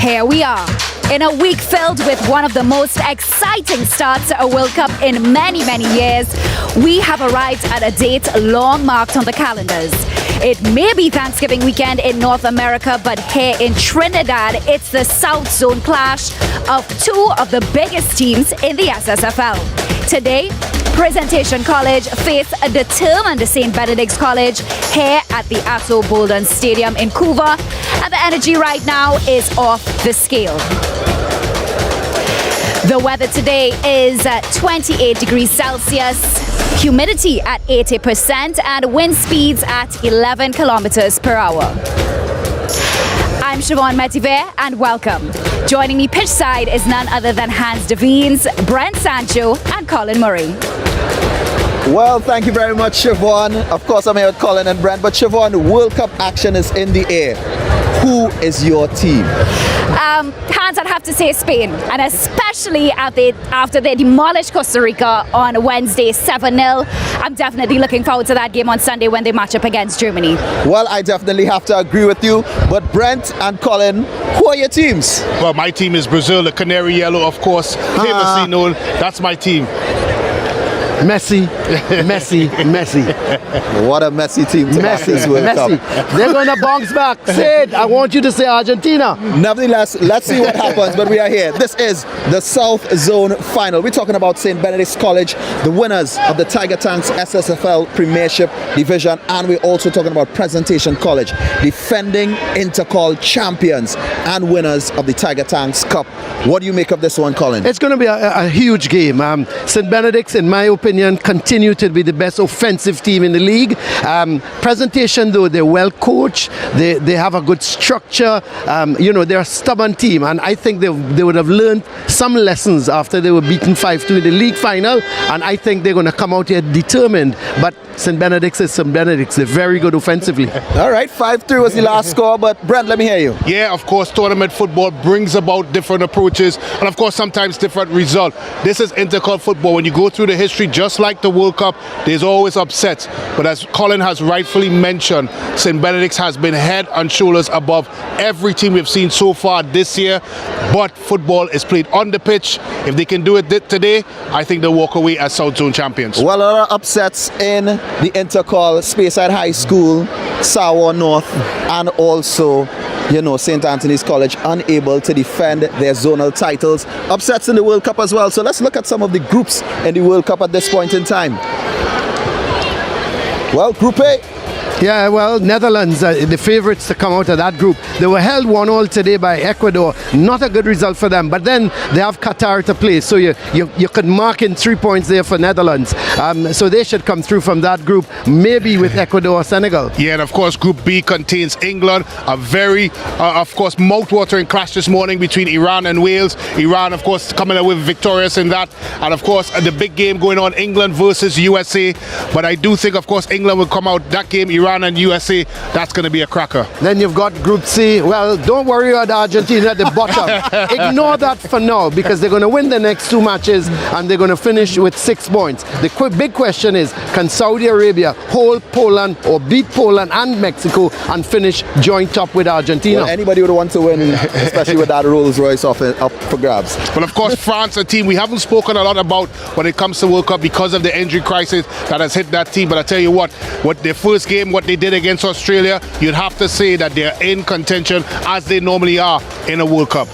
Here we are, in a week filled with one of the most exciting starts to a World Cup in many, many years. We have arrived at a date long marked on the calendars. It may be Thanksgiving weekend in North America, but here in Trinidad, it's the South Zone clash of two of the biggest teams in the SSFL. Today, Presentation College face a determined St. Benedict's College here at the Asso Bolden Stadium in Couva, and the energy right now is off the scale. The weather today is 28 degrees Celsius, humidity at 80%, and wind speeds at 11 kilometers per hour. I'm Siobhan Metiver, and welcome. Joining me pitchside is none other than Hans Devines, Brent Sancho, and Colin Murray. Well, thank you very much, Siobhan. Of course, I'm here with Colin and Brent, but Siobhan, World Cup action is in the air. Who is your team? Hans, I'd have to say Spain, and especially after they demolished Costa Rica on Wednesday 7-0. I'm definitely looking forward to that game on Sunday when they match up against Germany. Well, I definitely have to agree with you, but Brent and Colin, who are your teams? Well, my team is Brazil, the Canary Yellow, of course, famously known. That's my team. Messi. What a messy team to have this World Cup. They're going to bounce back. Say it. I want you to say Argentina. Nevertheless, let's see what happens, but we are here. This is the South Zone Final. We're talking about St. Benedict's College, the winners of the Tiger Tanks SSFL Premiership Division, and we're also talking about Presentation College, defending Intercol champions and winners of the Tiger Tanks Cup. What do you make of this one, Colin? It's going to be a huge game. St. Benedict's, in my opinion, continue to be the best offensive team in the league. Presentation, though, they're well coached. They have a good structure. They're a stubborn team, and I think they would have learned some lessons after they were beaten 5-2 in the league final, and I think they're going to come out here determined. But St. Benedict's is St. Benedict's. They're very good offensively. All right, 5-3 was the last score, but Brent, let me hear you. Yeah, of course, tournament football brings about different approaches and, of course, sometimes different results. This is Intercol football. When you go through the history, just like the World Cup, there's always upsets. But as Colin has rightfully mentioned, St. Benedict's has been head and shoulders above every team we've seen so far this year. But football is played on the pitch. If they can do it today, I think they'll walk away as South Zone champions. Well, a lot of upsets in the Intercol, Speyside High School, Sawa North, and also St. Anthony's College unable to defend their zonal titles. Upsets in the World Cup as well. So let's look at some of the groups in the World Cup at this point in time. Well, Group A. Yeah, well, Netherlands, the favourites to come out of that group. They were held 1-1 today by Ecuador. Not a good result for them. But then they have Qatar to play. So you could mark in 3 points there for Netherlands. So they should come through from that group, maybe with Ecuador or Senegal. Yeah, and of course, Group B contains England. A very, of course, mouth-watering clash this morning between Iran and Wales. Iran, of course, coming away victorious in that. And, of course, the big game going on, England versus USA. But I do think, of course, England will come out that game. Iran and USA, that's going to be a cracker. Then you've got Group C. Well, don't worry about Argentina at the bottom. Ignore that for now, because they're going to win the next 2 matches and they're going to finish with 6 points. The big question is, can Saudi Arabia hold Poland or beat Poland and Mexico and finish joint top with Argentina? Well, anybody would want to win, especially with that Rolls Royce up for grabs. But of course, France, a team we haven't spoken a lot about when it comes to World Cup because of the injury crisis that has hit that team. But I tell you what their first game, what they did against Australia, you'd have to say that they're in contention as they normally are in a World Cup.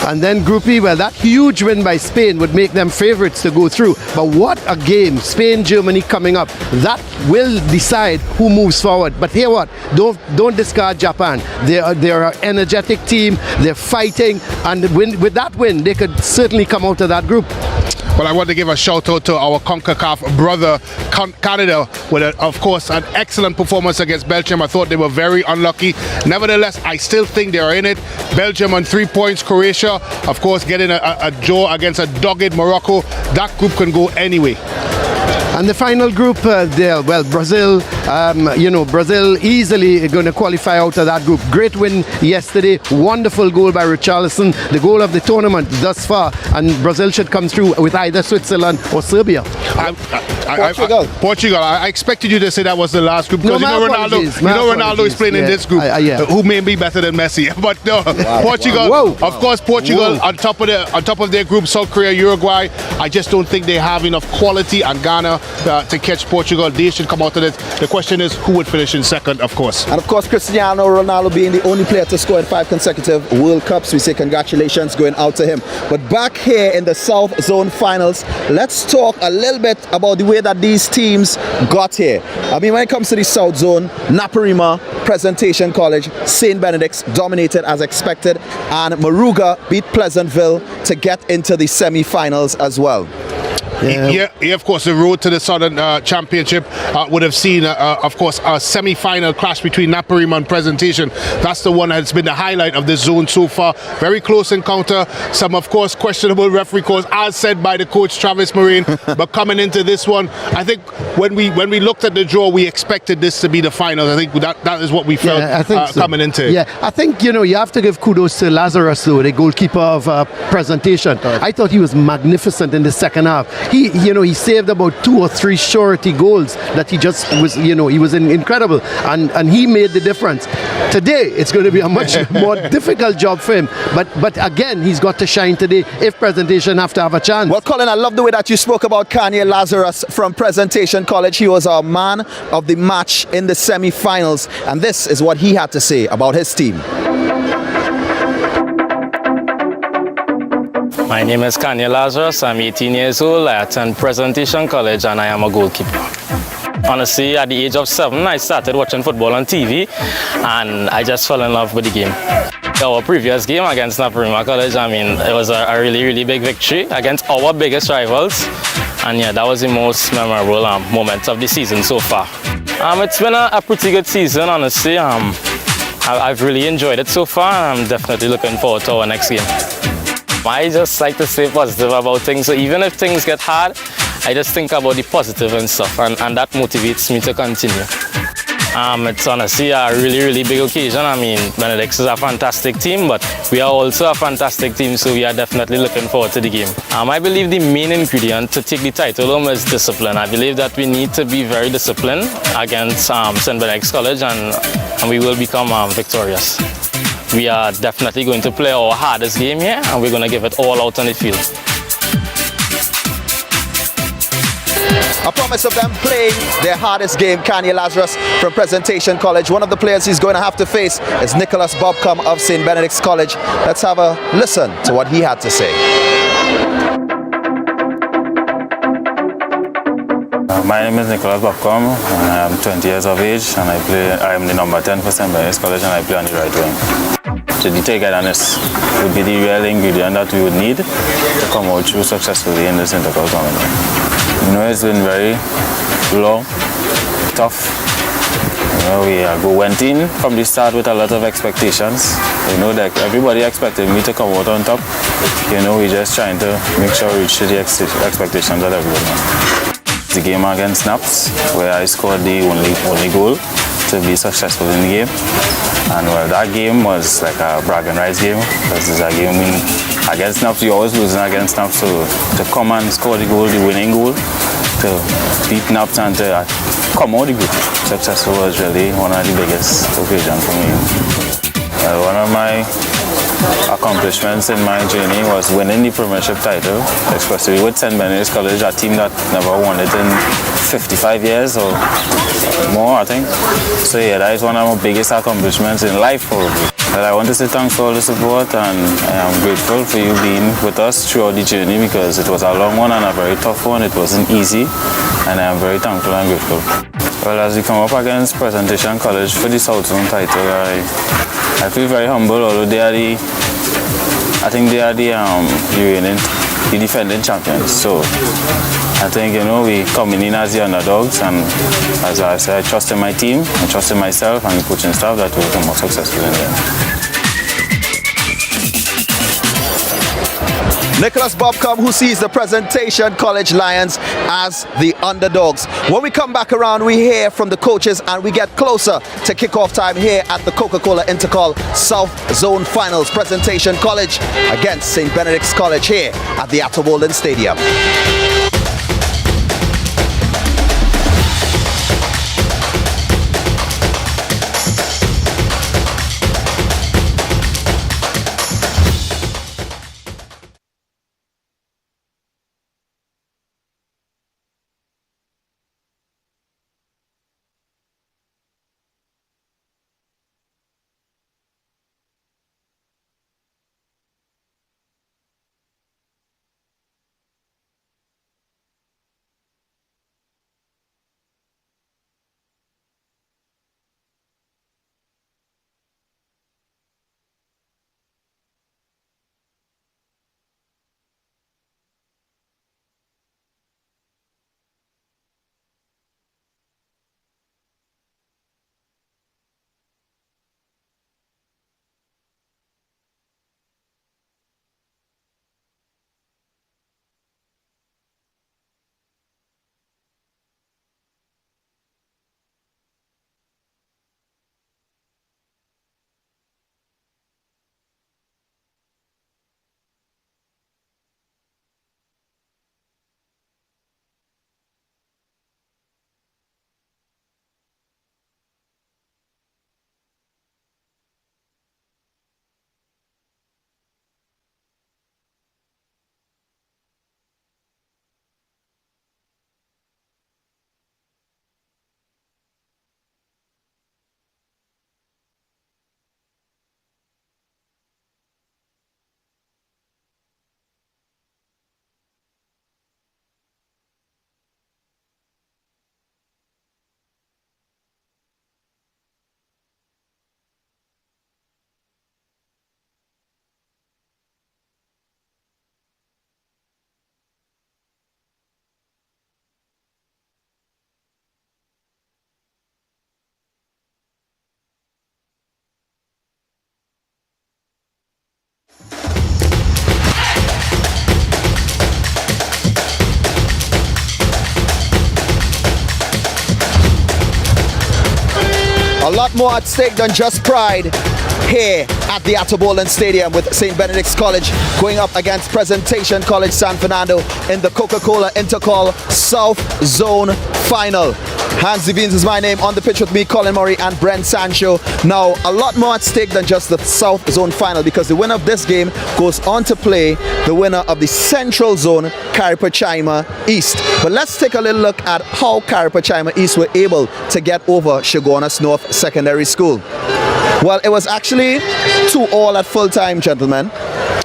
And then Group E, well, that huge win by Spain would make them favourites to go through. But what a game, Spain-Germany coming up. That will decide who moves forward. But here what? Don't discard Japan. They're an energetic team. They're fighting. And with that win, they could certainly come out of that group. Well, I want to give a shout out to our CONCACAF brother, Canada, with, of course, an excellent performance against Belgium. I thought they were very unlucky. Nevertheless, I still think they are in it. Belgium on 3 points. Croatia, of course, getting a draw against a dogged Morocco. That group can go anyway. And the final group there, well, Brazil, Brazil easily going to qualify out of that group. Great win yesterday, wonderful goal by Richarlison, the goal of the tournament thus far, and Brazil should come through with either Switzerland or Serbia. Portugal. I expected you to say that was the last group No, because Ronaldo is playing in this group, who may be better than Messi. But no, Portugal, of course, Portugal on top of their group, South Korea, Uruguay. I just don't think they have enough quality, and Ghana to catch Portugal. They should come out of it. The question is who would finish in second, of course. And of course, Cristiano Ronaldo being the only player to score in 5 consecutive World Cups. We say congratulations going out to him. But back here in the South Zone Finals, let's talk a little bit about the way that these teams got here. I mean, when it comes to the South Zone, Naparima, Presentation College, St. Benedict's dominated as expected, and Moruga beat Pleasantville to get into the semi-finals as well. Yeah, of course, the road to the Southern Championship would have seen, of course, a semi-final clash between Naparima and Presentation. That's the one that's been the highlight of this zone so far. Very close encounter. Some, of course, questionable referee calls, as said by the coach, Travis Marine. But coming into this one, I think when we looked at the draw, we expected this to be the final. I think that is what we felt coming into it. Yeah, I think, you have to give kudos to Lazarus, though, the goalkeeper of Presentation. I thought he was magnificent in the second half. He saved about 2 or 3 surety goals that he just was, he was incredible, and he made the difference. Today, it's going to be a much more difficult job for him, but again, he's got to shine today if Presentation have to have a chance. Well, Colin, I love the way that you spoke about Kanye Lazarus from Presentation College. He was our man of the match in the semi-finals, and this is what he had to say about his team. My name is Kanye Lazarus. I'm 18 years old. I attend Presentation College and I am a goalkeeper. Honestly, at the age of 7, I started watching football on TV and I just fell in love with the game. Our previous game against Naparima College, I mean, it was a really, really big victory against our biggest rivals. And yeah, that was the most memorable moment of the season so far. It's been a pretty good season, honestly. I've really enjoyed it so far and I'm definitely looking forward to our next game. I just like to stay positive about things, so even if things get hard, I just think about the positive and stuff, and that motivates me to continue. It's honestly a really, really big occasion. I mean, Benedict is a fantastic team, but we are also a fantastic team, so we are definitely looking forward to the game. I believe the main ingredient to take the title home is discipline. I believe that we need to be very disciplined against St. Benedict's College, and we will become victorious. We are definitely going to play our hardest game here, and we're going to give it all out on the field. A promise of them playing their hardest game. Kanye Lazarus from Presentation College. One of the players he's going to have to face is Nicholas Bobcom of St. Benedict's College. Let's have a listen to what he had to say. My name is Nicholas Bobcom, and I am 20 years of age, and I am the number 10 for St. Benedict's College, and I play on the right wing. To the togetherness would be the real ingredient that we would need to come out through successfully in this Intercol tournament. It's been very long, tough. We went in from the start with a lot of expectations. That everybody expected me to come out on top. We just trying to make sure we reach the expectations of everyone. The game against Snaps, where I scored the only goal to be successful in the game. And well, that game was like a bragging rights game, because it's a game against Snaps, you always losing against Snaps, so to come and score the goal, the winning goal, to beat Snaps and to come out the group successful was really one of the biggest occasions for me. One of my accomplishments in my journey was winning the premiership title, especially with St. Benedict's College, a team that never won it in 55 years or more, I think. So yeah, that is one of my biggest accomplishments in life probably. But I want to say thanks for all the support, and I am grateful for you being with us throughout the journey, because it was a long one and a very tough one. It wasn't easy, and I am very thankful and grateful. Well, as we come up against Presentation College for the South Zone title, I feel very humble, although I think they are the defending champions. So I think, we coming in as the underdogs, and as I said, I trust in my team, I trust in myself and the coaching staff that will come out successful in the end. Nicholas Bobcom, who sees the Presentation College Lions as the underdogs. When we come back around, we hear from the coaches and we get closer to kickoff time here at the Coca-Cola Intercol South Zone Finals. Presentation College against St. Benedict's College here at the Atterwolden Stadium. A lot more at stake than just pride here at the Attobolan Stadium with St. Benedict's College going up against Presentation College San Fernando in the Coca-Cola Intercol South Zone Final. Hans Devines is my name. On the pitch with me, Colin Murray and Brent Sancho. Now, a lot more at stake than just the South Zone Final, because the winner of this game goes on to play the winner of the Central Zone, Caripachima East. But let's take a little look at how Caripachima East were able to get over Chaguanas North Secondary School. Well, it was actually 2-2 at full time, gentlemen.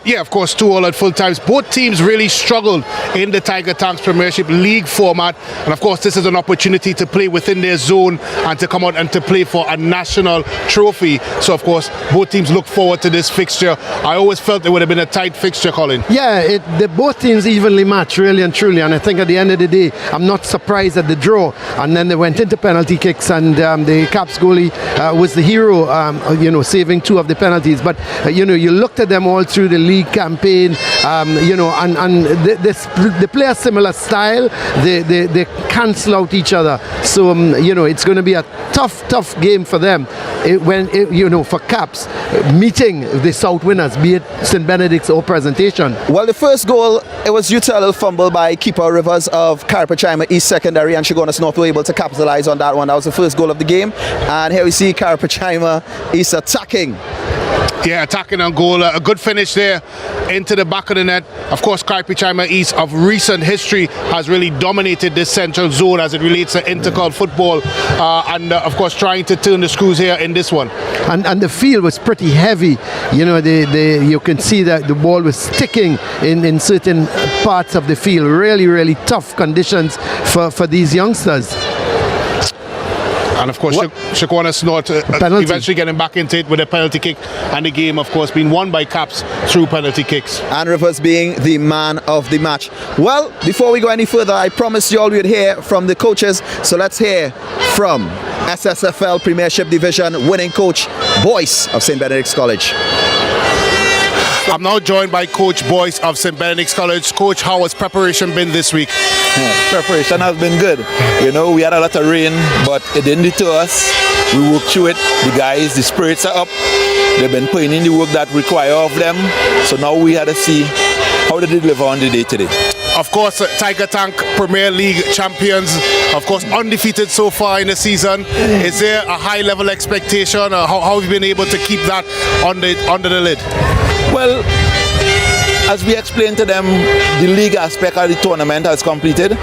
Yeah, of course, 2-2 at full times. Both teams really struggled in the Tiger Tanks Premiership League format. And of course, this is an opportunity to play within their zone and to come out and to play for a national trophy. So, of course, both teams look forward to this fixture. I always felt it would have been a tight fixture, Colin. Yeah, both teams evenly matched, really and truly. And I think at the end of the day, I'm not surprised at the draw. And then they went into penalty kicks, and the Caps goalie was the hero, saving 2 of the penalties. But, you looked at them all through the league campaign, and they play a similar style. They cancel out each other. So, it's going to be a tough game for them for Caps meeting the South winners, be it St. Benedict's or Presentation. Well, the first goal, it was due to a little fumble by keeper Rivers of Caripachima East Secondary, and Chaguanas North were able to capitalize on that one. That was the first goal of the game. And here we see Caripachima East attacking. Yeah, attacking on goal. A good finish there into the back of the net. Of course, Caripachima East of recent history has really dominated this central zone as it relates to Intercol football, and of course trying to turn the screws here in this one. And the field was pretty heavy. You can see that the ball was sticking in certain parts of the field. Really tough conditions for these youngsters. And of course, Chaguanas North eventually getting back into it with a penalty kick, and the game, of course, being won by Caps through penalty kicks. And Rivers being the man of the match. Well, before we go any further, I promised you all we'd hear from the coaches. So let's hear from SSFL Premiership Division winning coach Boyce of St. Benedict's College. I'm now joined by Coach Boyce of St. Benedict's College. Coach, how has preparation been this week? Preparation has been good. We had a lot of rain, but it didn't deter us. We worked through it. The guys, the spirits are up. They've been putting in the work that require of them. So now we had to see how they deliver on the day today. Of course, Tiger Tank Premier League champions, of course, undefeated so far in the season. Is there a high level expectation? How have you been able to keep that under the lid? Well, as we explained to them, the league aspect of the tournament has completed.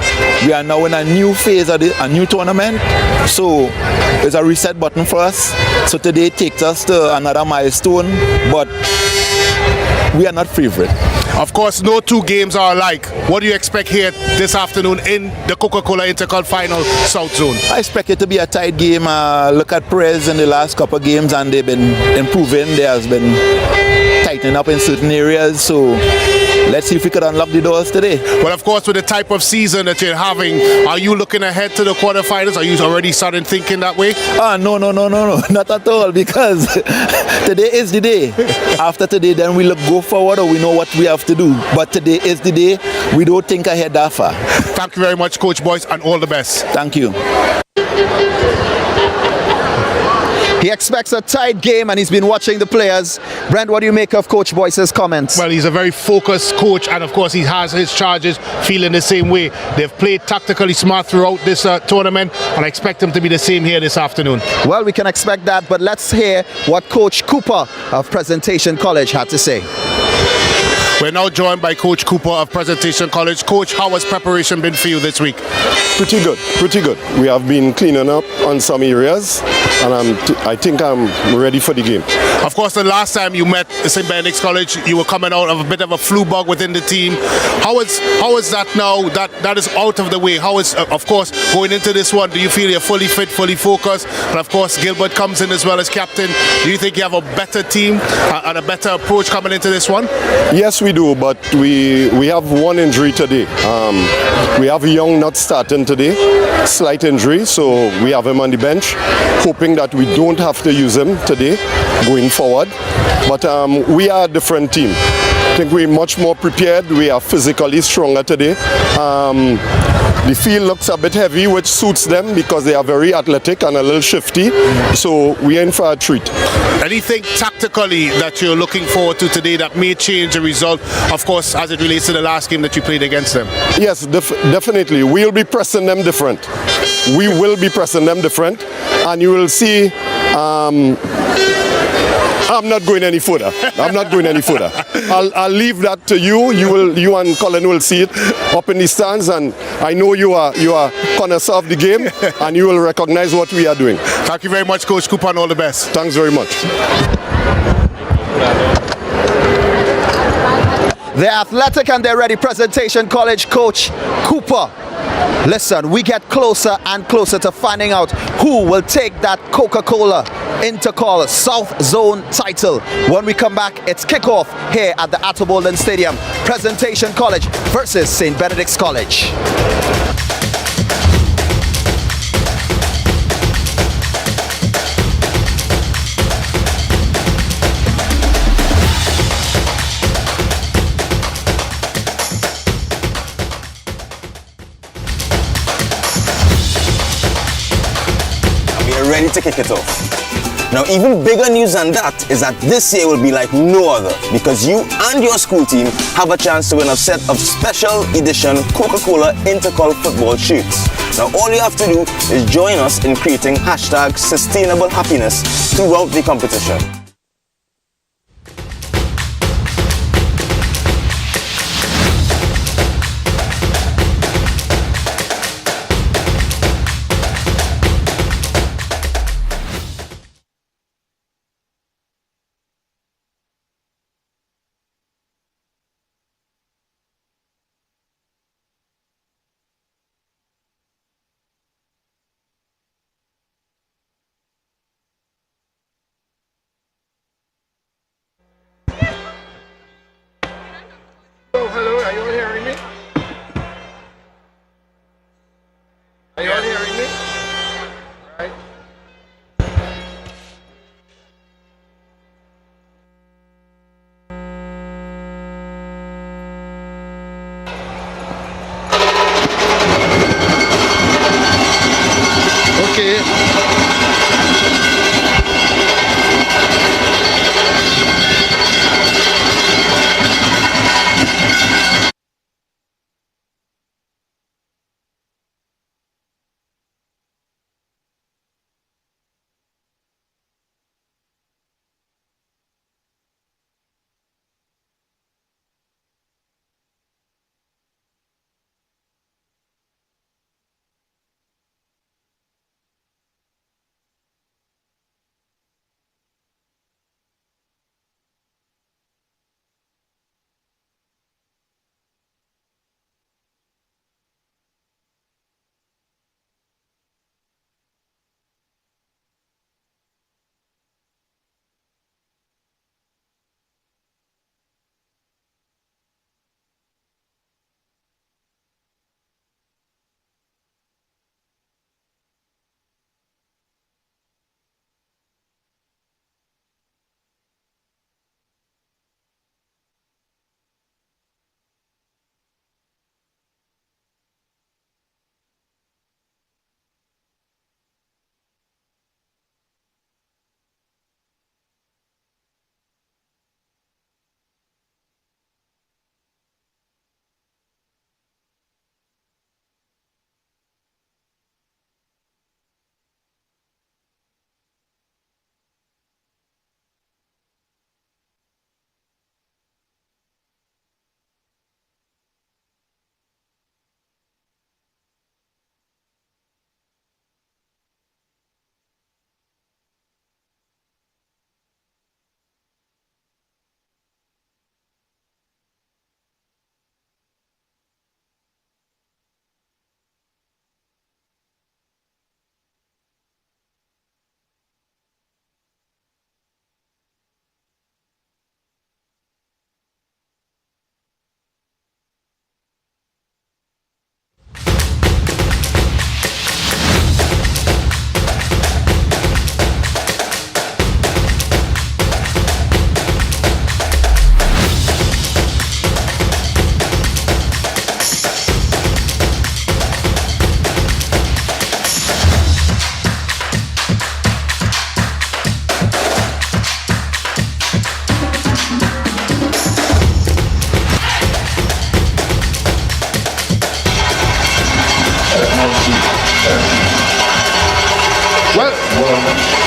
We are now in a new phase of a new tournament. So it's a reset button for us. So today takes us to another milestone, but we are not favorite. Of course, no 2 games are alike. What do you expect here this afternoon in the Coca-Cola Intercol Final South Zone? I expect it to be a tight game. Look at Perez in the last couple of games, and they've been improving. There has been tightening up in certain areas. So let's see if we could unlock the doors today. Well, of course, with the type of season that you're having, are you looking ahead to the quarterfinals? Are you already starting thinking that way? No, not at all, because today is the day. After today, then we go forward, or we know what we have to do. But today is the day. We don't think ahead that far. Thank you very much, Coach Boyce, and all the best. Thank you. He expects a tight game, and he's been watching the players. Brent, what do you make of Coach Boyce's comments? Well, he's a very focused coach, and of course he has his charges feeling the same way. They've played tactically smart throughout this tournament, and I expect them to be the same here this afternoon. Well, we can expect that, but let's hear what Coach Cooper of Presentation College had to say. We're now joined by Coach Cooper of Presentation College. Coach, how has preparation been for you this week? Pretty good. We have been cleaning up on some areas, and I think I'm ready for the game. Of course, the last time you met St. Benedict's College, you were coming out of a bit of a flu bug within the team. How is that now that is out of the way? How is, of course, going into this one, do you feel you're fully fit, fully focused? And of course, Gilbert comes in as well as captain. Do you think you have a better team and a better approach coming into this one? Yes, we do, but we have one injury today. We have Young not starting today, slight injury, so we have him on the bench, hoping that we don't have to use him today going forward. But we are a different team. I think we're much more prepared. We are physically stronger today. The field looks a bit heavy, which suits them because they are very athletic and a little shifty. So we're in for a treat. Anything tactically that you're looking forward to today that may change the result, of course, as it relates to the last game that you played against them? Yes, definitely. We'll be pressing them different. We will be pressing them different, and you will see. I'm not going any further. I'll leave that to you. You and Colin will see it up in the stands, and I know you are connoisseur of the game, and you will recognize what we are doing. Thank you very much, Coach Cooper, and all the best. Thanks very much. The athletic and they're ready presentation college coach Cooper. Listen, we get closer and closer to finding out who will take that Coca-Cola Intercol South Zone title. When we come back, it's kickoff here at the Attobolden Stadium. Presentation College versus St. Benedict's College. Ready to kick it off. Now, even bigger news than that is that this year will be like no other because you and your school team have a chance to win a set of special edition Coca-Cola Intercol football shirts. Now, all you have to do is join us in creating #sustainablehappiness throughout the competition. Hello, are you all hearing me? Are you all hearing me? All right.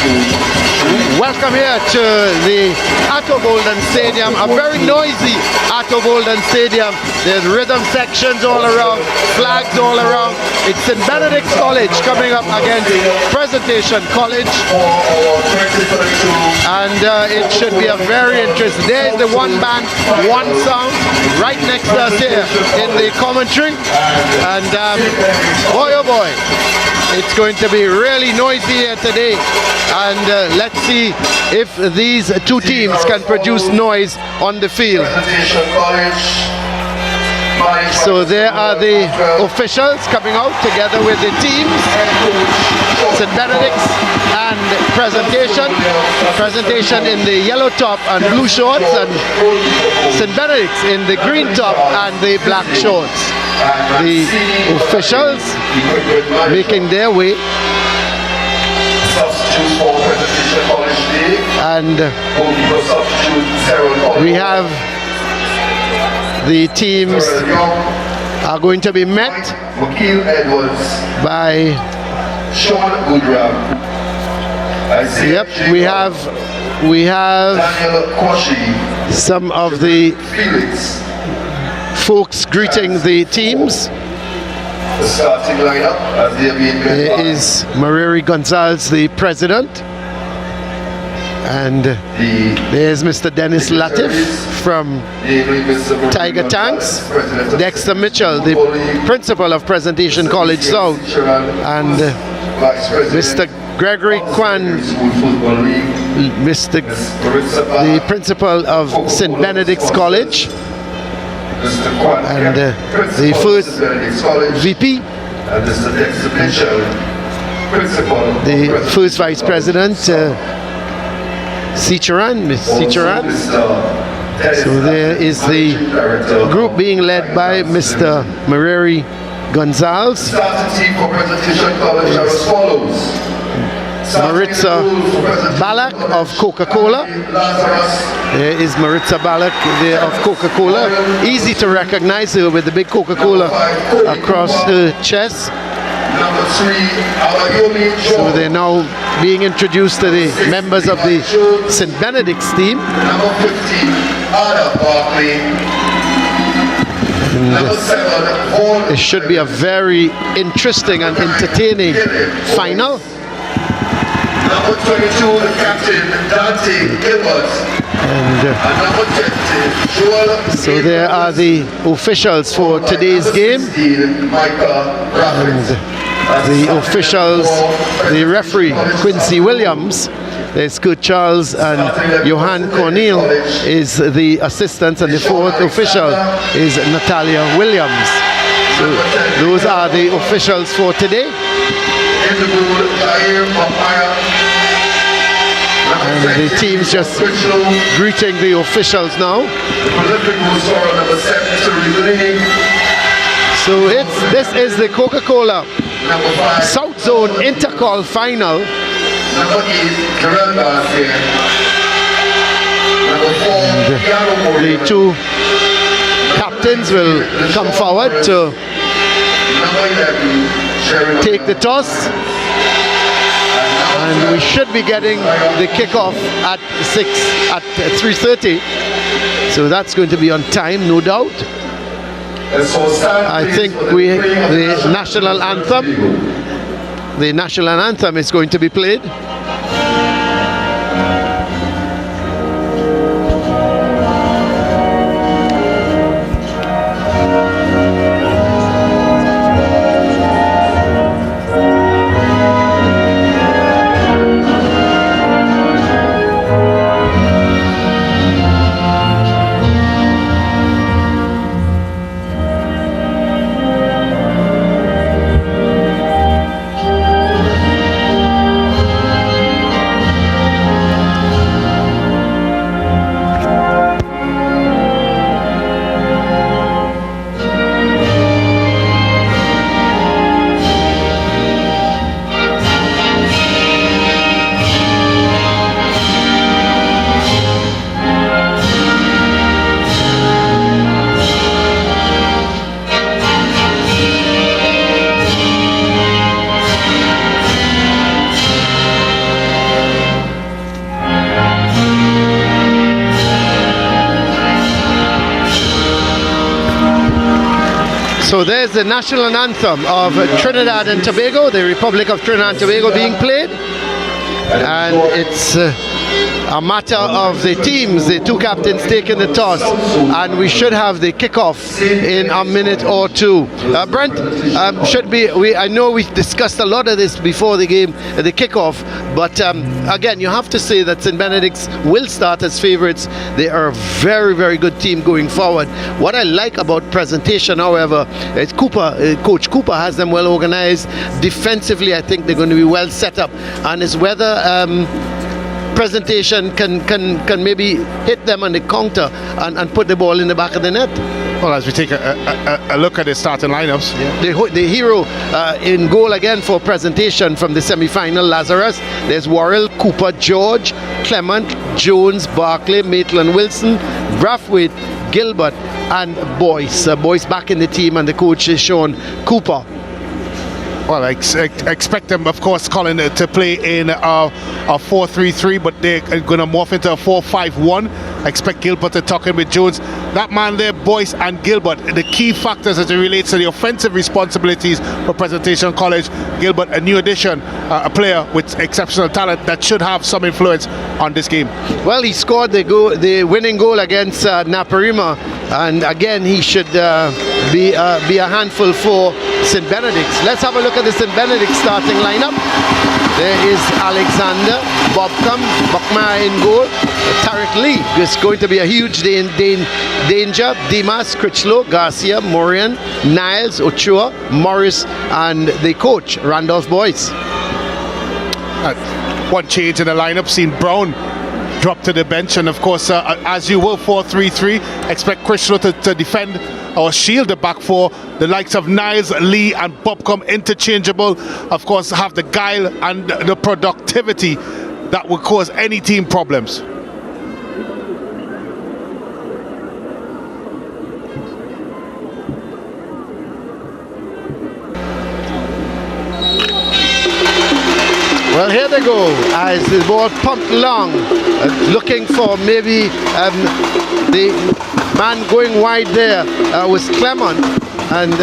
Welcome here to the Atto Boldon Stadium, a very noisy Atto Boldon Stadium. There's rhythm sections all around, flags all around. It's St. Benedict's College coming up against Presentation College. And it should be a very interesting. There's the one band, one sound, right next to us here in the commentary. And boy oh boy, it's going to be really noisy here today. And let's see if these two teams can produce noise on the field. So there are the officials coming out together with the teams. St. Benedict's and Presentation. Presentation in the yellow top and blue shorts, and St. Benedict's in the green top and the black shorts. The officials making their way. And we have the teams are going to be met by yep, we have some of the folks greeting the teams. The starting lineup as they are being there is Mariri Gonzalez, the president, and there's Mr. Dennis Latif from Tiger Tanks, Dexter Mitchell, the principal of Presentation College South, and Mr. Gregory Kwan, the principal of St. Benedict's College, and the first VP, the first vice president, Sicharan, Miss Sicharan. So there is the group being led by Mr. Mariri Gonzalez. Maritza Balak of Coca-Cola. There is Maritza Balak there of Coca-Cola. Easy to recognize her with the big Coca-Cola across her chest. So they're now being introduced to the members of the St. Benedict's team. And it should be a very interesting and entertaining final. Number 22, the captain, Dante Gilbert. And so there are the officials for today's game. And the officials, the referee, Quincy Williams, there's Kurt Charles, and Johan Cornel is the assistant, and the fourth official is Natalia Williams. So those are the officials for today. And the team's just greeting the officials now. So this is the Coca-Cola South Zone Intercol final. And the two captains will come forward to take the toss. And we should be getting the kickoff at 3:30. So that's going to be on time, no doubt. I think the national anthem is going to be played. So there's the national anthem of Trinidad and Tobago, the Republic of Trinidad and Tobago being played. And it's a matter of the teams, the two captains taking the toss, and we should have the kickoff in a minute or two. Brent, I know we discussed a lot of this before the game, the kickoff, but again, you have to say that St. Benedict's will start as favourites. They are a very, very good team going forward. What I like about presentation, however, is Coach Cooper has them well organised. Defensively, I think they're going to be well set up, and it's whether presentation can maybe hit them on the counter and put the ball in the back of the net. Well, as we take a look at the starting lineups. Yeah. The hero in goal again for presentation from the semi-final, Lazarus. There's Worrell, Cooper, George, Clement, Jones, Barclay, Maitland Wilson, Brathwaite, Gilbert and Boyce. Boyce back in the team, and the coach is Sean Cooper. Well, I expect them, of course, Colin, to play in a 4-3-3, but they're going to morph into a 4-5-1. I expect Gilbert to tuck in with Jones. That man there, Boyce and Gilbert, the key factors as it relates to the offensive responsibilities for Presentation College. Gilbert, a new addition, a player with exceptional talent that should have some influence on this game. Well, he scored the winning goal against Naparima, and again he should be a handful for St. Benedict's. Let's have a look at the St. Benedict starting lineup. There is Alexander, Bobcom, Buckmeyer in goal. Tarek Lee is going to be a huge danger. Dimas, Critchlow, Garcia, Morian, Niles, Ochoa, Morris, and the coach, Randolph Boyce. One change in the lineup, seen Brown drop to the bench, and of course, as you will, 4-3-3, expect Critchlow to defend or shield the back four. The likes of Niles, Lee and Bobcom interchangeable, of course, have the guile and the productivity that would cause any team problems. Well, here they go as the ball pumped long, looking for maybe the man going wide there was Clement, and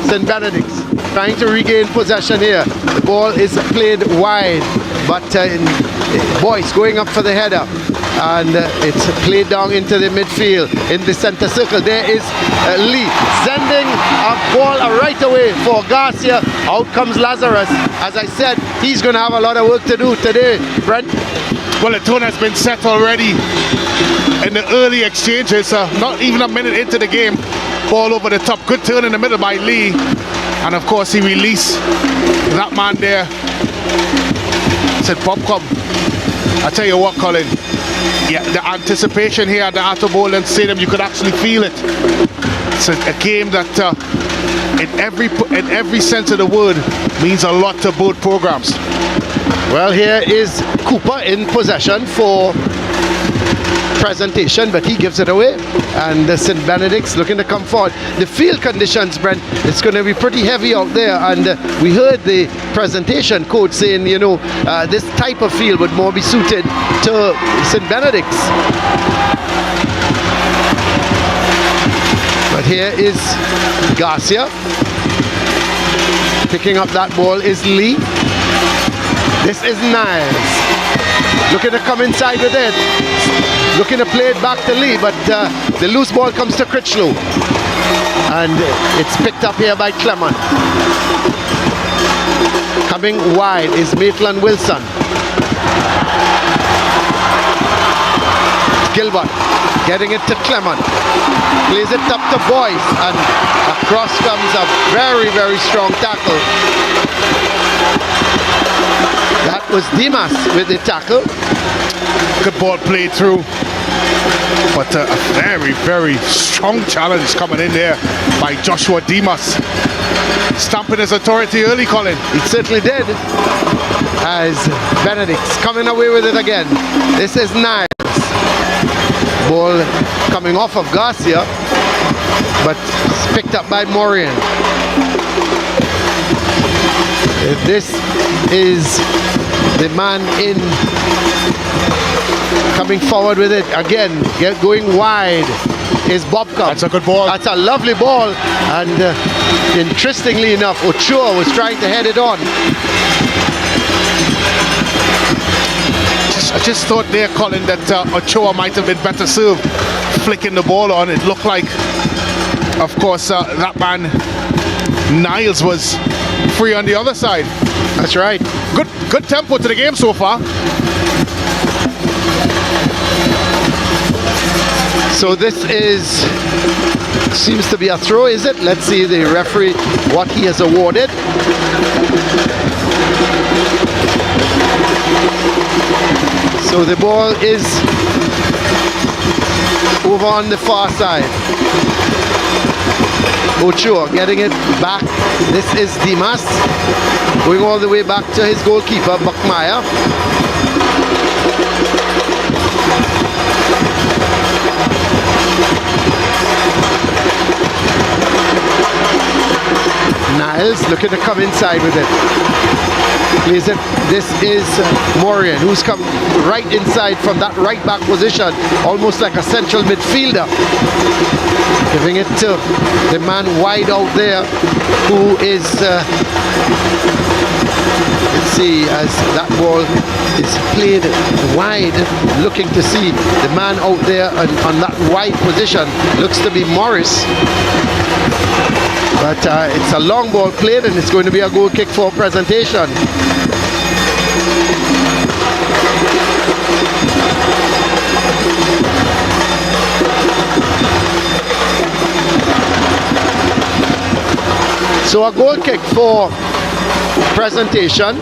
St. Benedict's trying to regain possession here. The ball is played wide, but Boyce going up for the header, and it's played down into the midfield in the center circle. There is Lee sending a ball right away for Garcia. Out comes Lazarus. As I said, he's going to have a lot of work to do today, Brent. Well, the tone has been set already in the early exchanges. Not even a minute into the game, ball over the top, good turn in the middle by Lee, and of course he released that man there. Said Bobcom. I tell you what, Colin, yeah, the anticipation here at the Arthur Boland Stadium, you could actually feel it. It's a game that in every sense of the word means a lot to both programs. Well, here is Cooper in possession for presentation, but he gives it away, and St. Benedict's looking to come forward. The field conditions, Brent, it's going to be pretty heavy out there, and we heard the presentation coach saying, you know, this type of field would more be suited to St. Benedict's. But here is Garcia. Picking up that ball is Lee. This is Niles. Looking to come inside with it. Looking to play it back to Lee, but the loose ball comes to Critchlow. And it's picked up here by Clement. Coming wide is Maitland Wilson. Gilbert getting it to Clement. Plays it up to Boyce, and across comes a very, very strong tackle. That was Dimas with the tackle. Good ball played through, but a very, very strong challenge coming in there by Joshua Dimas. Stamping his authority early, Colin. He certainly did. As Benedict's coming away with it again. This is Niles. Ball coming off of Garcia, but it's picked up by Morian. This is the man in coming forward with it again, going wide is Bobcom. That's a good ball. That's a lovely ball, and Interestingly enough, Ochoa was trying to head it on. I just thought there, Colin, that Ochoa might have been better served flicking the ball on. It looked like, of course, that man Niles was free on the other side. That's right. Good tempo to the game so far. So this seems to be a throw, is it? Let's see the referee, what he has awarded. So the ball is over on the far side. Ochoa getting it back. This is Dimas going all the way back to his goalkeeper, Buckmeyer. Niles looking to come inside with it. Plays it. This is Morian, who's come right inside from that right back position, almost like a central midfielder. Giving it to the man wide out there, who is, let's see, as that ball is played wide, looking to see the man out there on that wide position. Looks to be Morris. But it's a long ball played, and it's going to be a goal kick for presentation. So a goal kick for presentation.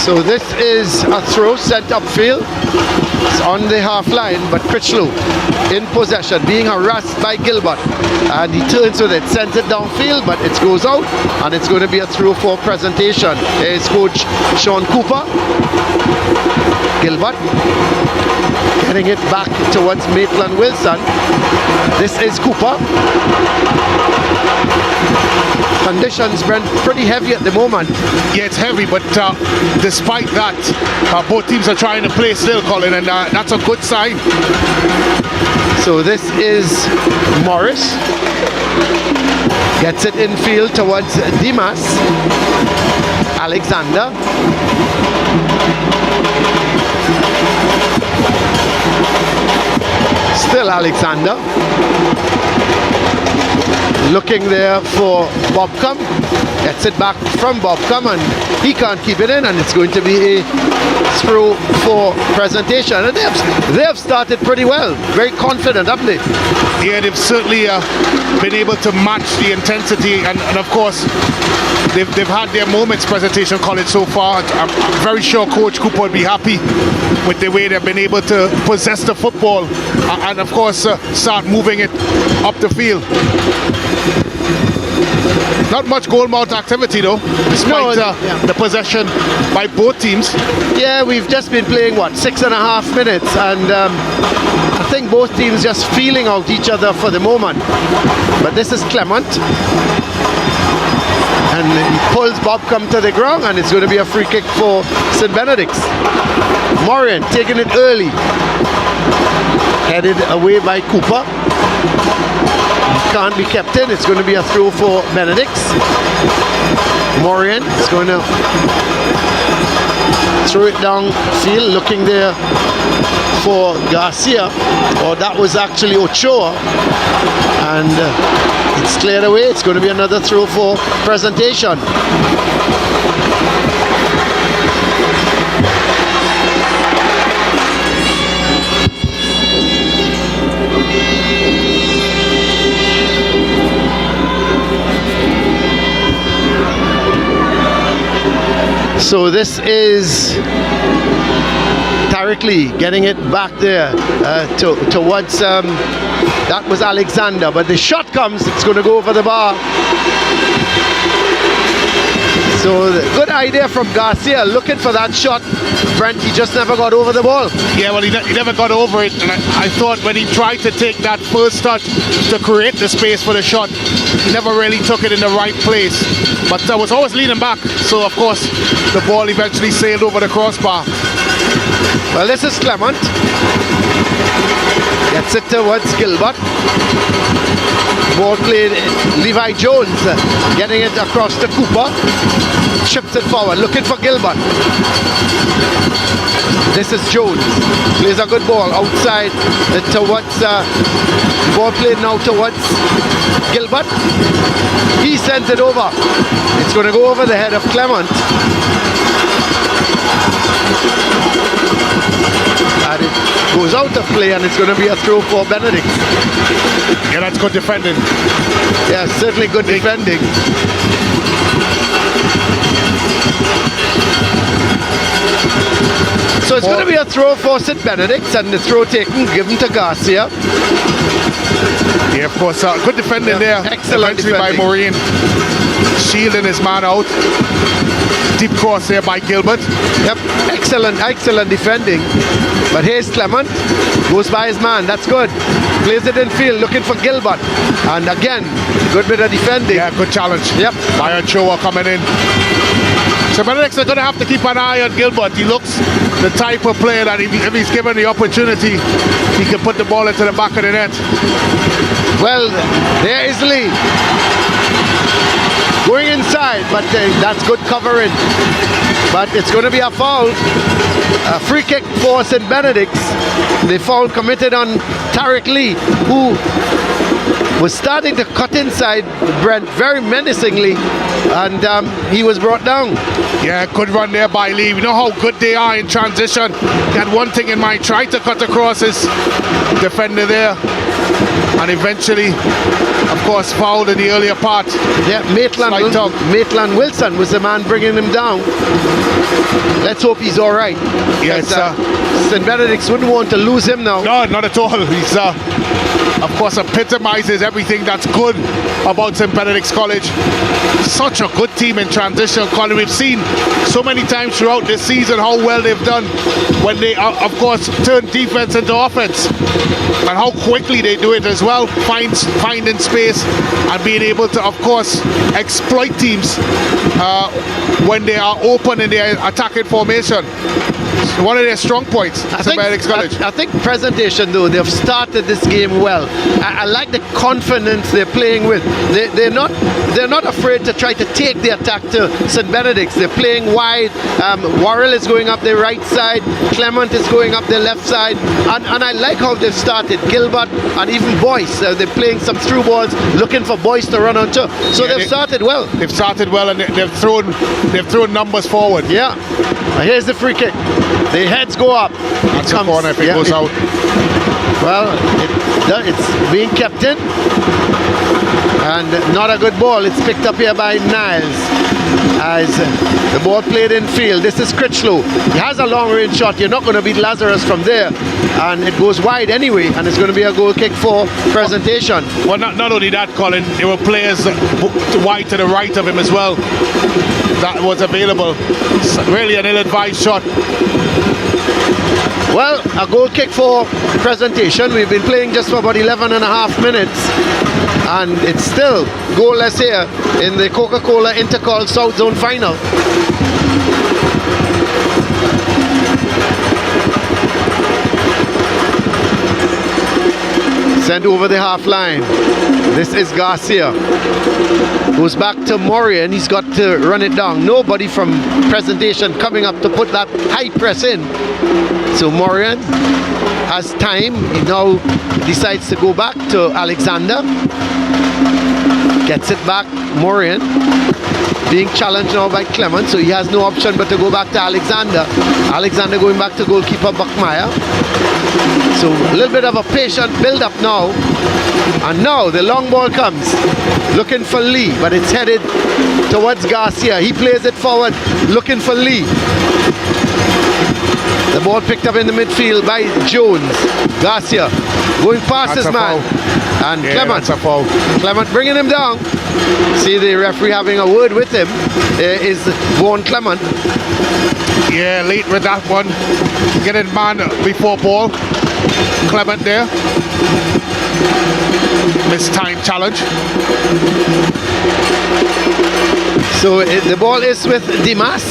So this is a throw sent upfield. It's on the half line, but Critchlow in possession, being harassed by Gilbert, and he turns with it, sends it downfield, but it goes out, and it's going to be a throw for presentation. Here's coach Sean Cooper. Gilbert getting it back towards Maitland Wilson. This is Cooper. Conditions, Brent, pretty heavy at the moment. Yeah, it's heavy, but despite that, both teams are trying to play still, Colin, and that's a good sign. So this is Morris. Gets it infield towards Dimas. Alexander. Still Alexander. Looking there for Bobcom. Gets it back from Bobcom, and he can't keep it in, and it's going to be a throw for presentation. And they have started pretty well. Very confident, haven't they? Yeah, they've certainly been able to match the intensity, and of course they've had their moments, presentation college, so far. I'm very sure Coach Cooper would be happy with the way they've been able to possess the football and of course start moving it up the field. Not much goal mouth activity though, despite the possession by both teams. Yeah, we've just been playing, 6.5 minutes, and I think both teams just feeling out each other for the moment. But this is Clement, and he pulls Bobcom to the ground, and it's going to be a free kick for St. Benedict's. Morin taking it early, headed away by Cooper. Can't be kept in. It's going to be a throw for Benedict's. Morian is going to throw it downfield, looking there for Garcia, or that was actually Ochoa, and it's cleared away. It's going to be another throw for presentation. So this is Tariq Lee getting it back there towards, that was Alexander, but the shot comes, it's going to go over the bar. So good idea from Garcia, looking for that shot. Brent, he just never got over the ball. Yeah, well, he never got over it, and I thought when he tried to take that first touch to create the space for the shot, he never really took it in the right place. But I was always leaning back, so of course the ball eventually sailed over the crossbar. Well, this is Clement. Gets it towards Gilbert. Ball played, Levi Jones getting it across to Cooper. Chips it forward, looking for Gilbert. This is Jones. Plays a good ball outside towards, ball played now towards Gilbert. He sends it over. It's going to go over the head of Clement. And it goes out of play, and it's going to be a throw for Benedict. Yeah, that's good defending. Yeah, certainly good defending. So it's going to be a throw for St. Benedict's, and the throw taken, given to Garcia. Yeah, of course, good defending there. Excellent eventually defending. by Maureen. Shielding his man out. Deep cross there by Gilbert. Yep, excellent defending. But here's Clement, goes by his man, that's good. Plays it in field, looking for Gilbert. And again, good bit of defending. Yeah, good challenge. Yep. By Ochoa coming in. So Benedict's are going to have to keep an eye on Gilbert. He looks the type of player that if he's given the opportunity, he can put the ball into the back of the net. Well, there is Lee. Going inside, but that's good covering. But it's going to be a foul. A free kick for St. Benedict's. The foul committed on Tariq Lee, who was starting to cut inside Brent very menacingly, and he was brought down. Yeah, good run there by Lee. We know how good they are in transition. He had one thing in mind, tried to cut across his defender there, and eventually, of course, fouled in the earlier part. Yeah, Maitland Wilson was the man bringing him down. Let's hope he's all right. Yes, St. Benedict's wouldn't want to lose him now. No, not at all. He's, of course, epitomizes everything that's good about St. Benedict's College. Such a good team in transition, Colin. We've seen so many times throughout this season how well they've done when they, of course, turn defense into offense, and how quickly they do it as well, finding space and being able to, of course, exploit teams when they are open in their attacking formation. It's one of their strong points, St. Benedict's College. I think presentation, though, they've started this game well. I like the confidence they're playing with. They're not afraid to try to take the attack to St. Benedict's. They're playing wide. Worrell is going up their right side. Clement is going up their left side. And I like how they've started. Gilbert and even Boyce. They're playing some through balls, looking for Boyce to run onto. So yeah, they've started well. They've started well, and they've thrown numbers forward. Yeah. Here's the free kick. The heads go up. That's a corner if it goes out. Well, it's being kept in. And not a good ball. It's picked up here by Niles as the ball played in field. This is Critchlow. He has a long range shot. You're not going to beat Lazarus from there. And it goes wide anyway. And it's going to be a goal kick for presentation. Well, not only that, Colin. There were players wide to the right of him as well that was available. It's really an ill-advised shot. Well, a goal kick for presentation. We've been playing just for about 11 and a half minutes, and it's still goalless here in the Coca-Cola Intercol South Zone final. Sent over the half line. This is Garcia. Goes back to Morian. He's got to run it down. Nobody from presentation coming up to put that high press in. So Morian has time. He now decides to go back to Alexander. Gets it back. Morian being challenged now by Clement, so he has no option but to go back to Alexander. Alexander going back to goalkeeper Buckmeyer. So a little bit of a patient build-up now. And now the long ball comes. Looking for Lee, but it's headed towards Garcia. He plays it forward, looking for Lee. The ball picked up in the midfield by Jones. Garcia going past his man. And Clement. That's a foul. Clement bringing him down. See the referee having a word with him. Is Vaughan Clement. Yeah, late with that one. Getting man before ball. Clement there. Missed time challenge. So the ball is with Dimas.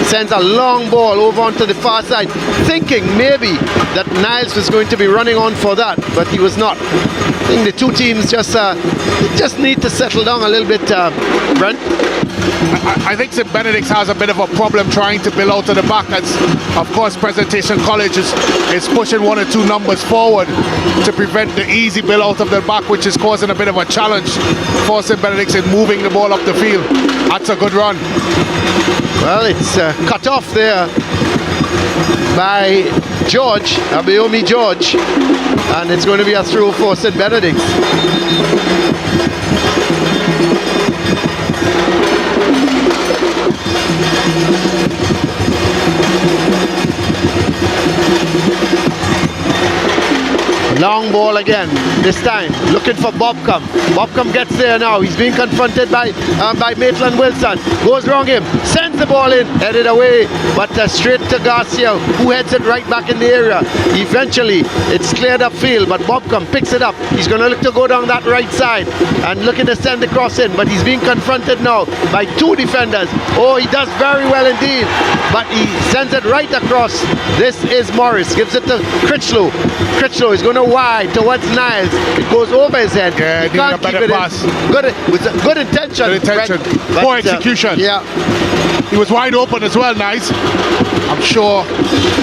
Sends a long ball over onto the far side, thinking maybe that Niles was going to be running on for that, but he was not. I think the two teams just need to settle down a little bit, Brent. I think St. Benedict's has a bit of a problem trying to build out of the back. As of course Presentation College is pushing 1 or 2 numbers forward to prevent the easy build out of the back, which is causing a bit of a challenge for St. Benedict's in moving the ball up the field. That's a good run. Well, it's cut off there by George, Abayomi George, and it's going to be a throw for St. Benedict's. Long ball again, this time looking for Bobcom. Bobcom gets there now. He's being confronted by Maitland Wilson. Goes wrong him, sends the ball in, headed away, but straight to Garcia, who heads it right back in the area. Eventually, it's cleared up field, but Bobcom picks it up. He's going to look to go down that right side and looking to send the cross in, but he's being confronted now by 2 defenders. Oh, he does very well indeed, but he sends it right across. This is Morris, gives it to Critchlow. Critchlow is going to wide towards Niles. It goes over his head. Yeah, he can't keep it pass. With good intention. Good intention. But, poor execution. Yeah. He was wide open as well, Niles. I'm sure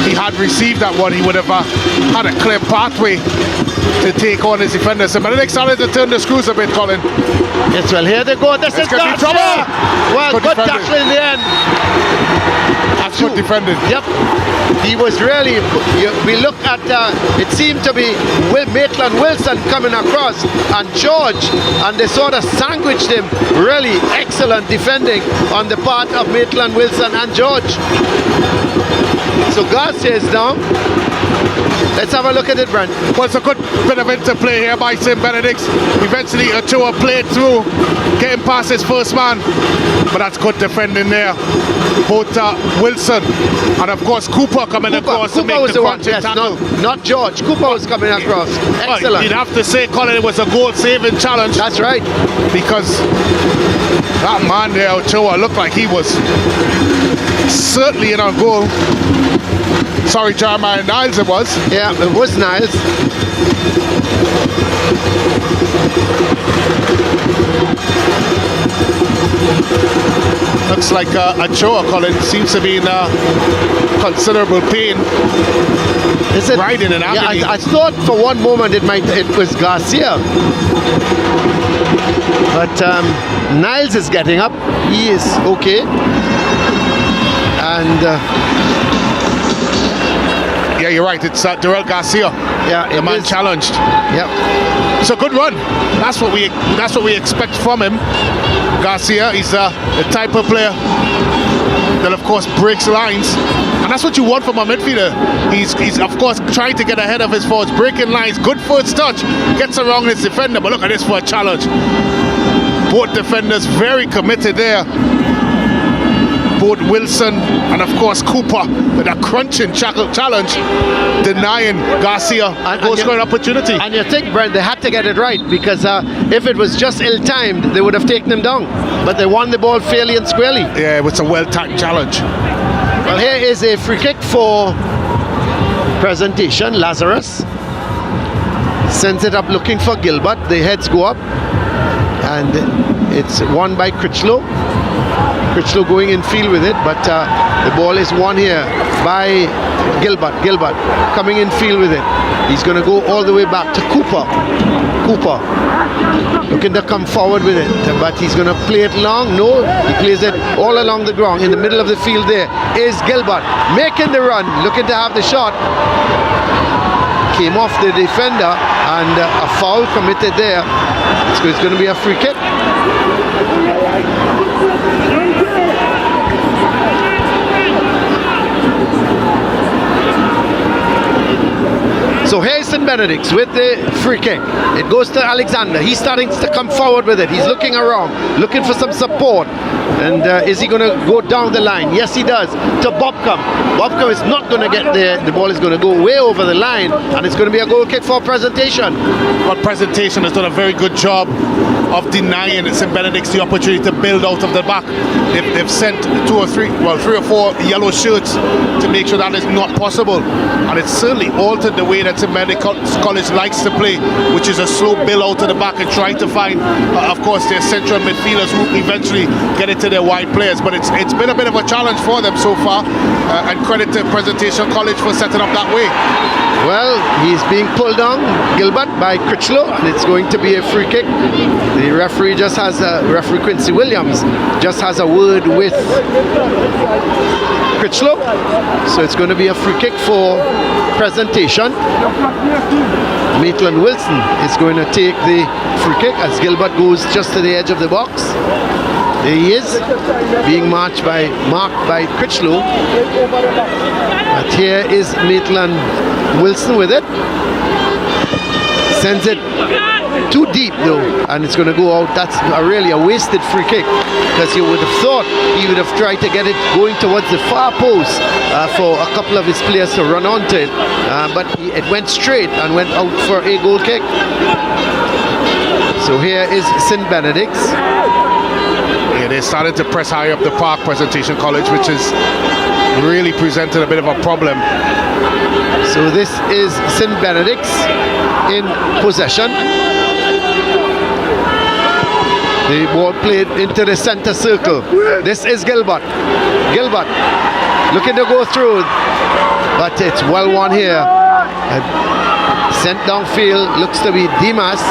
he had received that one. He would have had a clear pathway to take on his defenders. So Benedict started to turn the screws a bit, Colin. Yes, well, here they go. This is gonna be trouble. Well, good tackle in the end. That's good defending. Yep. He was really, we looked at, it seemed to be Maitland Wilson coming across and George, and they sort of sandwiched him. Really excellent defending on the part of Maitland Wilson and George. So Garcia is down. Let's have a look at it, Brent. Well, it's a good bit of interplay here by St. Benedict's. Eventually, Ochoa played through, getting past his first man. But that's good defending there. Both Wilson and, of course, Cooper coming across to make the crunching tackle. No, not George. Cooper was coming across. Excellent. Well, you'd have to say, Colin, it was a goal-saving challenge. That's right. Because that man there, Ochoa, looked like he was certainly in on goal. Sorry, Jeremiah Niles it was. Yeah, it was Niles. Looks like Ochoa, Colin, seems to be in considerable pain. Is it riding in agony? Yeah, I thought for one moment it was Garcia. But Niles is getting up. He is okay. And yeah, you're right. It's Durrell Garcia. Yeah, the man challenged. Yep. It's a good run. That's what we expect from him. Garcia, he's the type of player that, of course, breaks lines, and that's what you want from a midfielder. He's of course trying to get ahead of his forwards, breaking lines. Good first touch, gets around his defender. But look at this for a challenge. Both defenders very committed there. Both Wilson and, of course, Cooper with a crunching challenge, denying Garcia a goal-scoring opportunity. And you think, Brent, they had to get it right, because if it was just ill-timed, they would have taken him down. But they won the ball fairly and squarely. Yeah, it was a well-timed challenge. Well, here is a free kick for Presentation. Lazarus sends it up looking for Gilbert. The heads go up, and it's won by Critchlow. Critchlow going in field with it, but the ball is won here by Gilbert. Gilbert coming in field with it. He's going to go all the way back to Cooper. Cooper looking to come forward with it, but he's going to play it long. No, he plays it all along the ground. In the middle of the field there is Gilbert making the run, looking to have the shot. Came off the defender, and a foul committed there. So it's going to be a free kick. So here's St. Benedict's with the free kick. It goes to Alexander. He's starting to come forward with it. He's looking around, looking for some support. And is he going to go down the line? Yes, he does. To Bobcom. Bobcom is not going to get there. The ball is going to go way over the line, and it's going to be a goal kick for Presentation. But Presentation has done a very good job of denying St. Benedict's the opportunity to build out of the back. They've sent three or four yellow shirts to make sure that is not possible. And it's certainly altered the way that St. Benedict College likes to play, which is a slow build out to the back and trying to find, of course, their central midfielders who eventually get it to their wide players. But it's been a bit of a challenge for them so far, and credit to Presentation College for setting up that way. Well, he's being pulled down, Gilbert, by Critchlow, and it's going to be a free kick. The referee referee Quincy Williams just has a word with Critchlow, so it's going to be a free kick for Presentation. Maitland Wilson is going to take the free kick as Gilbert goes just to the edge of the box. There he is, being marked by Critchlow. But here is Maitland Wilson with it. Sends it too deep though, and it's going to go out. That's really a wasted free kick, because you would have thought he would have tried to get it going towards the far post for a couple of his players to run onto it, but it went straight and went out for a goal kick. So here is St. Benedict's. Yeah, they started to press high up the park, Presentation College, which is really presented a bit of a problem. So this is St. Benedict's in possession. The ball played into the center circle. This is Gilbert. Gilbert looking to go through, but it's well won here. Sent downfield, looks to be Dimas.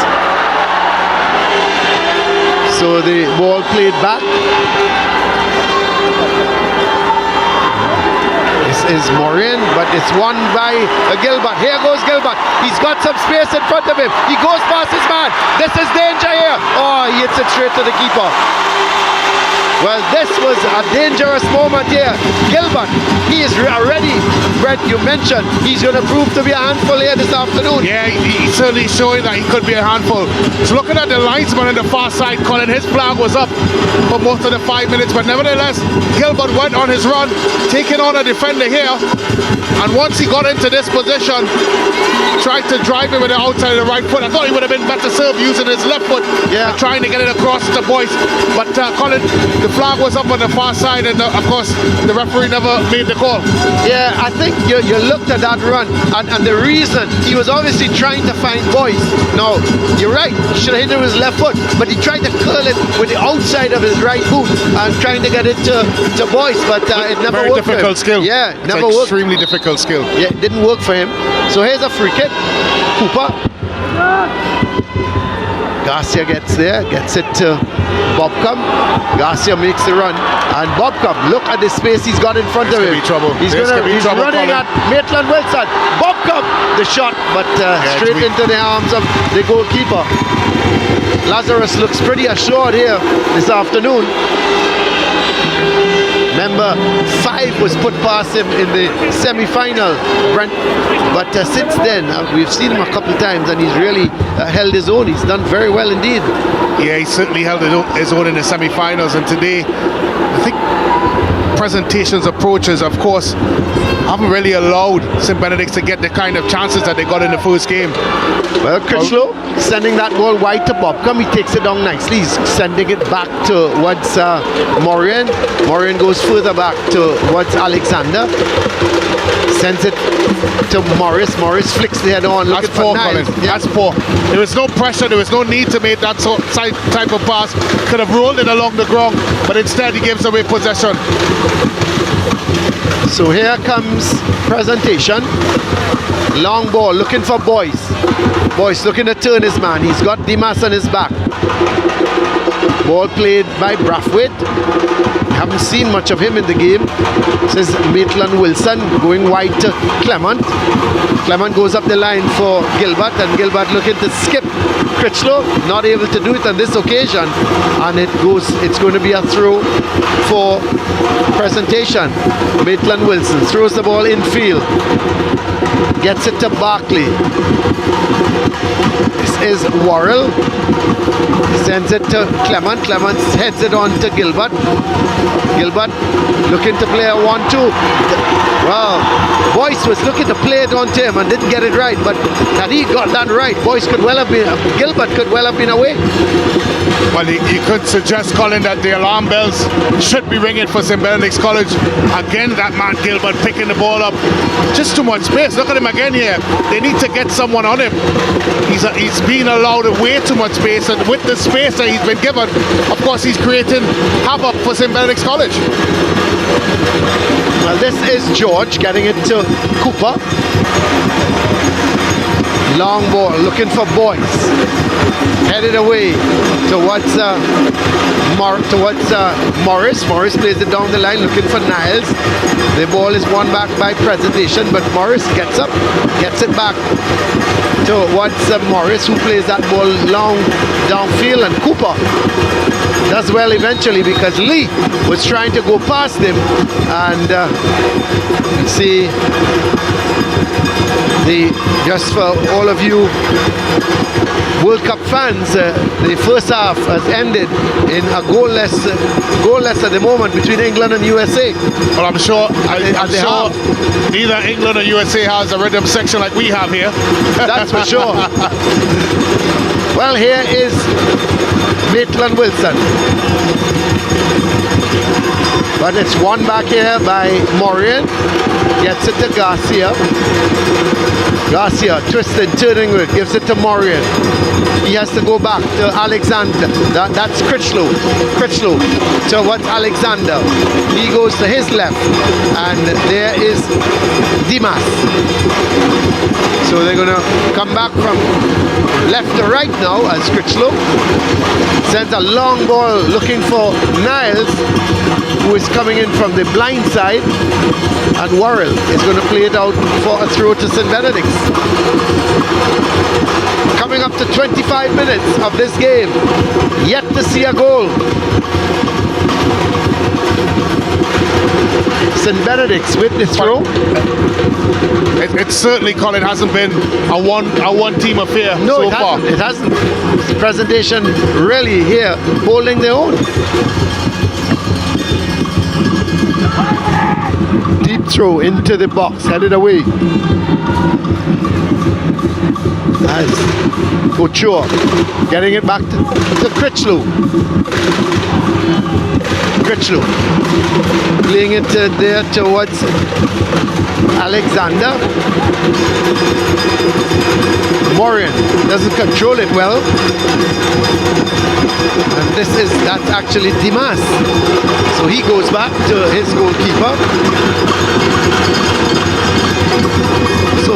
So the ball played back. Is Morin, but it's won by Gilbert. Here goes Gilbert. He's got some space in front of him. He goes past his man. This is danger here. Oh, he hits it straight to the keeper. Well, this was a dangerous moment here. Gilbert, he is already, Brett, you mentioned, he's going to prove to be a handful here this afternoon. Yeah, he's certainly showing that he could be a handful. So looking at the linesman on the far side, Colin, his flag was up for most of the 5 minutes, but nevertheless, Gilbert went on his run, taking on a defender here, and once he got into this position, tried to drive him with the outside of the right foot. I thought he would have been better served using his left foot, and trying to get it across to Boyce. But Colin, the flag was up on the far side, and of course the referee never made the call. Yeah, I think you looked at that run, and the reason, he was obviously trying to find Boyce. Now, you're right, he should have hit it with his left foot, but he tried to curl it with the outside of his right boot and trying to get it to Boyce, but it never very worked. Very difficult skill. Yeah, it's never worked. Extremely difficult skill. Yeah, it didn't work for him. So here's a free kick. Cooper. Garcia gets there, gets it to Bobcom. Garcia makes the run, and Bobcom, look at the space he's got in front of him. He's running at Maitland Wilson. Bobcom, the shot, but straight into the arms of the goalkeeper. Lazarus looks pretty assured here this afternoon. Remember, 5 was put past him in the semi-final, Brent. But since then, we've seen him a couple of times, and he's really held his own. He's done very well indeed. Yeah, he certainly held his own in the semi-finals, and today, I think Presentation's approaches, of course, haven't really allowed St. Benedict's to get the kind of chances that they got in the first game. Well, Critchlow sending that ball wide to Bobcom. He takes it down nicely. He's sending it back towards Morin. Morin goes further back towards Alexander. Sends it to Morris. Morris flicks the head on. That's poor, Colin. Yeah. That's poor. There was no pressure. There was no need to make that type of pass. Could have rolled it along the ground, but instead he gives away possession. So here comes Presentation. Long ball, looking for Boyce. Boyce looking to turn his man. He's got Dimas on his back. Ball played by Brathwaite. Haven't seen much of him in the game. This is Maitland Wilson going wide to Clement. Clement goes up the line for Gilbert, and Gilbert looking to skip Critchlow, not able to do it on this occasion, and it's going to be a throw for Presentation. Maitland Wilson throws the ball infield. Gets it to Barkley. This is Worrell. Sends it to Clement. Clement heads it on to Gilbert. Gilbert looking to play a 1-2. Well, Boyce was looking to play it on to him and didn't get it right, but had he got that right, Boyce could well have been, Gilbert could well have been away. Well, you could suggest, Colin, that the alarm bells should be ringing for St. Benedict's College. Again, that man Gilbert picking the ball up. Just too much space. Look at him again here. They need to get someone on him. He's being allowed way too much space, and with the space that he's been given, of course, he's creating havoc for St. Benedict's College. Well, this is George getting it to Cooper. Long ball, looking for Boyce. Headed away towards Morris. Morris plays it down the line, looking for Niles. The ball is won back by Presentation, but Morris gets up, gets it back towards Morris, who plays that ball long downfield, and Cooper does well eventually because Lee was trying to go past him, and see. Just for all of you World Cup fans, the first half has ended in a goalless at the moment between England and USA. Well, I'm sure neither England or USA has a rhythm section like we have here. That's for sure. Well, here is Maitland Wilson. But it's won back here by Morian. Gets it to Garcia. Garcia twisted, turning it, gives it to Morian. He has to go back to Alexander. That's Critchlow. Critchlow towards Alexander. He goes to his left. And there is Dimas. So they're going to come back from left to right now as Critchlow sends a long ball looking for Niles, who is coming in from the blind side, and Worrell is going to play it out for a throw to St. Benedict's. Coming up to 25 minutes of this game, yet to see a goal. St. Benedict's with the throw. It certainly, Colin, hasn't been a one team affair so far. It hasn't. Presentation really here holding their own. Deep throw into the box, headed away. As Couture getting it back to Critchlow. Critchlow playing it there towards Alexander. Morian doesn't control it well. And that's actually Dimas. So he goes back to his goalkeeper.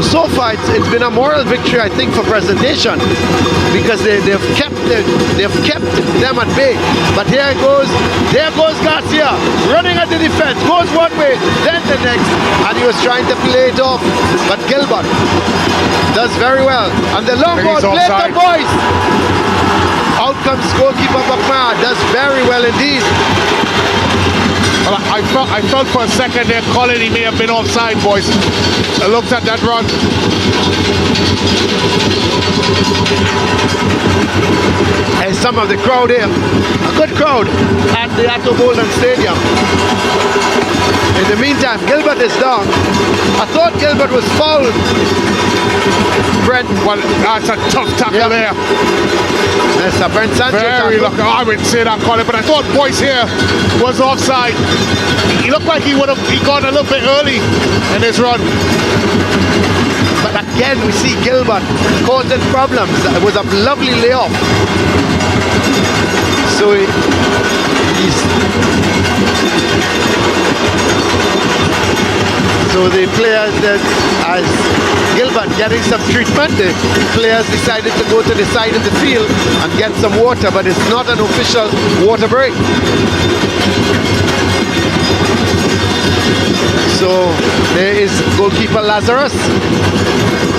So far it's been a moral victory, I think, for Presentation, because they've kept them at bay. But there goes Garcia running at the defense, goes one way, then the next, and he was trying to play it off, but Gilbert does very well. And the long ball played to Boyce. Out comes goalkeeper Bakma, does very well indeed. Well, I felt for a second there, Colin, he may have been offside, boys. I looked at that run. And some of the crowd here, a good crowd at the Atto Bolden Stadium. In the meantime, Gilbert is down. I thought Gilbert was fouled. Brent. Well, that's a tough tackle there. That's a Brent Sanchez very lucky. I wouldn't say that, Colin, but I thought Boyce here was offside. He looked like he got a little bit early in his run. But again, we see Gilbert causing problems. It was a lovely layoff. So So the players, as Gilbert getting some treatment, the players decided to go to the side of the field and get some water, but it's not an official water break. So there is goalkeeper Lazarus.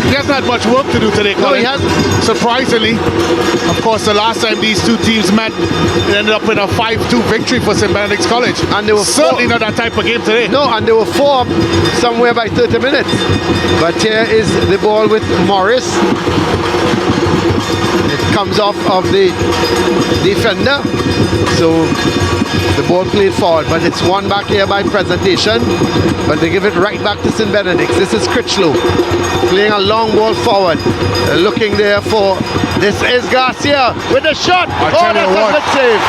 He hasn't had much work to do today, No, Colin. he hasn't. Surprisingly. Of course, the last time these two teams met, it ended up in a 5-2 victory for St. Benedict's College. And they were certainly not that type of game today. No, and they were 4 somewhere by 30 minutes. But here is the ball with Morris. It comes off of the defender. So the ball played forward, but it's won back here by Presentation. But they give it right back to St. Benedict's. This is Critchlow playing a long ball forward. Looking there for, this is Garcia with a shot. Oh, that's a good save.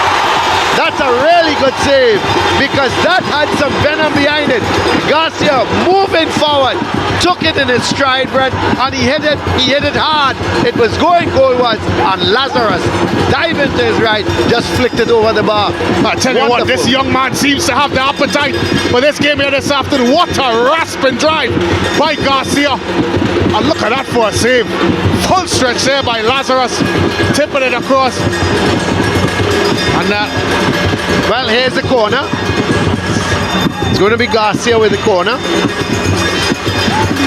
That's a really good save because that had some venom behind it. Garcia moving forward, took it in his stride, Brent, and he hit it hard. It was going goalwards, and Lazarus dived into his right, just flicked it over the bar. I tell you what, this young man seems to have the appetite for this game here this afternoon. What a rasping drive by Garcia. And look at that for a save. Full stretch there by Lazarus, tipping it across. And well, here's the corner. It's going to be Garcia with the corner.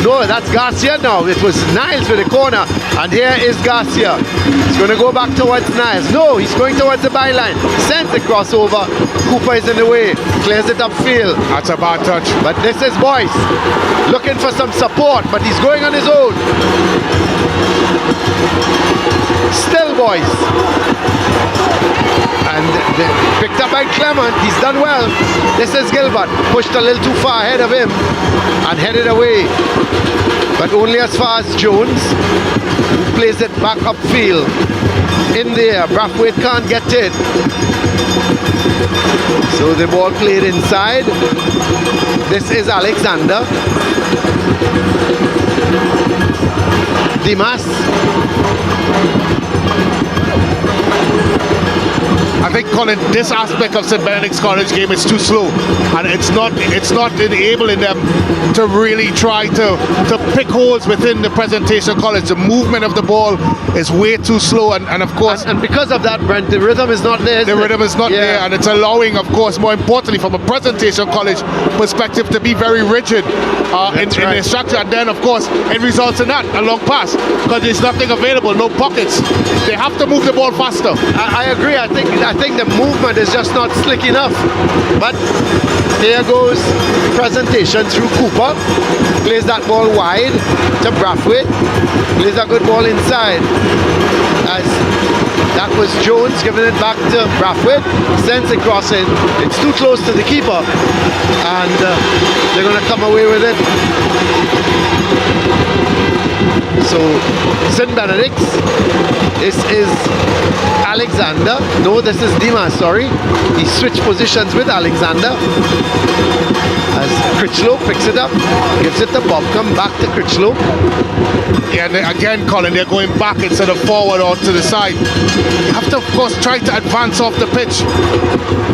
No, that's Garcia now. It was Niles with the corner. And here is Garcia. He's going to go back towards Niles. No, he's going towards the byline. Sends the crossover. Cooper is in the way. Clears it upfield. That's a bad touch. But this is Boyce looking for some support, but he's going on his own. Still Boyce. And picked up by Clement. He's done well. This is Gilbert. Pushed a little too far ahead of him and headed away. But only as far as Jones, who plays it back upfield. In there, Brathwaite can't get it. So the ball played inside. This is Alexander. Dimas. I think, Colin, this aspect of St. Benedict's College game is too slow, and it's not enabling them to really try to pick holes within the Presentation College. The movement of the ball is way too slow, and of course, and because of that, Brent, the rhythm is not there. The rhythm is not there, and it's allowing, of course, more importantly, from a Presentation College perspective, to be very rigid in their structure, and then, of course, it results in that, a long pass, because there's nothing available, no pockets. They have to move the ball faster. I agree. I think the movement is just not slick enough. But here goes Presentation through Cooper. Plays that ball wide to Brathwaite. Plays a good ball inside. As that was Jones giving it back to Brathwaite. Sends it crossing. It's too close to the keeper. And they're going to come away with it. So St. Benedict's, this is Alexander. No, this is Dimas, sorry. He switched positions with Alexander. As Critchlow picks it up, gives it to Bob, come back to Critchlow. Yeah, and again, Colin, they're going back instead of forward or to the side. You have to, of course, try to advance off the pitch.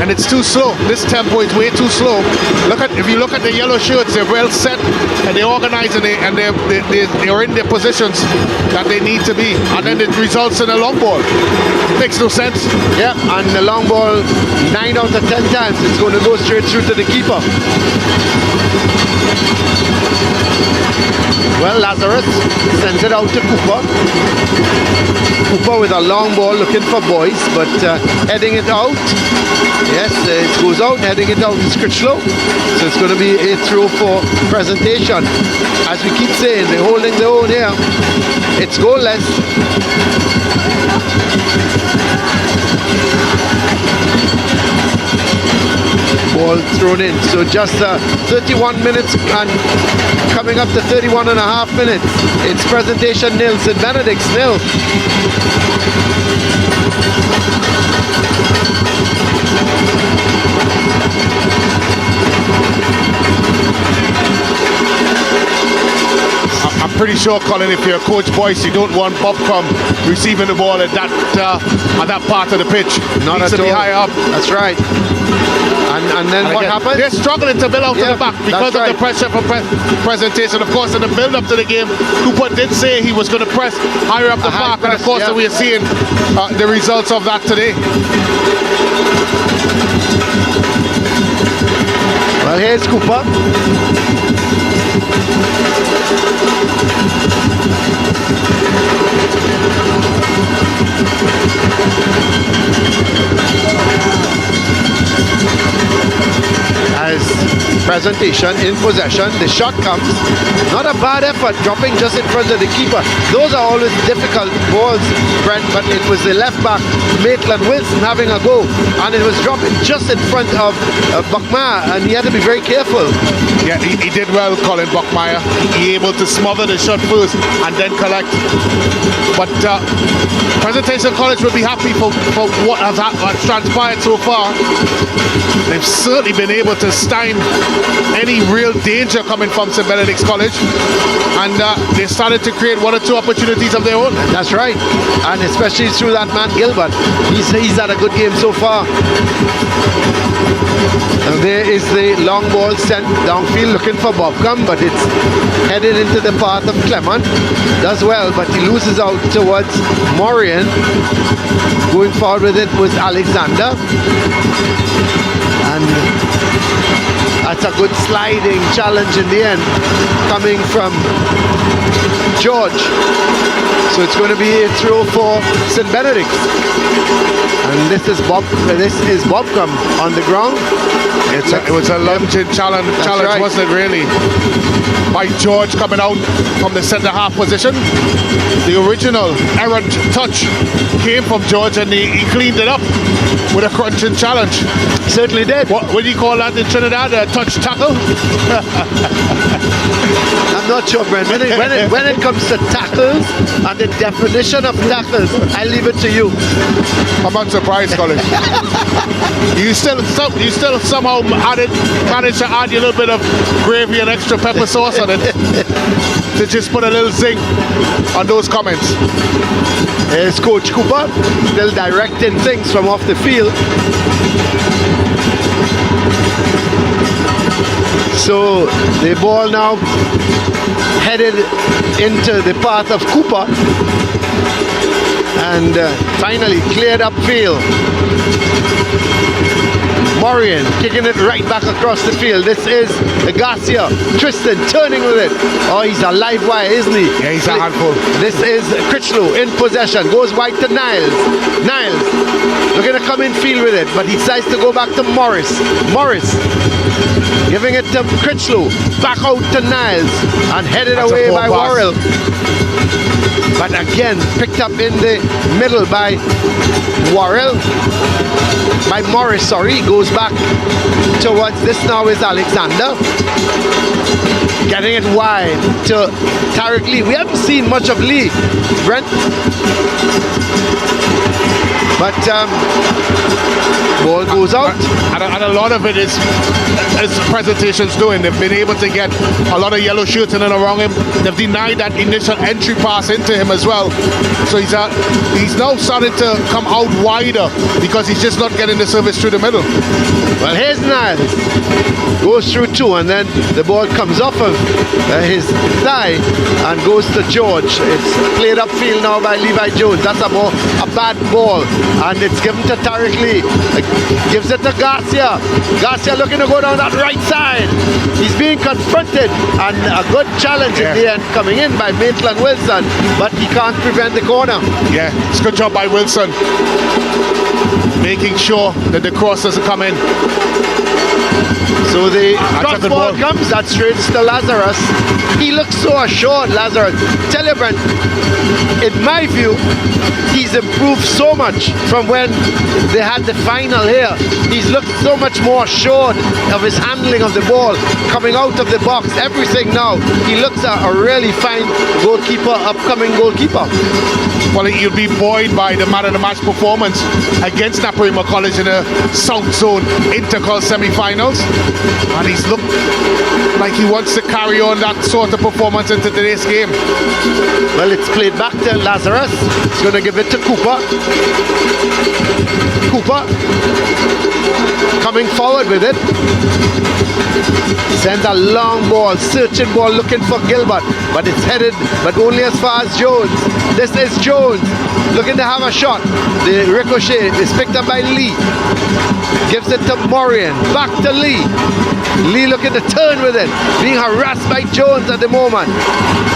And it's too slow. This tempo is way too slow. If you look at the yellow shirts, they're well set and they're organized and they're in their positions that they need to be. And then it results in a long ball. Makes no sense. Yeah, and the long ball, 9 out of 10 times, it's going to go straight through to the keeper. Well, Lazarus sends it out to Cooper. Cooper with a long ball looking for Boyce, but heading it out. Yes, it goes out, heading it out is Critchlow. So it's going to be a throw for Presentation. As we keep saying, they're holding their own here. It's goalless. Ball thrown in. So just 31 minutes and coming up to 31 and a half minutes. It's Presentation nil, St. Benedict's nil. I'm pretty sure, Colin, if you're Coach Boyce, you don't want Bobcom receiving the ball at that part of the pitch. Not at all. Be high up. That's right. And then what happens? They're struggling to build out to the back because of the pressure for Presentation. Of course, in the build-up to the game, Cooper did say he was going to press higher up the park, and of course, we are seeing the results of that today. Well, here's Cooper. As presentation in possession, the shot comes. Not a bad effort, dropping just in front of the keeper. Those are always difficult balls, Brent, but it was the left back, Maitland Wilson, having a go, and it was dropping just in front of Buckmeyer, and he had to be very careful. Yeah, he did well, Colin Buckmeyer. He able to smother the shot first and then collect. But Presentation College will be happy for what has transpired so far. They've certainly been able to stymie any real danger coming from St. Benedict's College, and they started to create one or two opportunities of their own. That's right, and especially through that man Gilbert. He's had a good game so far. And there is the long ball sent downfield looking for Bobcom, but it's headed into the path of Clement. Does well, but he loses out towards Morian. Going forward with it was Alexander. And that's a good sliding challenge in the end, coming from George. So it's going to be a throw for St. Benedict's. And this is Bobcom on the ground. It was a lunging challenge, right. Wasn't it really? By George coming out from the centre half position. The original errant touch came from George, and he cleaned it up with a crunching challenge. Certainly did. What do you call that in Trinidad? A touch tackle? I'm not sure, Brent. When it comes to tackles and the definition of tackles, I leave it to you. I'm not surprised, Colin. You still somehow managed to add a little bit of gravy and extra pepper sauce on it to just put a little zing on those comments. Here's Coach Cooper, still directing things from off the field. So the ball now headed into the path of Cooper, and finally cleared upfield. Morian kicking it right back across the field. This is Garcia. Tristan turning with it. Oh, he's a live wire, isn't he? Yeah, he's a handful. This is Critchlow in possession. Goes wide to Niles. Niles looking to come in field with it, but he decides to go back to Morris. Morris giving it to Critchlow. Back out to Niles and headed away by Worrell. But again, picked up in the middle by Worrell. By Morris, sorry. Goes back towards this now is Alexander. Getting it wide to Tariq Lee. We haven't seen much of Lee, Brent. But ball goes out. And a lot of it is Presentation's doing. They've been able to get a lot of yellow shirts in and around him. They've denied that initial entry pass into him as well. So he's now starting to come out wider because he's just not getting the service through the middle. Well, here's Niles. Goes through two, and then the ball comes off of his thigh and goes to George. It's played upfield now by Levi Jones. That's a bad ball. And it's given to Tariq Lee. Gives it to Garcia. Garcia looking to go down that right side. He's being confronted, and a good challenge in the end coming in by Maitland Wilson, but he can't prevent the corner. Yeah, it's a good job by Wilson, making sure that the cross doesn't come in. So the cross ball comes, that straight to Lazarus. He looks so assured, Lazarus. Tell you, Brent, in my view, he's improved so much from when they had the final here. He's looked so much more assured of his handling of the ball, coming out of the box, everything now. He looks a really fine goalkeeper, upcoming goalkeeper. Well, you'll be buoyed by the man of the match performance against Naparima College in the South Zone Intercol semi-finals. And he's looked like he wants to carry on that sort sort of performance into today's game. Well, it's played back to Lazarus. He's going to give it to Cooper. Cooper coming forward with it. Sends a long ball, searching ball, looking for Gilbert, but it's headed, but only as far as Jones. This is Jones looking to have a shot. The ricochet is picked up by Lee. Gives it to Morian. Back to Lee. Lee looking to turn with it. Being harassed by Jones at the moment.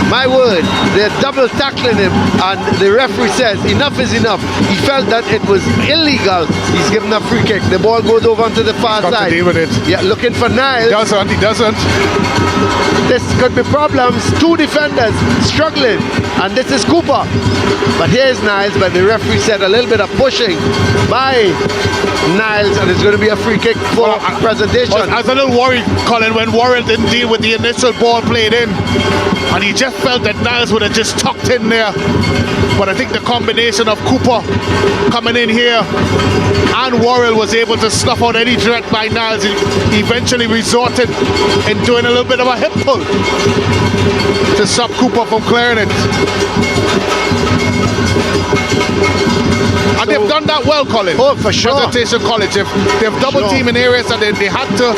My word, they're double tackling him, and the referee says enough is enough. He felt that it was illegal. He's given a free kick. The ball goes over onto the far Got side. to deal with it. Yeah, looking for Niles. He doesn't. This could be problems. Two defenders struggling, and this is Cooper. But here's Niles, but the referee said a little bit of pushing by Niles, and it's going to be a free kick for presentation. I was a little worried, Colin, when Warren didn't deal with the initial ball played in, and he just felt that Niles would have just tucked in there. But I think the combination of Cooper coming in here and Worrell was able to snuff out any threat by Niles. He eventually resorted in doing a little bit of a hip pull to stop Cooper from clearing it. And they've done that well, Colin. Oh, for sure. Presentation College. They've double team in areas that they had to.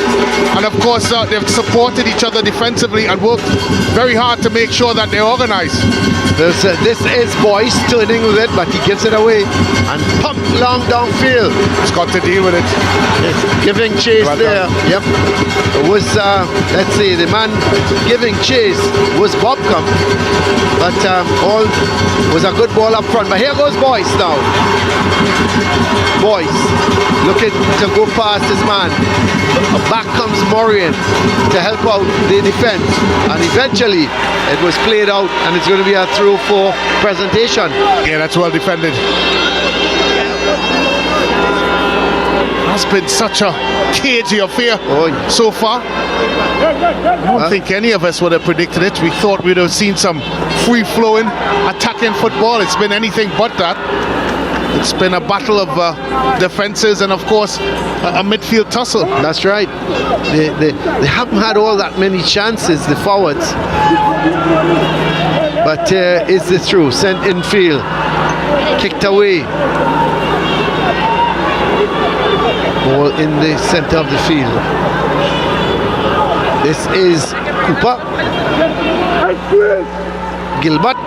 And of course, they've supported each other defensively and worked very hard to make sure that they're organized. This is Boyce turning with it, but he gives it away and pumped long downfield. He's got to deal with it. Yes, giving chase Well there. done. Yep. It was, let's see, the man giving chase was Bobcom. But all was a good ball up front. But here goes Boyce now. Boyce looking to go past his man. Back comes Morian to help out the defense. And eventually it was played out, and it's going to be a throw for presentation. Yeah, that's well defended. That's been such a cagey affair so far. I don't think any of us would have predicted it. We thought we'd have seen some free-flowing, attacking football. It's been anything but that. It's been a battle of defenses and, of course, a midfield tussle. That's right. They haven't had all that many chances, the forwards. But is the through sent in field, kicked away. Ball in the center of the field. This is Cooper. Gilbert.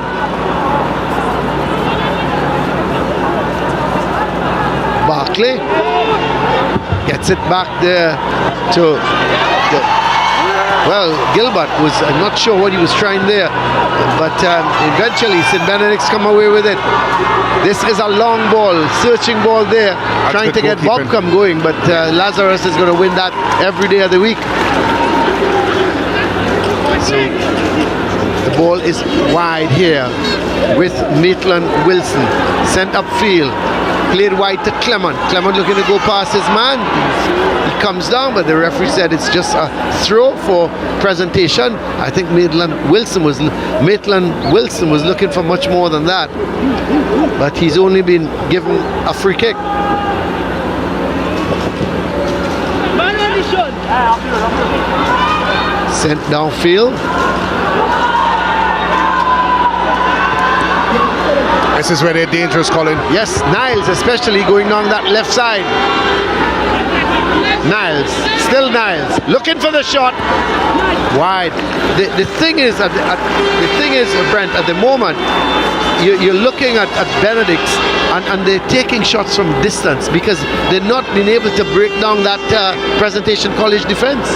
Barkley gets it back there to well, Gilbert was, I'm not sure what he was trying there, but eventually St. Benedict's come away with it. This is a long ball, searching ball there, trying to get Bobcom going, but Lazarus is going to win that every day of the week. So the ball is wide here with Maitland Wilson, sent upfield. Played wide to Clement. Clement looking to go past his man. He comes down, but the referee said it's just a throw for presentation. I think Maitland Wilson was looking for much more than that. But he's only been given a free kick. Sent downfield. This is where they're dangerous, Colin. Yes, Niles especially going down that left side. Niles, still Niles, looking for the shot. Wide. The thing is, Brent, at the moment, you're looking at Benedict's and they're taking shots from distance because they're not being able to break down that Presentation College defense.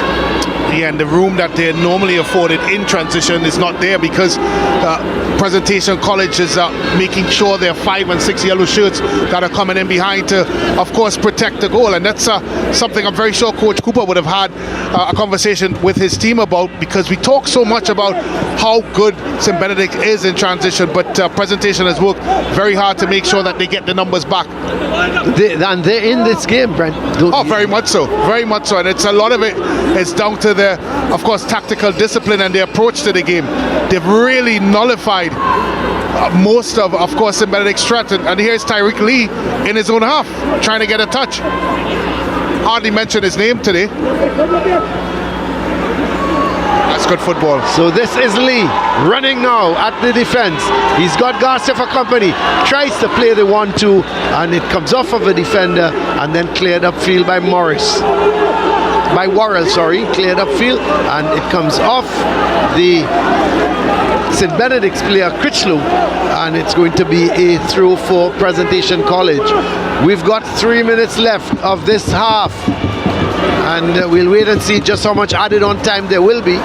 Yeah, and the room that they're normally afforded in transition is not there because Presentation College is making sure there are 5 and 6 yellow shirts that are coming in behind to, of course, protect the goal. And that's something I'm very sure Coach Cooper would have had a conversation with his team about, because we talk so much about how good St. Benedict is in transition, but Presentation has worked very hard to make sure that they get the numbers back. And they're in this game, Brent. Very much so. Very much so. And it's a lot of it is down to their, of course, tactical discipline and their approach to the game. They've really nullified most of course, St. Benedict's threat. And here's Tyreek Lee in his own half, trying to get a touch. Hardly mentioned his name today. As It's good football. So this is Lee running now at the defense. He's got Garcia for company. Tries to play the 1-2 and it comes off of a defender and then cleared upfield by Worrell, cleared upfield and it comes off the St. Benedict's player Critchlow and it's going to be a throw for Presentation College. We've got 3 minutes left of this half and we'll wait and see just how much added on time there will be.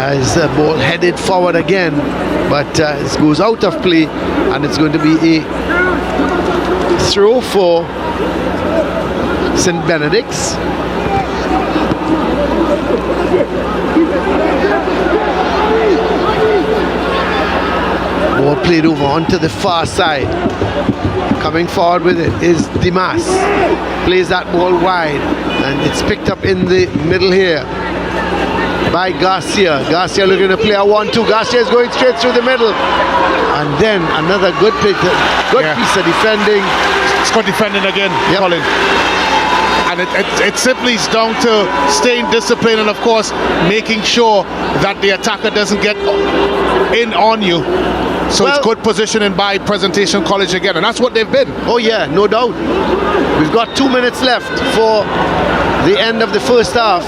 As the ball headed forward again, but it goes out of play and it's going to be a throw for St. Benedict's. Ball played over onto the far side. Coming forward with it is Dimas. Plays that ball wide and it's picked up in the middle here by Garcia. Garcia looking to play a 1-2. Garcia is going straight through the middle. And then another good piece of defending. It's good defending again, Colin. And it simply is down to staying disciplined and of course making sure that the attacker doesn't get in on you. So it's good positioning by Presentation College again, and that's what they've been. Oh yeah, no doubt. We've got 2 minutes left for the end of the first half.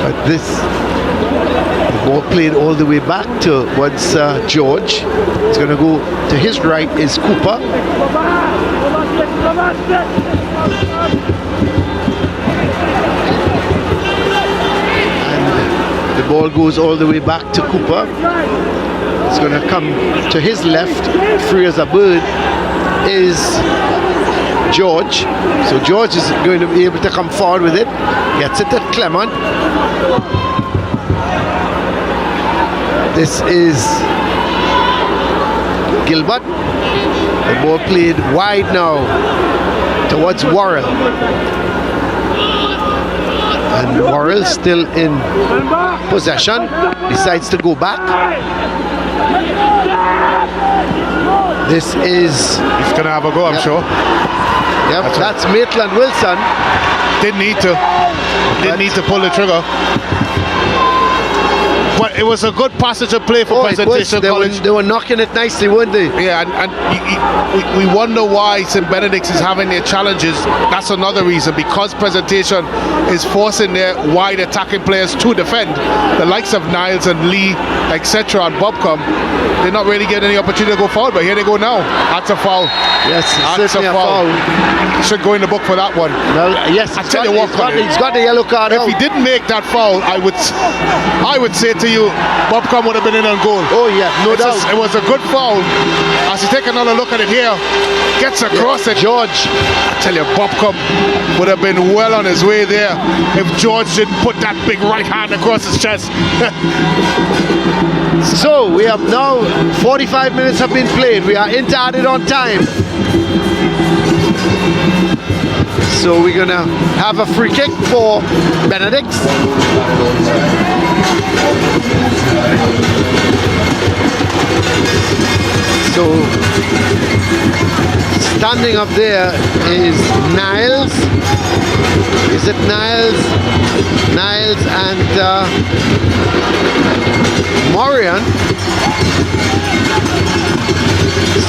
But the ball played all the way back towards George. It's going to go to his right is Cooper. And the ball goes all the way back to Cooper. It's going to come to his left. Free as a bird is George. So George is going to be able to come forward with it. Gets it at Clement. This is Gilbert. The ball played wide now towards Worrell. And Worrell still in possession. Decides to go back. This is... He's going to have a go, I'm sure. Yep, that's Maitland Wilson. Didn't need to pull the trigger. But it was a good passage of play for Presentation College. They were knocking it nicely, weren't they? Yeah, and we wonder why St. Benedict's is having their challenges. That's another reason, because Presentation is forcing their wide attacking players to defend. The likes of Niles and Lee, etc., and Bobcom, they're not really getting any opportunity to go forward, but here they go now. That's a foul. Yes, that's a foul. Should go in the book for that one. Well, yes, I tell you what, he's got the yellow card. If he didn't make that foul, I would say to you, Bobcom would have been in on goal. Oh yeah, no doubt. It was a good foul. As you take another look at it here, gets across it. George, I tell you, Bobcom would have been well on his way there if George didn't put that big right hand across his chest. So we have now 45 minutes have been played. We are into added on time. So we're gonna have a free kick for Benedict. So standing up there is Niles. Is it Niles? Niles and Morian.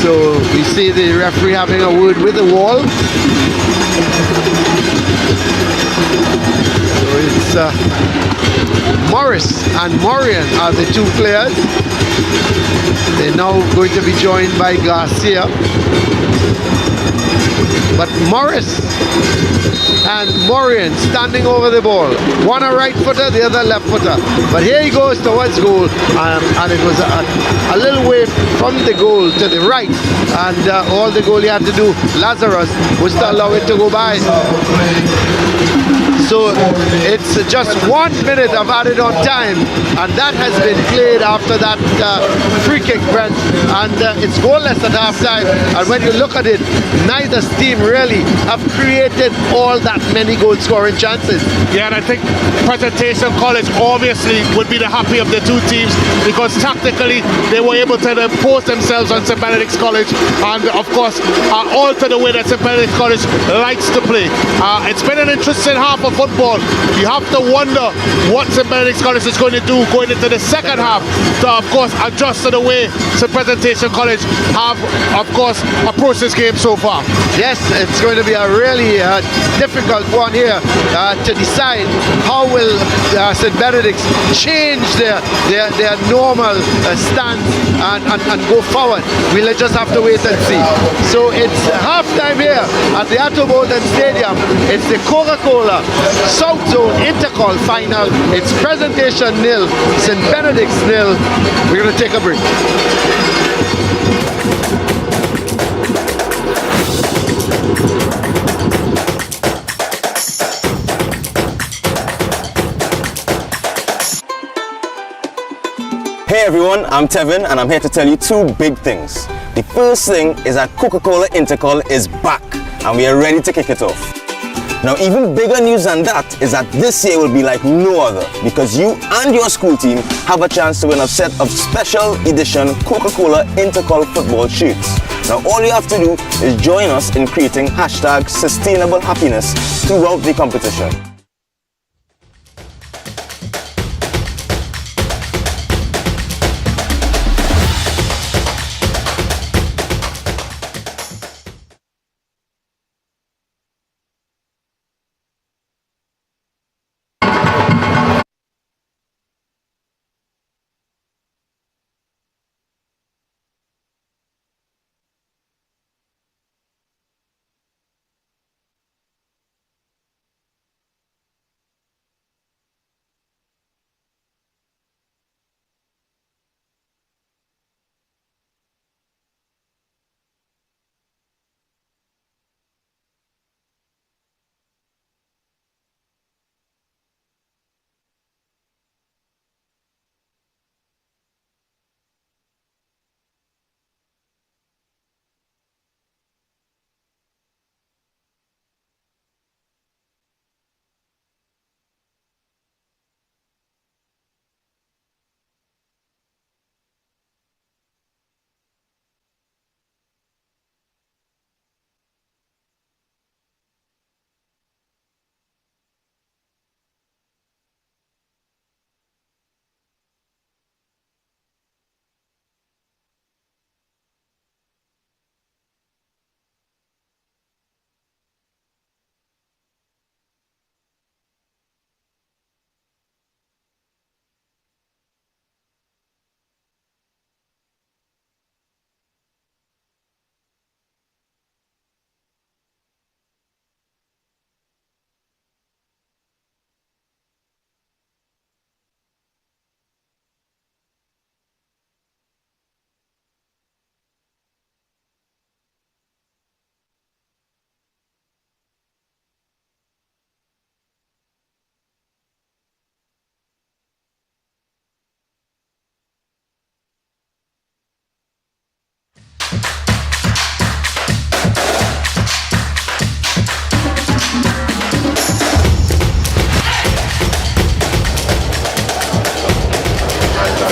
So we see the referee having a word with the wall. So it's Morris and Morian are the two players. They're now going to be joined by Garcia. But Morris and Morian standing over the ball. One a right footer, the other left footer. But here he goes towards goal, and it was a little way from the goal to the right. And all the goalie had to do, Lazarus, was to allow it to go by. So it's just 1 minute of added on time, and that has been played after that free kick, Brent, and it's goalless at half-time. And when you look at it, neither team really have created all that many goal-scoring chances. Yeah, and I think Presentation College obviously would be the happy of the two teams, because tactically they were able to impose themselves on St. Benedict's College, and of course alter the way that St. Benedict's College likes to play. It's been an interesting half of football. You have to wonder what St. Benedict's College is going to do going into the second half to, of course, adjust to the way St. Presentation College have, of course, approached this game so far. Yes, it's going to be a really difficult one here to decide how will St. Benedict's change their normal stance and go forward. We'll just have to wait and see. So it's half-time here at the Bolton Stadium. It's the Coca-Cola South Zone Intercol final. It's Presentation 0, St. Benedict's 0. We're going to take a break. Hey everyone, I'm Tevin and I'm here to tell you two big things. The first thing is that Coca-Cola Intercol is back and we are ready to kick it off. Now even bigger news than that is that this year will be like no other, because you and your school team have a chance to win a set of special edition Coca-Cola Intercol football shirts. Now all you have to do is join us in creating #sustainablehappiness throughout the competition.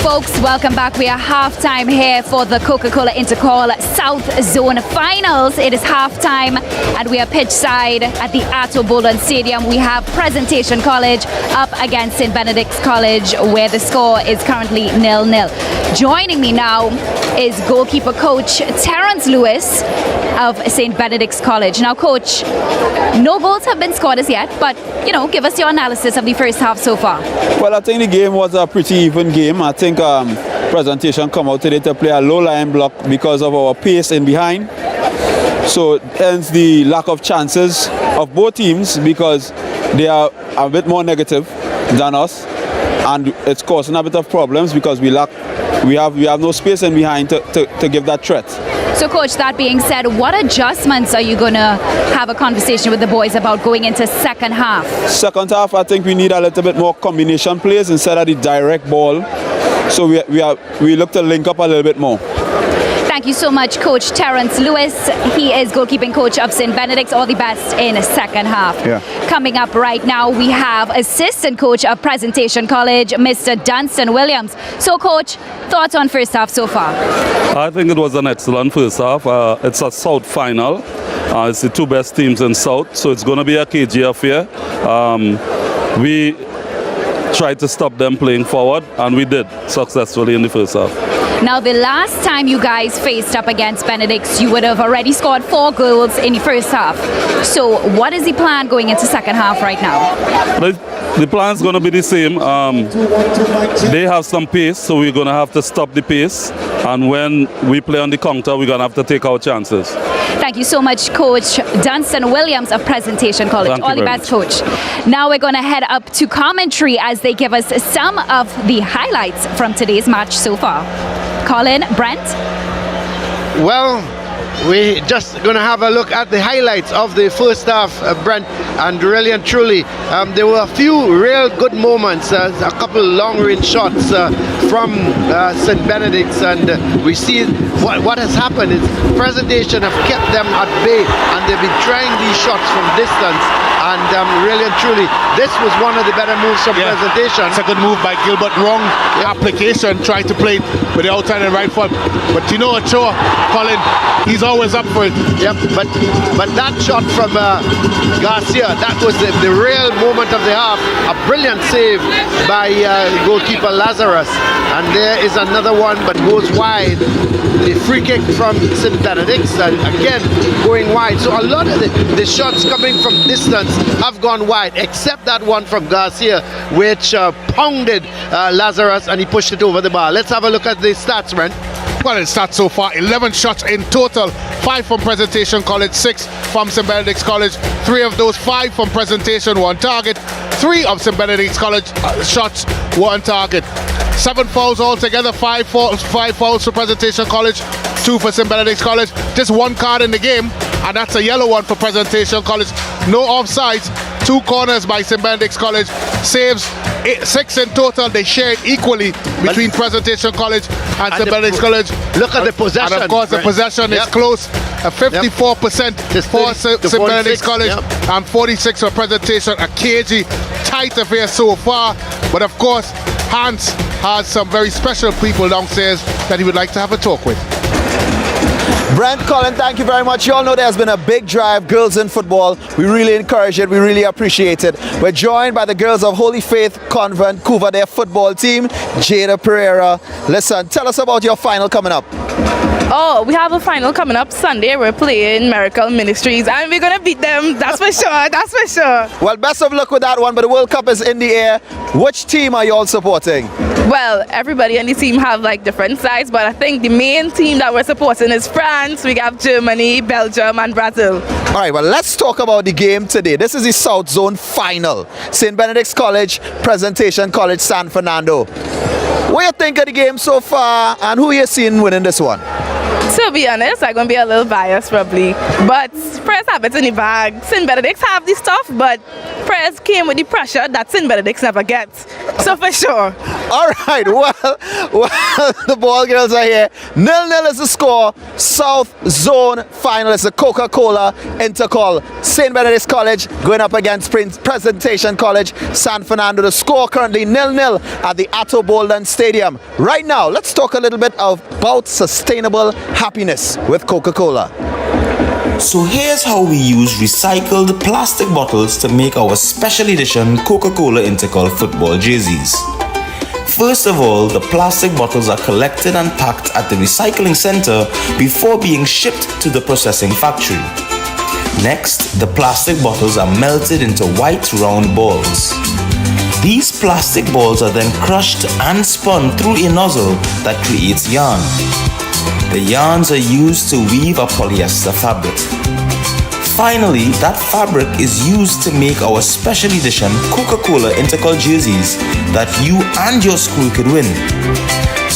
Folks, welcome back. We are halftime here for the Coca-Cola Intercol South Zone Finals. It is halftime and we are pitch side at the Bolton Stadium. We have Presentation College up against St. Benedict's College, where the score is currently 0-0. Joining me now is goalkeeper coach Terence Lewis of St. Benedict's College. Now, coach, no goals have been scored as yet, but, give us your analysis of the first half so far. Well, I think the game was a pretty even game. I think Presentation come out today to play a low-lying block because of our pace in behind. So hence the lack of chances of both teams, because they are a bit more negative than us, and it's causing a bit of problems because we have no space in behind to give that threat. So, Coach, that being said, what adjustments are you going to have a conversation with the boys about going into second half? Second half, I think we need a little bit more combination plays instead of the direct ball. So we look to link up a little bit more. Thank you so much, Coach Terence Lewis. He is goalkeeping coach of St. Benedict's. All the best in the second half. Yeah. Coming up right now, we have assistant coach of Presentation College, Mr. Dunstan Williams. So, Coach, thoughts on first half so far? I think it was an excellent first half. It's a South final. It's the two best teams in South, so it's going to be a cagey affair. We tried to stop them playing forward, and we did successfully in the first half. Now, the last time you guys faced up against Benedict, you would have already scored 4 goals in the first half. So what is the plan going into second half right now? The plan is going to be the same. They have some pace, so we're going to have to stop the pace. And when we play on the counter, we're going to have to take our chances. Thank you so much, Coach Dunstan Williams of Presentation College. All the best, Coach. Now we're going to head up to commentary as they give us some of the highlights from today's match so far. Colin, Brent? Well, we're just going to have a look at the highlights of the first half, Brent, and really and truly, there were a few real good moments, a couple long-range shots from St. Benedict's, and we see what has happened is Presentation have kept them at bay, and they've been trying these shots from distance, and really and truly, this was one of the better moves from Presentation. It's a good move by Gilbert. Wrong application, tried to play with the outside and right foot. But you know what, Colin, he's always up for it. Yep, but that shot from Garcia, that was the real moment of the half. A brilliant save by goalkeeper Lazarus. And there is another one, but goes wide. The free kick from St. Benedict's, and again going wide. So a lot of the shots coming from distance have gone wide, except that one from Garcia, which pounded Lazarus, and he pushed it over the bar. Let's have a look at the stats, Brent. Well, it starts so far, 11 shots in total, 5 from Presentation College, 6 from St. Benedict's College. 3 of those 5 from Presentation were on target. 3 of St. Benedict's College shots were on target. 7 fouls altogether, 5 fouls for Presentation College, 2 for St. Benedict's College. Just 1 card in the game, and that's a yellow one for Presentation College. No offsides, 2 corners by St. Benedict's College. Saves, 6 in total. They share it equally between Presentation College and St. Benedict's College. Look at the possession. And of course, the possession is close. 54% for St. Benedict's College and 46% for Presentation. A cagey, tight affair so far. But of course, Hans has some very special people downstairs that he would like to have a talk with. Brent, Colin, thank you very much. You all know there's been a big drive, girls in football. We really encourage it. We really appreciate it. We're joined by the girls of Holy Faith Convent, Couva, their football team, Jada Pereira. Listen, tell us about your final coming up. Oh, we have a final coming up Sunday. We're playing Miracle Ministries, and we're going to beat them. That's for sure. That's for sure. Well, best of luck with that one, but the World Cup is in the air. Which team are you all supporting? Well, everybody on the team have like different sides, but I think the main team that we're supporting is France. We have Germany, Belgium, and Brazil. All right, well, let's talk about the game today. This is the South Zone final. St. Benedict's College, Presentation College, San Fernando. What you think of the game so far, and who you seeing winning this one? To be honest, I'm going to be a little biased probably, but Press have it in the bag. St. Benedict's have the stuff, but Press came with the pressure that St. Benedict's never gets. So for sure. All right, well, the ball girls are here. 0-0 is the score. South Zone final is the Coca-Cola Intercol. St. Benedict's College going up against Presentation College, San Fernando. The score currently 0-0 at the Atto Bolden Stadium. Right now, let's talk a little bit about sustainable happiness with Coca-Cola. So here's how we use recycled plastic bottles to make our special edition Coca-Cola Intercol football jerseys. First of all, the plastic bottles are collected and packed at the recycling center before being shipped to the processing factory. Next, the plastic bottles are melted into white round balls. These plastic balls are then crushed and spun through a nozzle that creates yarn. The yarns are used to weave a polyester fabric. Finally, that fabric is used to make our special edition Coca-Cola Intercol jerseys that you and your school could win.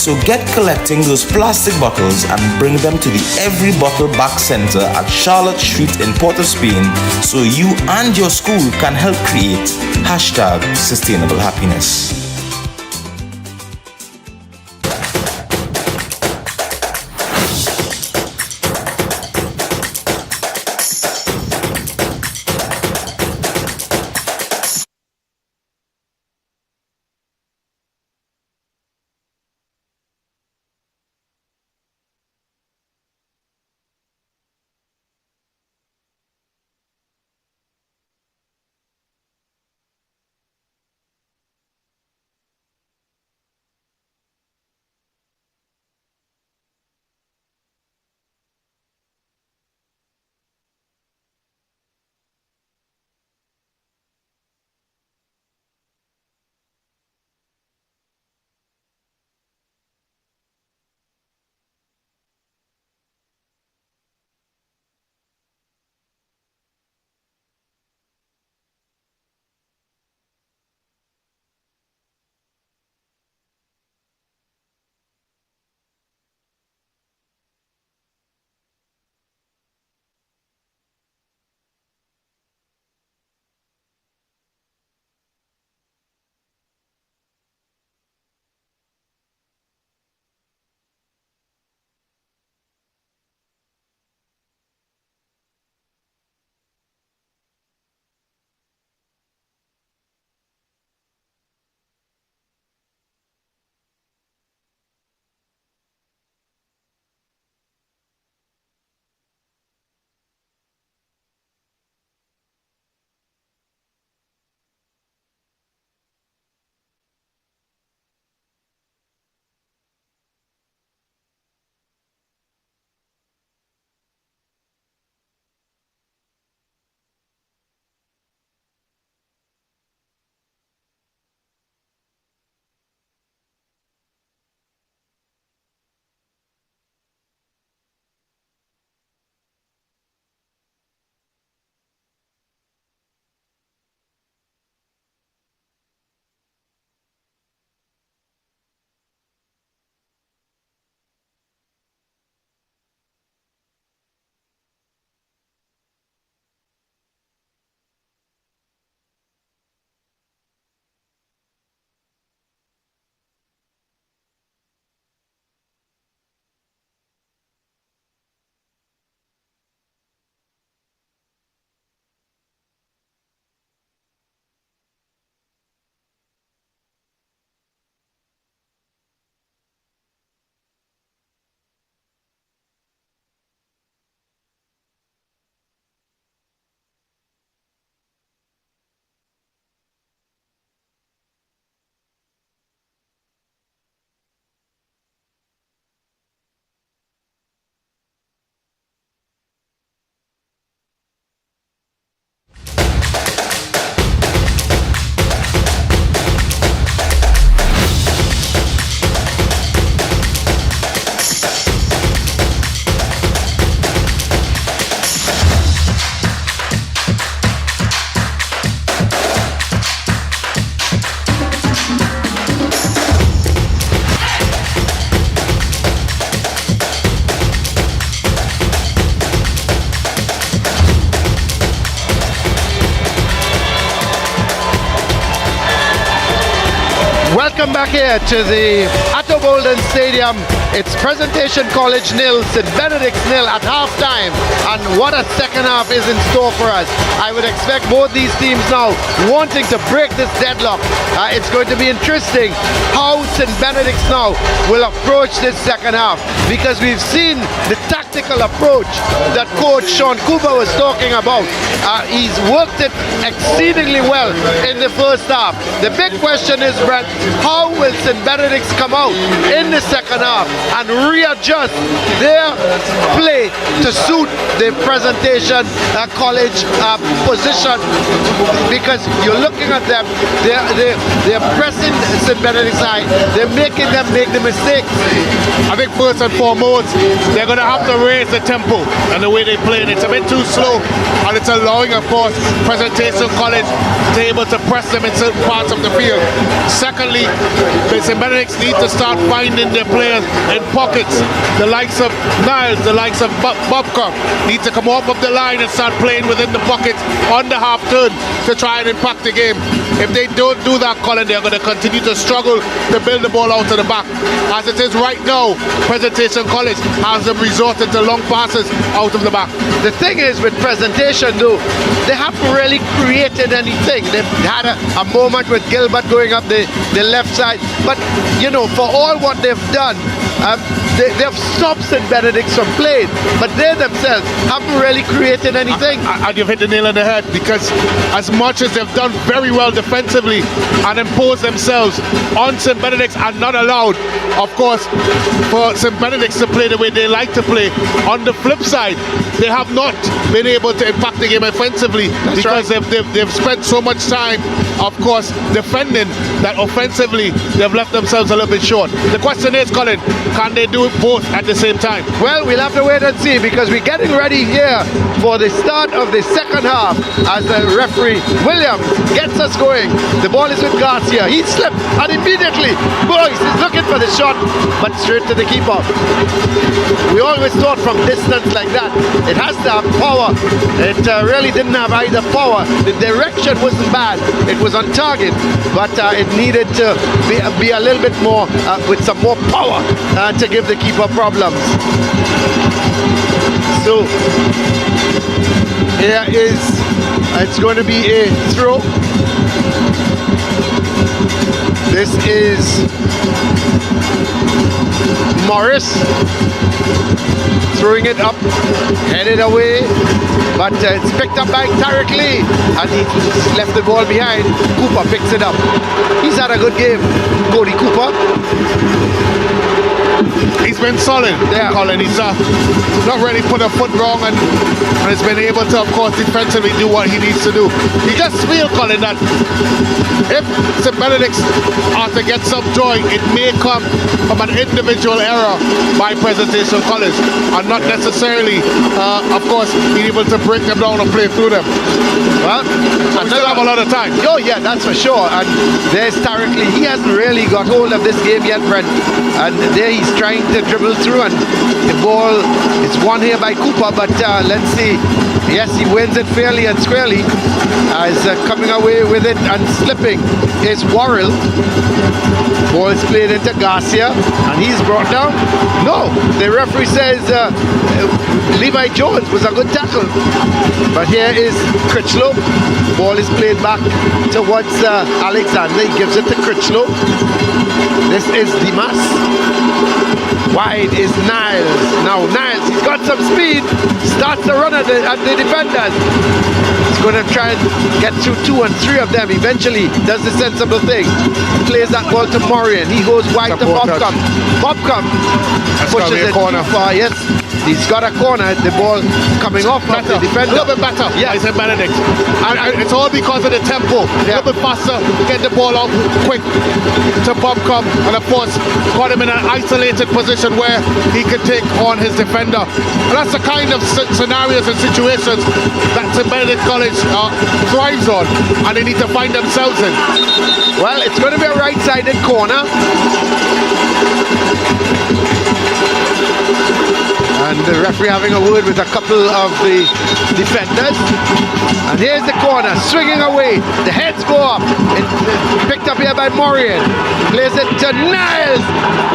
So get collecting those plastic bottles and bring them to the Every Bottle Back Center at Charlotte Street in Port of Spain so you and your school can help create #sustainable happiness. Welcome back here to the Atto Bolden Stadium. It's Presentation College nil, St. Benedict's nil at halftime. And what a second half is in store for us. I would expect both these teams now wanting to break this deadlock. It's going to be interesting how St. Benedict's now will approach this second half, because we've seen the tactical approach that coach Sean Cooper was talking about. He's worked it exceedingly well in the first half. The big question is, Brent, how will St. Benedict's come out in the second half and readjust their play to suit the presentation college position, because you're looking at them, they're pressing St. Benedict's high, they're making them make the mistakes. I think first and foremost, they're going to have to raise the tempo and the way they play. It's a bit too slow, and it's allowing, of course, Presentation College to be able to press them in certain parts of the field. Secondly, St. Benedict's need to start finding their players in pockets. The likes of Niles, the likes of Bobka need to come off of the line and start playing within the pockets on the half turn to try and impact the game. If they don't do that, Colin, they're going to continue to struggle to build the ball out of the back. As it is right now, Presentation College has them resorted to long passes out of the back. The thing is with Presentation though, they haven't really created anything. They've had a moment with Gilbert going up the left side, but you know, for all what they've done, they've stopped St. Benedict's from playing, but they themselves haven't really created anything. And you've hit the nail on the head, because as much as they've done very well defensively and imposed themselves on St. Benedict's and not allowed, of course, for St. Benedict's to play the way they like to play, on the flip side, they have not been able to impact the game offensively. That's because right. they've spent so much time, of course, defending, that offensively they've left themselves a little bit short. The question is, Colin, can they do it both at the same time? Well, we'll have to wait and see, because we're getting ready here for the start of the second half as the referee Williams gets us going. The ball is with Garcia. He slipped, and immediately Boyce is looking for the shot, but straight to the keeper. We always thought from distance like that, it has to have power. It really didn't have either power. The direction wasn't bad. It was on target, but it needed to be a little bit more with some more power to give the keeper problems. So here is, it's going to be a throw. This is Morris throwing it up, headed away, but it's picked up by Tariq Lee, and he left the ball behind. Cooper picks it up. He's had a good game, Cody Cooper. He's been solid, yeah. Colin. He's not really put a foot wrong, and has been able to, of course, defensively do what he needs to do. You just feel, Colin, that if St. Benedict's are to get some joy, it may come from an individual error by Presentation College, and not necessarily, of course, being able to break them down and play through them. Well, so we still have a lot of time. Oh yeah, that's for sure. And there's Tariq Lee. He hasn't really got hold of this game yet, Brent. And there he's trying to dribble through, and the ball is won here by Cooper, but let's see. Yes, he wins it fairly and squarely, as coming away with it and slipping is Worrell. Ball is played into Garcia, and he's brought down. No, the referee says Levi Jones was a good tackle. But here is Critchlow. Ball is played back towards Alexander. He gives it to Critchlow. This is Dimas. Wide is Niles. Now Niles, he's got some speed. Starts to run at the defenders. He's going to try and get through 2 and 3 of them. Eventually does the sensible thing. Plays that ball to Morian. He goes wide to Bobcom. Bobcom pushes it too far. Yes, he's got a corner. The ball coming off of the defender. A little bit better. Yeah, St. Benedict. And it's all because of the tempo. A little bit faster. Get the ball out quick to Bobcom. And of course, got him in an isolated position where he could take on his defender. And that's the kind of scenarios and situations that St. Benedict College thrives on, and they need to find themselves in. Well, it's going to be a right-sided corner. And the referee having a word with a couple of the defenders. And here's the corner, swinging away. The heads go up. It's picked up here by Morian. Plays it to Niles.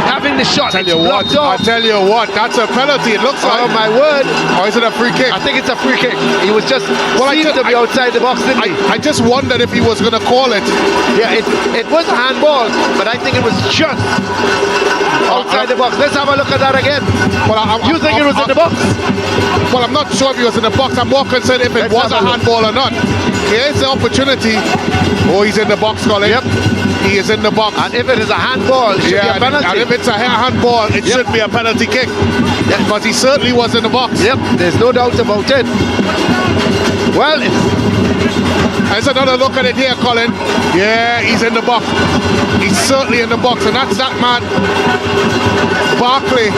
Having the shot. I tell you what, that's a penalty, it looks like. Oh my word. Or is it a free kick? I think it's a free kick. He was just seemed to be outside the box, didn't he? I just wondered if he was going to call it. Yeah, it was a handball, but I think it was just outside the box. Let's have a look at that again. Well, you think it was in the box? Well, I'm not sure if he was in the box. I'm more concerned if it was a handball or not. Here's the opportunity. Oh, he's in the box, Colin. Yep. He is in the box. And if it is a handball, it should be a penalty. And if it's a handball, it should be a penalty kick. But he certainly was in the box. Yep, there's no doubt about it. Well, there's another look at it here, Colin. Yeah, he's in the box. He's certainly in the box, and that's that man, Barkley.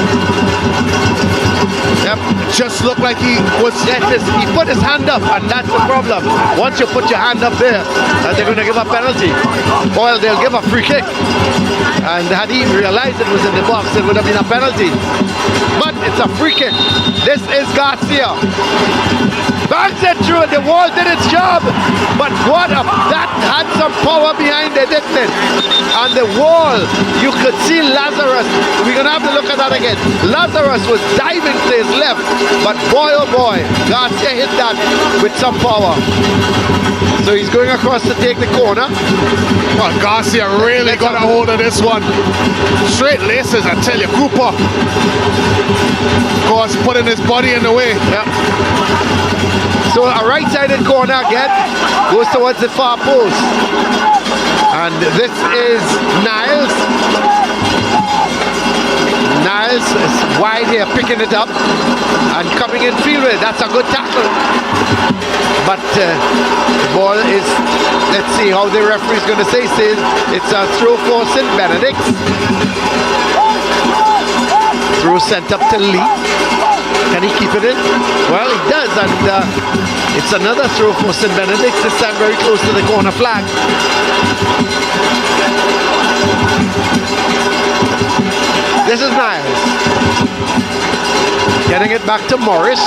Yep. Just looked like he was. Yes, he put his hand up, and that's the problem. Once you put your hand up there, they're going to give a penalty. Or they'll give a free kick. And had he realized it was in the box, it would have been a penalty. But it's a free kick. This is Garcia. Bangs it through, the wall did its job. But that had some power behind it, didn't it? And the wall, you could see Lazarus. We're going to have to look at that again. Lazarus was diving to his left, but boy oh boy, Garcia hit that with some power. So he's going across to take the corner. Well, Garcia really got a hold of this one. Straight laces, I tell you. Cooper, of course, putting his body in the way. Yeah. So a right-sided corner again goes towards the far post. And this is Niles. Niles is wide here, picking it up and coming in field with it. That's a good tackle. But the ball is, let's see how the referee is going to say. It's a throw for St. Benedict. Throw sent up to Lee. Can he keep it in? Well, he does, and it's another throw for St. Benedict, this time very close to the corner flag. This is Niles. Getting it back to Morris.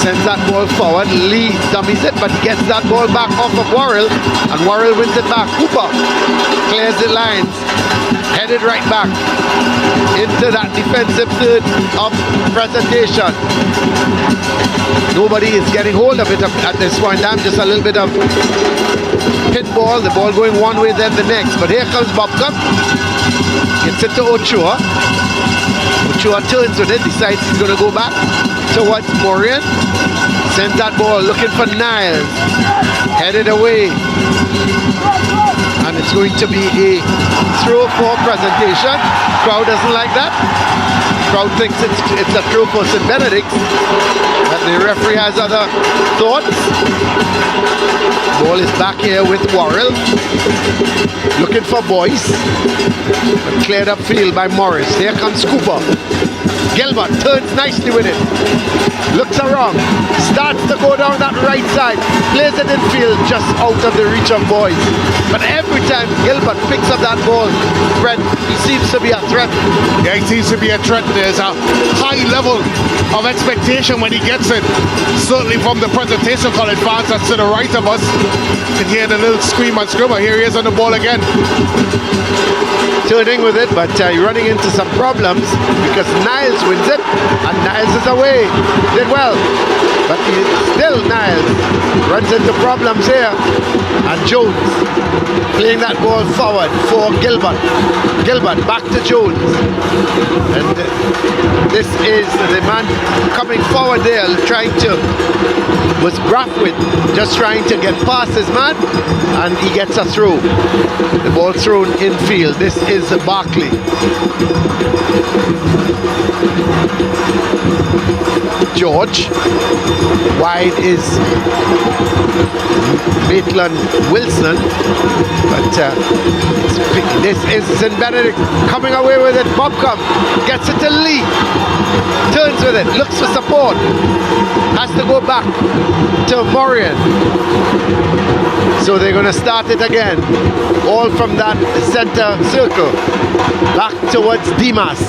Sends that ball forward. Lee dummies it, but gets that ball back off of Worrell, and Worrell wins it back. Cooper clears the lines, headed right back into that defensive third of presentation. Nobody is getting hold of it at this point in time. Just a little bit of pit ball, the ball going one way then the next. But here comes Bobcom. Gets it to Ochoa. Ochoa turns with it, decides he's going to go back towards Morian. Sends that ball looking for Niles. Headed away. And it's going to be a throw for presentation. Crowd doesn't like that. Crowd thinks it's a throw for St. Benedict. But the referee has other thoughts. Ball is back here with Worrell. Looking for Boyce. But cleared up field by Morris. Here comes Cooper. Gilbert turns nicely with it. Looks around. Starts to go down that right side. Plays it in field just out of the reach of Boyce. But every time Gilbert picks up that ball, Fred, he seems to be a threat. Yeah, he seems to be a threat. There's a high level of expectation when he gets it. Certainly from the presentation college fans that's to the right of us. You can hear the little scream and scribble. Here he is on the ball again. Turning with it, but running into some problems because Niles wins it, and Niles is away. Did well, but still Niles runs into problems here. And Jones playing that ball forward for Gilbert. Gilbert back to Jones. And this is the man coming forward there, was Brathwaite just trying to get past his man, and he gets a throw. The ball thrown infield. This is Barkley. George. Wide is Maitland Wilson. But this is St. Benedict coming away with it. Bobcom gets it to Lee. Turns with it. Looks for support. Has to go back to Morian. So they're going to start it again. All from that center circle. Back towards Dimas.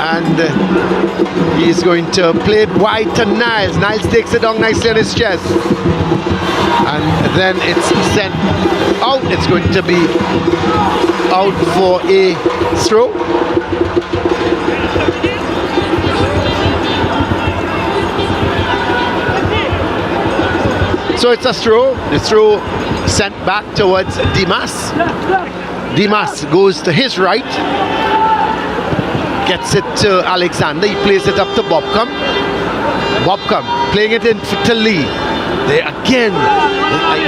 And he's going to play it wide to Niles. Niles takes it down nicely on his chest. And then it's sent out. It's going to be out for a throw. So it's a throw. The throw sent back towards Dimas. Dimas goes to his right. Gets it to Alexander. He plays it up to Bobcom. Bobcom playing it in to Lee. They again.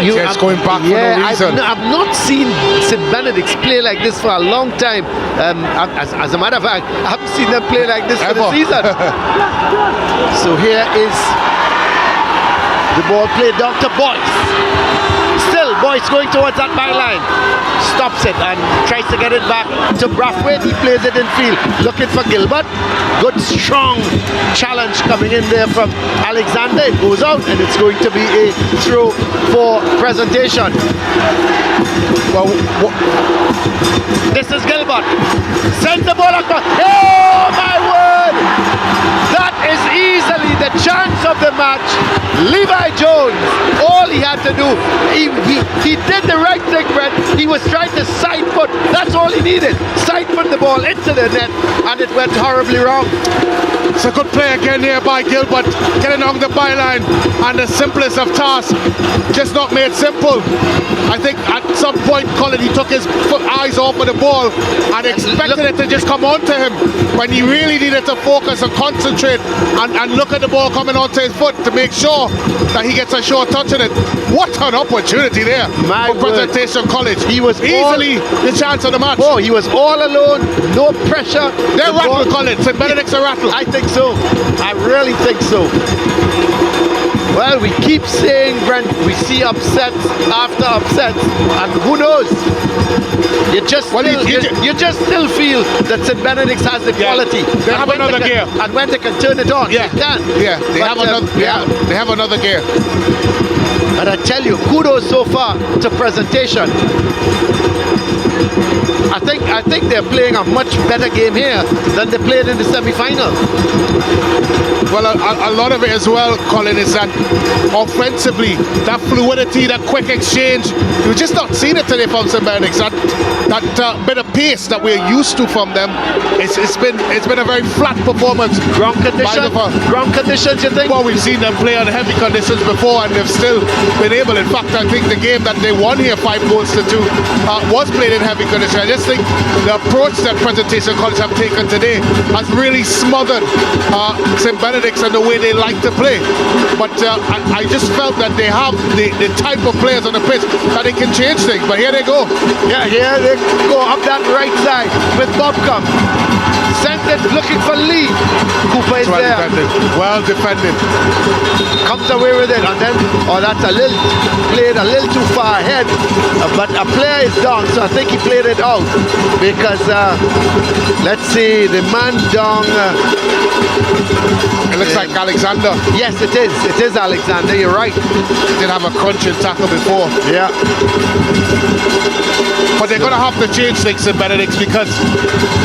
Just going back for no reason. I've not seen St. Benedict's play like this for a long time. As a matter of fact, I haven't seen them play like this for the season. So here is the ball played down to Boyce. Still, Boyce going towards that byline. Stops it and tries to get it back to Brathwaite. He plays it in field, looking for Gilbert. Good, strong challenge coming in there from Alexander. It goes out and it's going to be a throw for Presentation. Well, this is Gilbert. Sends the ball across. Oh my word! That is easily the chance of the match. Levi Jones, all he had to do, he did the right thing, Brett. He was trying to side foot. That's all he needed. Side foot the ball into the net, and it went horribly wrong. It's a good play again here by Gilbert, getting on the byline, and the simplest of tasks, just not made simple. I think at some point, Colin, he took his eyes off of the ball and expected it to just come onto him when he really needed to focus and concentrate and look at the ball coming onto his foot to make sure that he gets a short touch in it. What an opportunity there for Presentation College. He was easily the chance of the match. Oh, he was all alone, no pressure. They're rattled, Colin. St. Benedict's a rattle. I think so. I really think so. Well, we keep saying, Brent, we see upsets after upsets, and who knows? You just still feel that St. Benedict's has the quality. They have another gear, and when they can turn it on, they can. Yeah, they have another gear. And I tell you, kudos so far to Presentation. I think they're playing a much better game here than they played in the semi-final. Well, a lot of it as well, Colin, is that offensively, that fluidity, that quick exchange, you're just not seeing it today from St. Benedict's. That bit of pace that we're used to from them, it's been a very flat performance. Ground conditions, you think? Well, we've seen them play on heavy conditions before, and they've still been able. In fact, I think the game that they won here 5-2 was played in heavy conditions. I just think the approach that Presentation College have taken today has really smothered St. Benedict's and the way they like to play. But I just felt that they have the type of players on the pitch that they can change things. But here they go. Yeah, here they go up that right side with Bobcom. Sent it looking for Lee. Cooper is there. Well defended. Comes away with it, and then that's played a little too far ahead. But a player is down, so I think he played it out because let's see, the man down. It looks like Alexander. Yes, it is. It is Alexander. You're right. He did have a crunching tackle before. Yeah. But they're going to have to change things in Benedict, because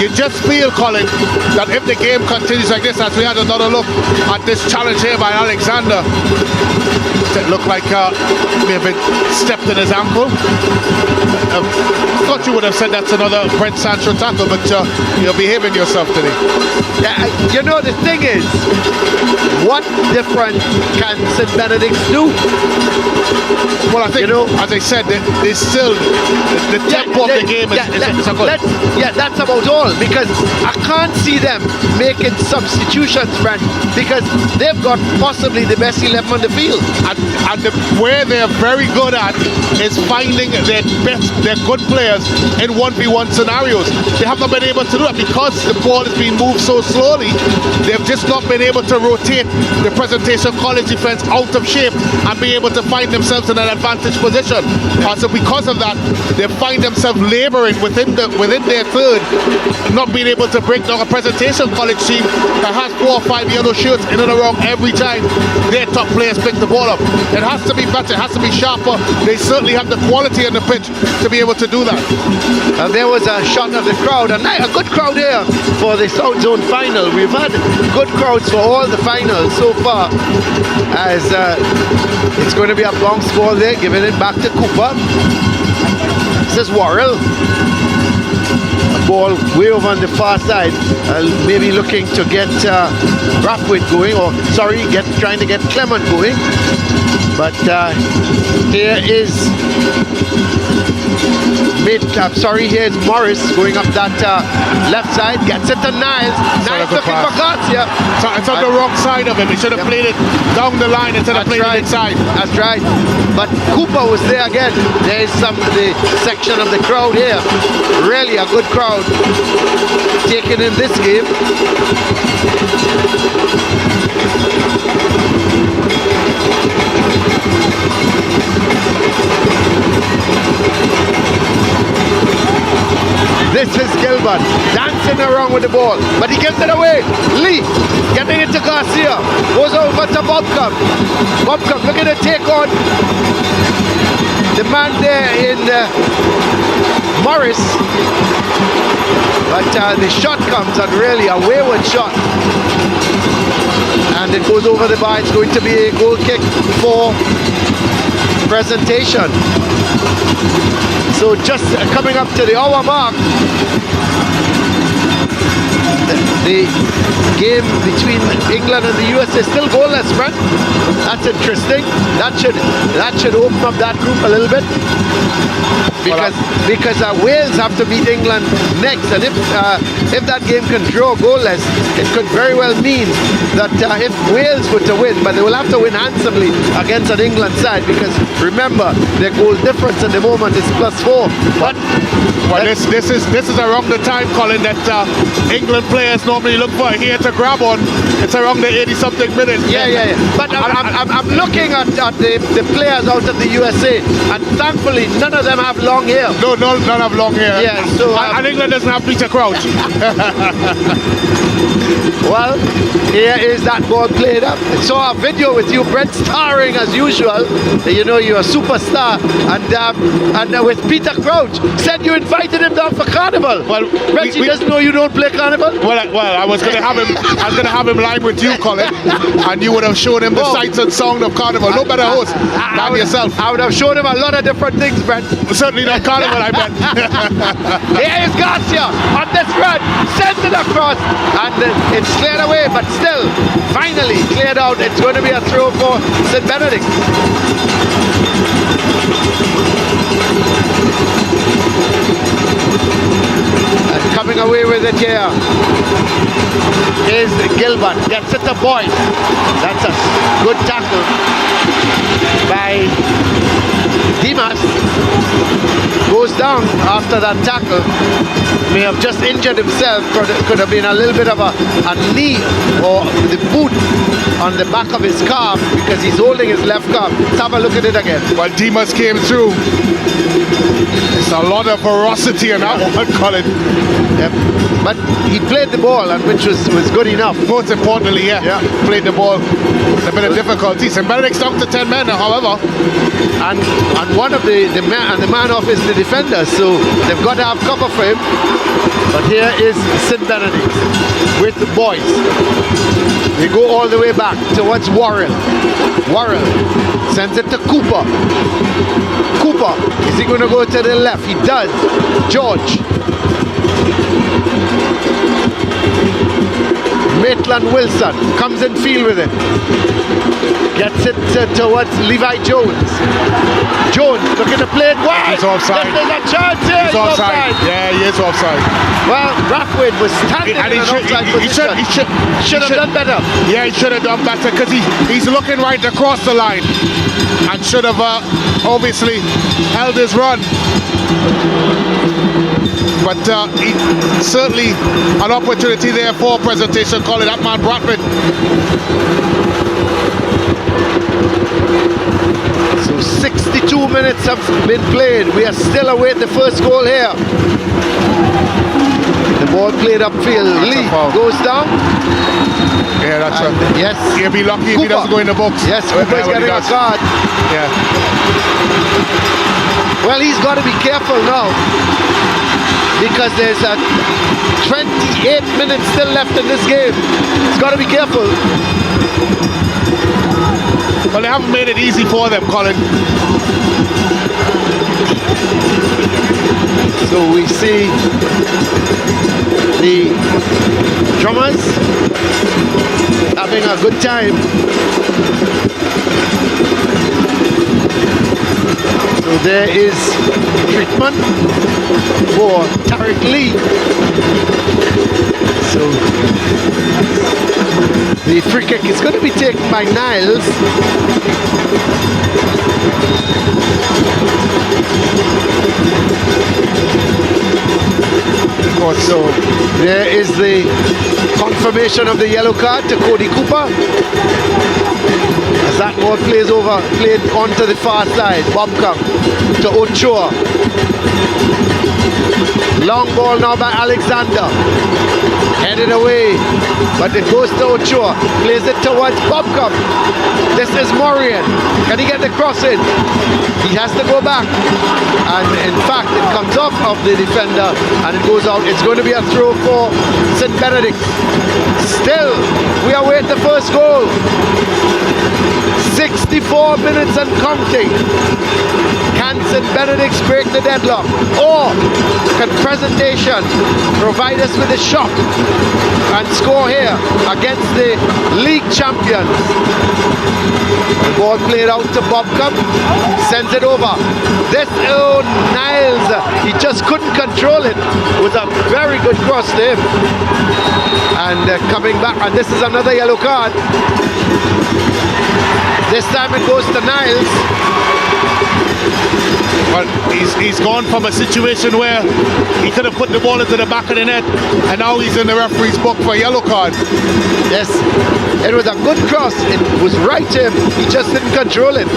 you just feel, Colin, that if the game continues like this, as we had another look at this challenge here by Alexander, it looked like may have been stepped in his ankle. Thought you would have said that's another Brent Sancho tackle, but you're behaving yourself today. Yeah, you know, the thing is, what different can St. Benedict's do? Well, I think, as I said, they still, the tempo of the game is so good. That's about all, because I can't see them making substitutions, Brent, because they've got possibly the best 11 on the field. And where they're very good at is finding their good players in 1v1 scenarios. They haven't been able to do that because the ball is being moved so slowly. They've just not been able to rotate the Presentation College defense out of shape and be able to find themselves in an advantage position. So because of that, they find themselves laboring within their third, not being able to break down a Presentation College team that has 4 or 5 yellow shirts in and around every time their top players pick the ball up. It has to be better, it has to be sharper. They certainly have the quality on the pitch to be able to do that. There was a shot of the crowd, a good crowd here for the South Zone final. We've had good crowds for all the finals so far, as it's going to be a bounce ball there, giving it back to Cooper. This is Worrell. ball way over on the far side, maybe looking to get Rathwaite going, or sorry, trying to get Clement going. But here is here's Morris going up that left side, gets it to Niles. Niles looking for Garcia. It's on the wrong side of him. He should have played it down the line instead of playing it inside. That's right. But Cooper was there again. There is the section of the crowd here. Really a good crowd taking in this game. This is Gilbert dancing around with the ball, but he gives it away. Lee getting it to Garcia, goes over to Bobcom. Bobcom looking to take on the man there in Morris, but the shot comes, and really a wayward shot, and it goes over the bar. It's going to be a goal kick for Presentation. So just coming up to the hour mark, the game between England and the US is still goalless, Brent. That's interesting. That should open up that group a little bit, because Wales have to beat England next, and if that game can draw goalless, it could very well mean that if Wales were to win, but they will have to win handsomely against an England side, because remember their goal difference at the moment is +4. But this is around the time, Colin, that England players normally look for here to grab on. It's around the 80-something minutes. Yeah. But I'm looking at the players out of the USA, and thankfully none of them have long hair. No, none have long hair. Yeah, so and England doesn't have Peter Crouch. Well, here is that ball played up. I saw a video with you, Brent, starring as usual. You know, you're a superstar, and with Peter Crouch. Said you invited him down for Carnival. Well, Brent, he doesn't know you don't play Carnival. Well, I was going to have him live with you, Colin, and you would have shown him the sights and sound of Carnival. No better host than yourself. I would have shown him a lot of different things, Brent. Certainly not Carnival, I bet. Here is Garcia on this run, sends it across, and it's cleared away, but still, finally cleared out. It's going to be a throw for St. Benedict. And coming away with it here is Gilbert. Gets it to Boyd. That's a good tackle by Dimas. Goes down after that tackle. May have just injured himself. Could have been a little bit of a knee or the boot on the back of his calf, because he's holding his left calf. Let's have a look at it again. Well, Dimas came through. It's a lot of ferocity in that one, Colin. Yep. But he played the ball, and which was good enough. Most importantly, yeah. Played the ball. It's a bit of difficulty. St. Benedict's down to 10 men, however. And one of the man off is the defender, so they've got to have cover for him. But here is St. Benedict with the boys. We go all the way back towards Warren. Warren sends it to Cooper. Cooper, is he going to go to the left? He does. George. Maitland Wilson comes in field with it. Gets it towards Levi Jones. Jones looking to play it wide. He's offside. There's a chance here. He's offside. Yeah, he is offside. Well, Rathwaite was standing in an offside position. He should have done better. Yeah, he should have done better, because he's looking right across the line, and should have obviously held his run. But certainly an opportunity there for Presentation, calling that man Bradford. So 62 minutes have been played. We are still awaiting the first goal here. The ball played upfield. Lee goes down. Yeah, that's right. Yes. He'll be lucky if he doesn't go in the box. Yes, Cooper is getting a card. Yeah. Well, he's got to be careful now, because there's 28 minutes still left in this game. He's got to be careful. Well, they haven't made it easy for them, Colin. So we see the drummers having a good time. So there is treatment for Tariq Lee. So the free kick is going to be taken by Niles. So there is the confirmation of the yellow card to Cody Cooper. As that ball played onto the far side. Bobcom to Ochoa. Long ball now by Alexander. Headed away, but it goes to Ochoa. Plays it towards Bobcom. This is Morian. Can he get the cross in? He has to go back. And in fact, it comes off of the defender and it goes out. It's going to be a throw for St. Benedict. Still, we await the first goal. 64 minutes and counting. Can St. Benedict's break the deadlock? Or can Presentation provide us with a shock and score here against the league champions? The ball played out to Bobcom, sends it over. This Niles, he just couldn't control it. It was a very good cross to him. And coming back, and this is another yellow card. This time it goes to Niles. But he's gone from a situation where he could have put the ball into the back of the net, and now he's in the referee's book for a yellow card. Yes, it was a good cross. It was right to him. He just didn't control it.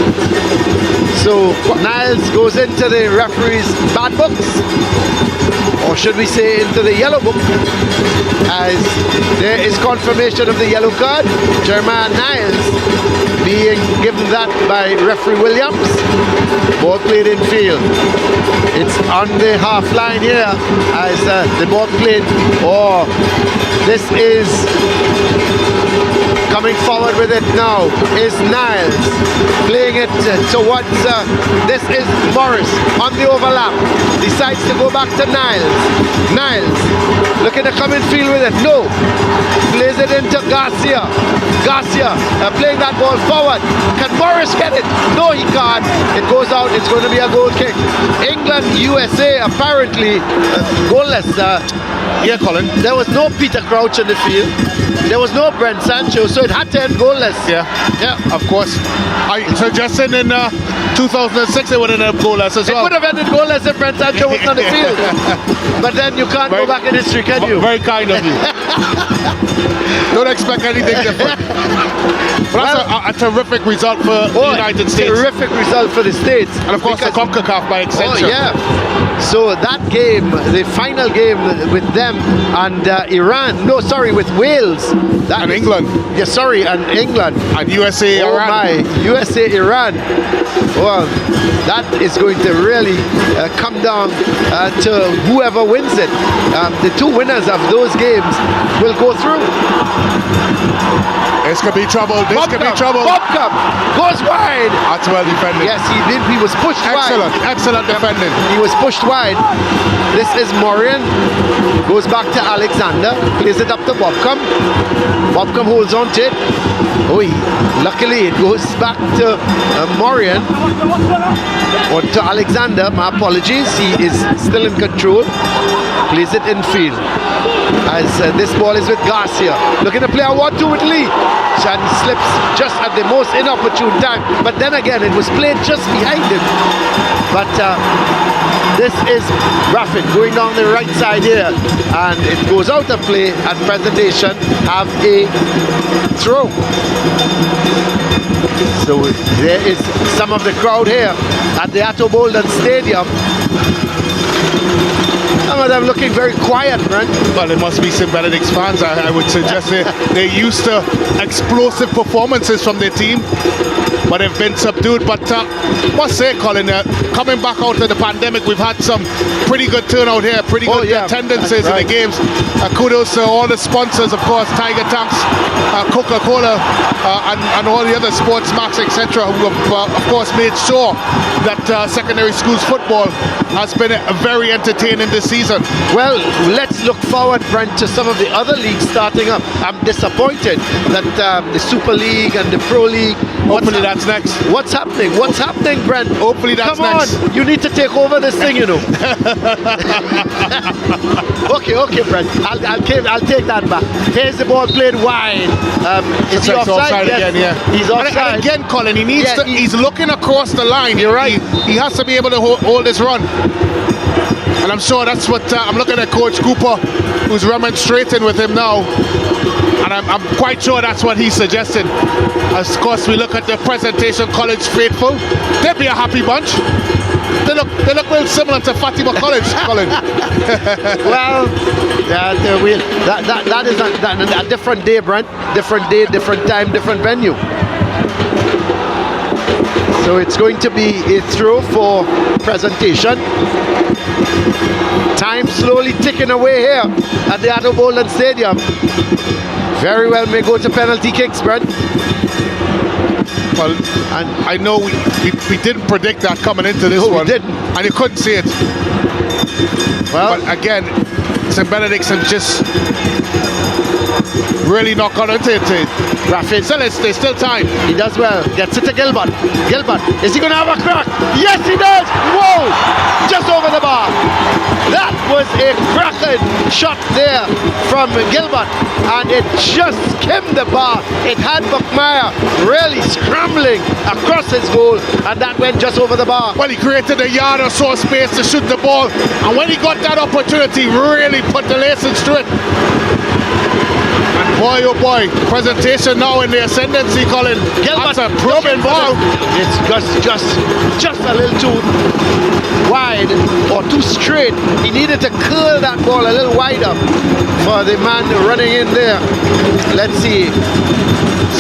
So Niles goes into the referee's bad books, or should we say into the yellow book, as there is confirmation of the yellow card. Jeremiah Niles being given that by referee Williams. Ball played in field. It's on the half line here as the ball played. Oh, this is coming forward with it now is Niles, playing it towards this is Morris on the overlap, decides to go back to Niles. Niles looking to come in field with it, no, plays it into Garcia. Playing that ball forward. Can Morris get it? No, he can't. It goes out. It's going to be a goal kick. England, USA apparently goalless. Yeah, Colin. There was no Peter Crouch in the field. There was no Brent Sancho, so it had to end goalless. Yeah, of course. I suggested in 2006 they would have ended goalless as well. It would have ended goalless if Brent Sancho wasn't on the field. But then you can't go back in history, can you? Very kind of you. Don't expect anything different. But that's a terrific result for the United States. Terrific result for the States. And of course the CONCACAF by extension. Oh, yeah. So that game, the final game with them and Iran, no, sorry, with Wales. And England. Yeah, sorry, and England. And USA, Iran. Oh my, USA, Iran. Well, that is going to really come down to whoever wins it. The two winners of those games will go through. This could be trouble. This could be trouble. Bobcom goes wide. That's well defended. Yes, he was pushed wide. Excellent defending. He was pushed wide. This is Morian. Goes back to Alexander. Plays it up to Bobcom. Bobcom holds on to it. Luckily it goes back to Morian. Or to Alexander. My apologies. He is still in control. Plays it in field. As this ball is with Garcia. Looking to play a 1-2 with Lee. And slips just at the most inopportune time. But then again, it was played just behind him. But this is Raffin going down the right side here. And it goes out of play, and Presentation have a throw. So there is some of the crowd here at the Atto Bolden Stadium. Some of them looking very quiet, right? Well, it must be St. Benedict's fans. I would suggest they're used to explosive performances from their team, but they've been subdued. But must say, Colin, coming back out of the pandemic, we've had some pretty good turnout here, pretty good attendances in the games. Kudos to all the sponsors, of course, Tiger Tanks, Coca-Cola, and all the other SportsMax, etc., who have, of course, made sure that secondary schools football has been very entertaining this season. Well, let's look forward, Brent, to some of the other leagues starting up. I'm disappointed that the Super League and the Pro League. Hopefully that's next. What's happening? What's happening, Brent? Hopefully that's next. Come on, you need to take over this thing, you know. Okay, Brent. I'll take that back. Here's the ball played wide. Is he offside? Yes. Again, yeah. He's offside. And again, Colin, he needs to. He's looking across the line. You're right. He has to be able to hold this run. And I'm sure that's what I'm looking at Coach Cooper, who's remonstrating with him now. And I'm quite sure that's what he's suggesting. Of course, we look at the Presentation College faithful. They'd be a happy bunch. They look well similar to Fatima College, Colin. Well, that is a different day, Brent. Different day, different time, different venue. So it's going to be a throw for Presentation. Time slowly ticking away here at the Atto Boland Stadium. Very well may go to penalty kicks, Brent. Well, and I know we didn't predict that coming into this one. We didn't. And you couldn't see it. Well, but again, St. Benedict's have just really not got into it. Raffin. There's still time. He does well. Gets it to Gilbert. Gilbert, is he going to have a crack? Yes, he does. Whoa! Just over the bar. That was a cracking shot there from Gilbert, and it just skimmed the bar. It had Buckmeyer really scrambling across his goal, and that went just over the bar. Well, he created a yard or so space to shoot the ball, and when he got that opportunity, really put the laces to it. And boy, oh boy, Presentation now in the ascendancy, Colin. Gilbert, that's a probing ball. It's just a little too wide or too straight. He needed to curl that ball a little wider for the man running in there. Let's see.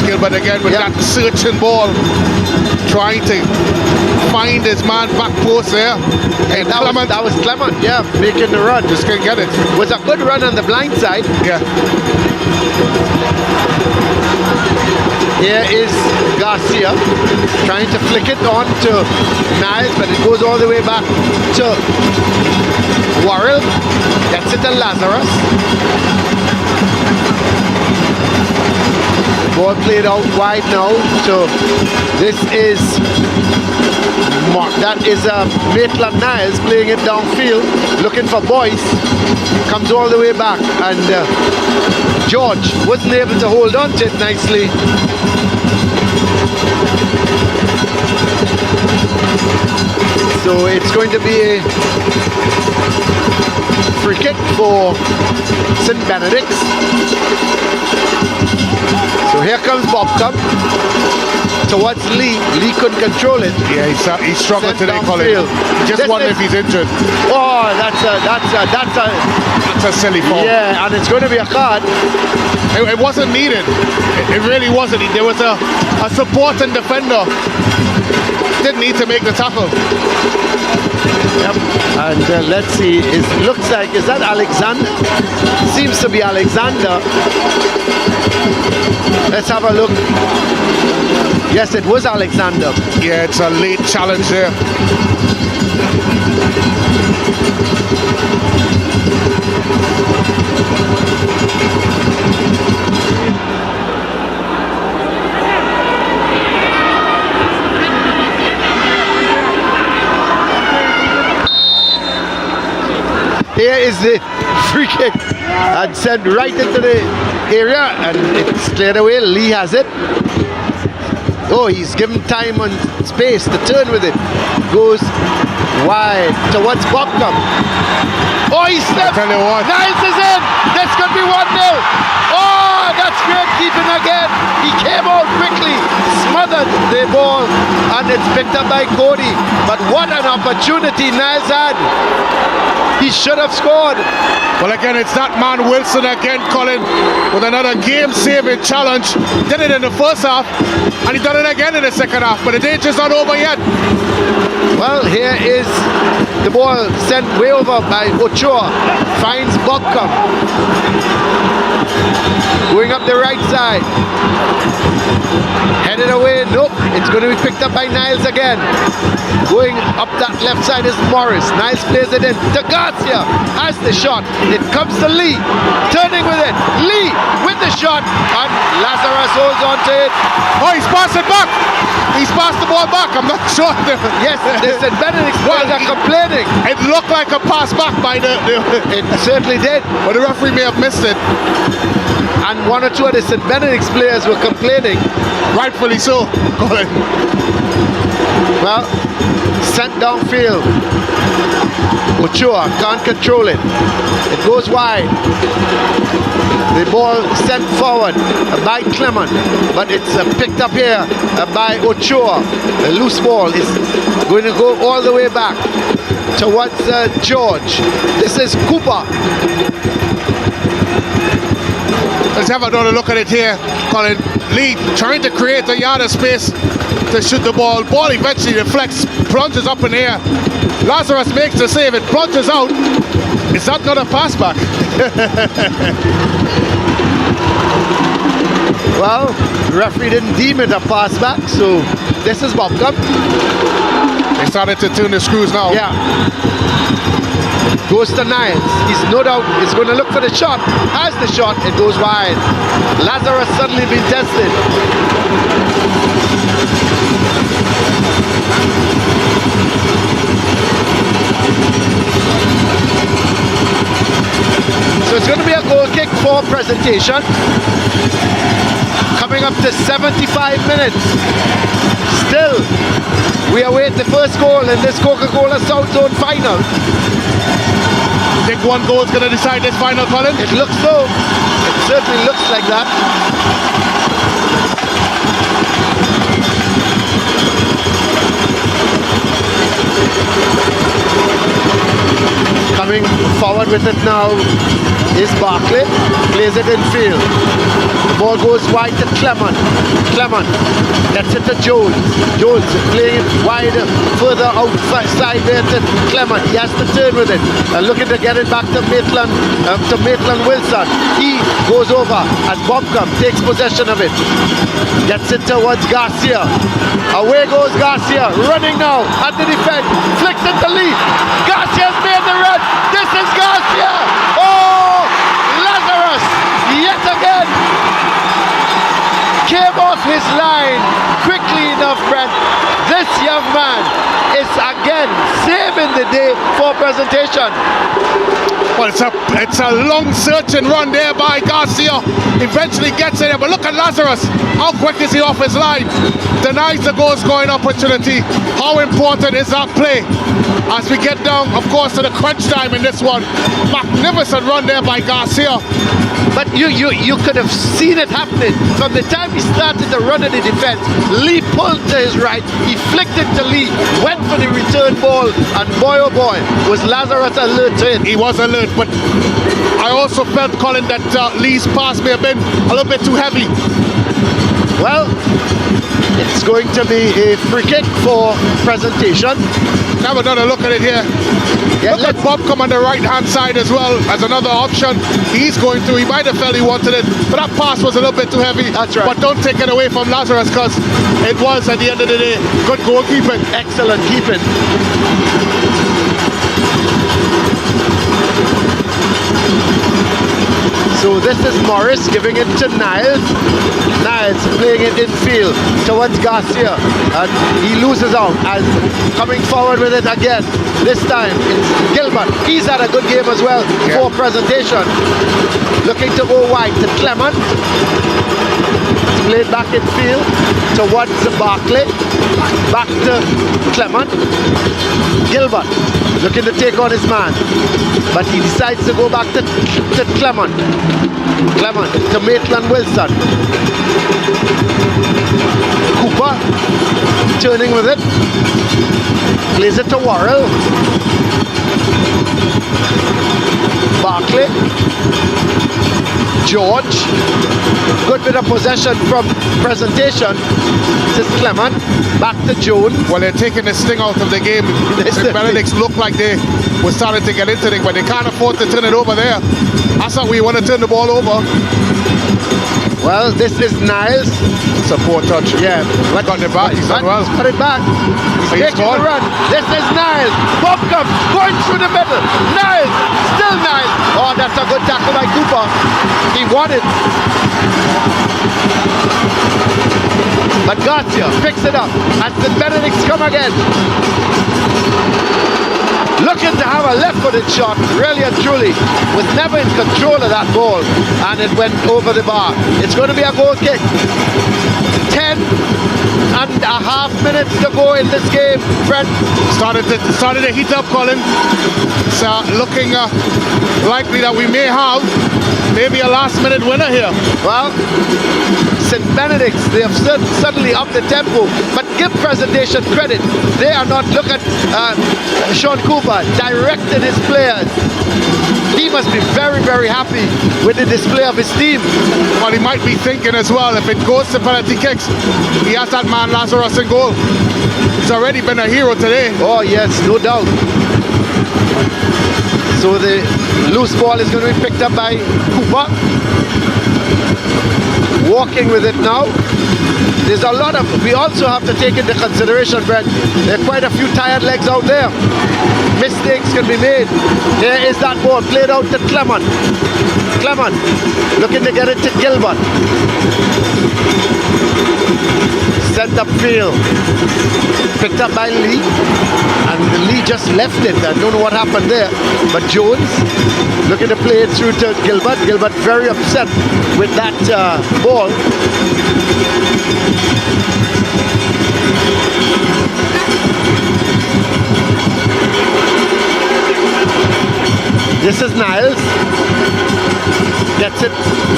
Gilbert again with that searching ball, trying to find his man back post there. And that was Clement, yeah, making the run. Just can't get it. Was a good run on the blind side. Yeah. Here is Garcia trying to flick it on to Niles, but it goes all the way back to Worrell. Gets it to Lazarus. Ball played out wide now. So this is that is Maitland Niles playing it downfield, looking for Boyce. Comes all the way back, and George wasn't able to hold on to it nicely. So it's going to be a free kick for St. Benedict's. So here comes Bobcom towards Lee. Lee couldn't control it. Yeah, he struggled today, Colin. Just wonder if he's injured. Oh, that's a silly foul. Yeah, and it's going to be a card. It wasn't needed. It really wasn't. There was a supporting defender. Didn't need to make the tackle. Yep. And let's see. It looks like, is that Alexander? Seems to be Alexander. Let's have a look. Yes, it was Alexander. Yeah, it's a late challenge there. Here is the free kick and sent right into the area, and it's cleared away. Lee has it. Oh, he's given time and space to turn with it. Goes wide towards Bobcom. Oh, he stepped. I tell you what. Niles is in. This could be 1-0. Oh, that's great keeping again. He came out quickly, smothered the ball, and it's picked up by Cody. But what an opportunity Niles had. He should have scored. Well, again, it's that man Wilson again, Colin, with another game-saving challenge. Did it in the first half, and he done it again in the second half, but the danger's not over yet. Well, here is the ball sent way over by Ochoa. Finds Bobcom. Going up the right side. Headed away. Nope. It's going to be picked up by Niles again. Going up that left side is Morris. Niles plays it in to Garcia. Has the shot. It comes to Lee. Turning with it. Lee with the shot. And Lazarus holds on to it. Oh, he's passed it back. He's passed the ball back. I'm not sure. Yes, they said Benedict are complaining. It looked like a pass back by the It certainly did. But the referee may have missed it. And one or two of the St. Benedict's players were complaining. Rightfully so. Colin. Well, sent downfield. Ochoa can't control it. It goes wide. The ball sent forward by Clement, but it's picked up here by Ochoa. The loose ball is going to go all the way back towards George. This is Cooper. Let's have another look at it here. Colin, Lee trying to create a yard of space to shoot the ball. Ball eventually deflects, plunges up in the air. Lazarus makes the save, it plunges out. Is that not a pass back? Well, the referee didn't deem it a pass back, so this is Bobcom. They started to tune the screws now. Yeah. Goes to Niles. He's no doubt is going to look for the shot. Has the shot, it goes wide. Lazarus suddenly been tested. So it's going to be a goal kick for Presentation. Coming up to 75 minutes. Still, we await the first goal in this Coca-Cola South Zone final. Think one goal is going to decide this final, Colin? It looks so. It certainly looks like that. Coming forward with it now is Barkley. Plays it in field. The ball goes wide to Clement. Clement gets it to Jones. Jones playing it wide further outside there to Clement. He has to turn with it. Looking to get it back to Maitland Wilson. He goes over as Bobcom takes possession of it. Gets it towards Garcia. Away goes Garcia. Running now at the defense. Flicks it to Lee. Garcia's made the run. This is Garcia. Oh! Lazarus yet again came off his line quickly enough, Brent. This young man is again saving the day for Presentation. Well, it's a long search and run there by Garcia. Eventually gets in there, but look at Lazarus. How quick is he off his line? Denies the goal scoring opportunity. How important is that play? As we get down, of course, to the crunch time in this one. Magnificent run there by Garcia. But you could have seen it happening. From the time he started the run of the defense, Lee pulled to his right, he flicked it to Lee, went for the return ball, and boy oh boy, was Lazarus alert to it. He was alert, but I also felt, Colin, that Lee's pass may have been a little bit too heavy. Well, it's going to be a free kick for Presentation. Have another look at it here. Yeah, look at Bobcom on the right hand side as well as another option. He's going through. He might have felt he wanted it, but that pass was a little bit too heavy. That's right. But don't take it away from Lazarus, because it was, at the end of the day, good goalkeeping. Excellent keeping. So this is Morris giving it to Niles. Niles playing it in field towards Garcia. And he loses out as coming forward with it again. This time it's Gilbert. He's had a good game as well for Presentation. Looking to go wide to Clement. It's played back in field towards Barkley. Back to Clement. Gilbert looking to take on his man. But he decides to go back to Clement. Clement to Maitland Wilson. Cooper turning with it. Plays it to Worrell. Barkley. George. Good bit of possession from Presentation. This is Clement. Back to Jones. Well, they're taking the sting out of the game. The Benedicts look like they were starting to get into it, but they can't afford to turn it over there. That's how we want to turn the ball over. Well, this is Niles. It's a poor touch. Yeah, but Got the back. He's done well. Put it back. He's taking scored. the run. This is Niles. Bobcom going through the middle. Niles. Still Niles. Oh, that's a good tackle by Cooper. He won it. But Garcia picks it up. And the Benedicts come again. Looking to have a left-footed shot, really and truly, was never in control of that ball, and it went over the bar. It's going to be a goal kick. 10 and a half minutes to go in this game. Brent. Started to heat up, Colin. It's looking likely that we may have maybe a last-minute winner here. Well, St. Benedict's, they have suddenly upped the tempo, but give presentation credit. They are not. Look at Sean Cooper directed his players. He must be very, very happy with the display of his team. Well, he might be thinking as well, if it goes to penalty kicks, he has that man Lazarus in goal. He's already been a hero today. Oh yes, no doubt. So the loose ball is going to be picked up by Cooper. Walking with it now. There's a lot of, we also have to take into consideration, Brent, there are quite a few tired legs out there. Mistakes can be made. There is that ball played out to Clement. Clement looking to get it to Gilbert. Sent up field. Picked up by Lee. And Lee just left it. I don't know what happened there. But Jones looking to play it through to Gilbert. Gilbert very upset with that ball. This is Niles. Gets it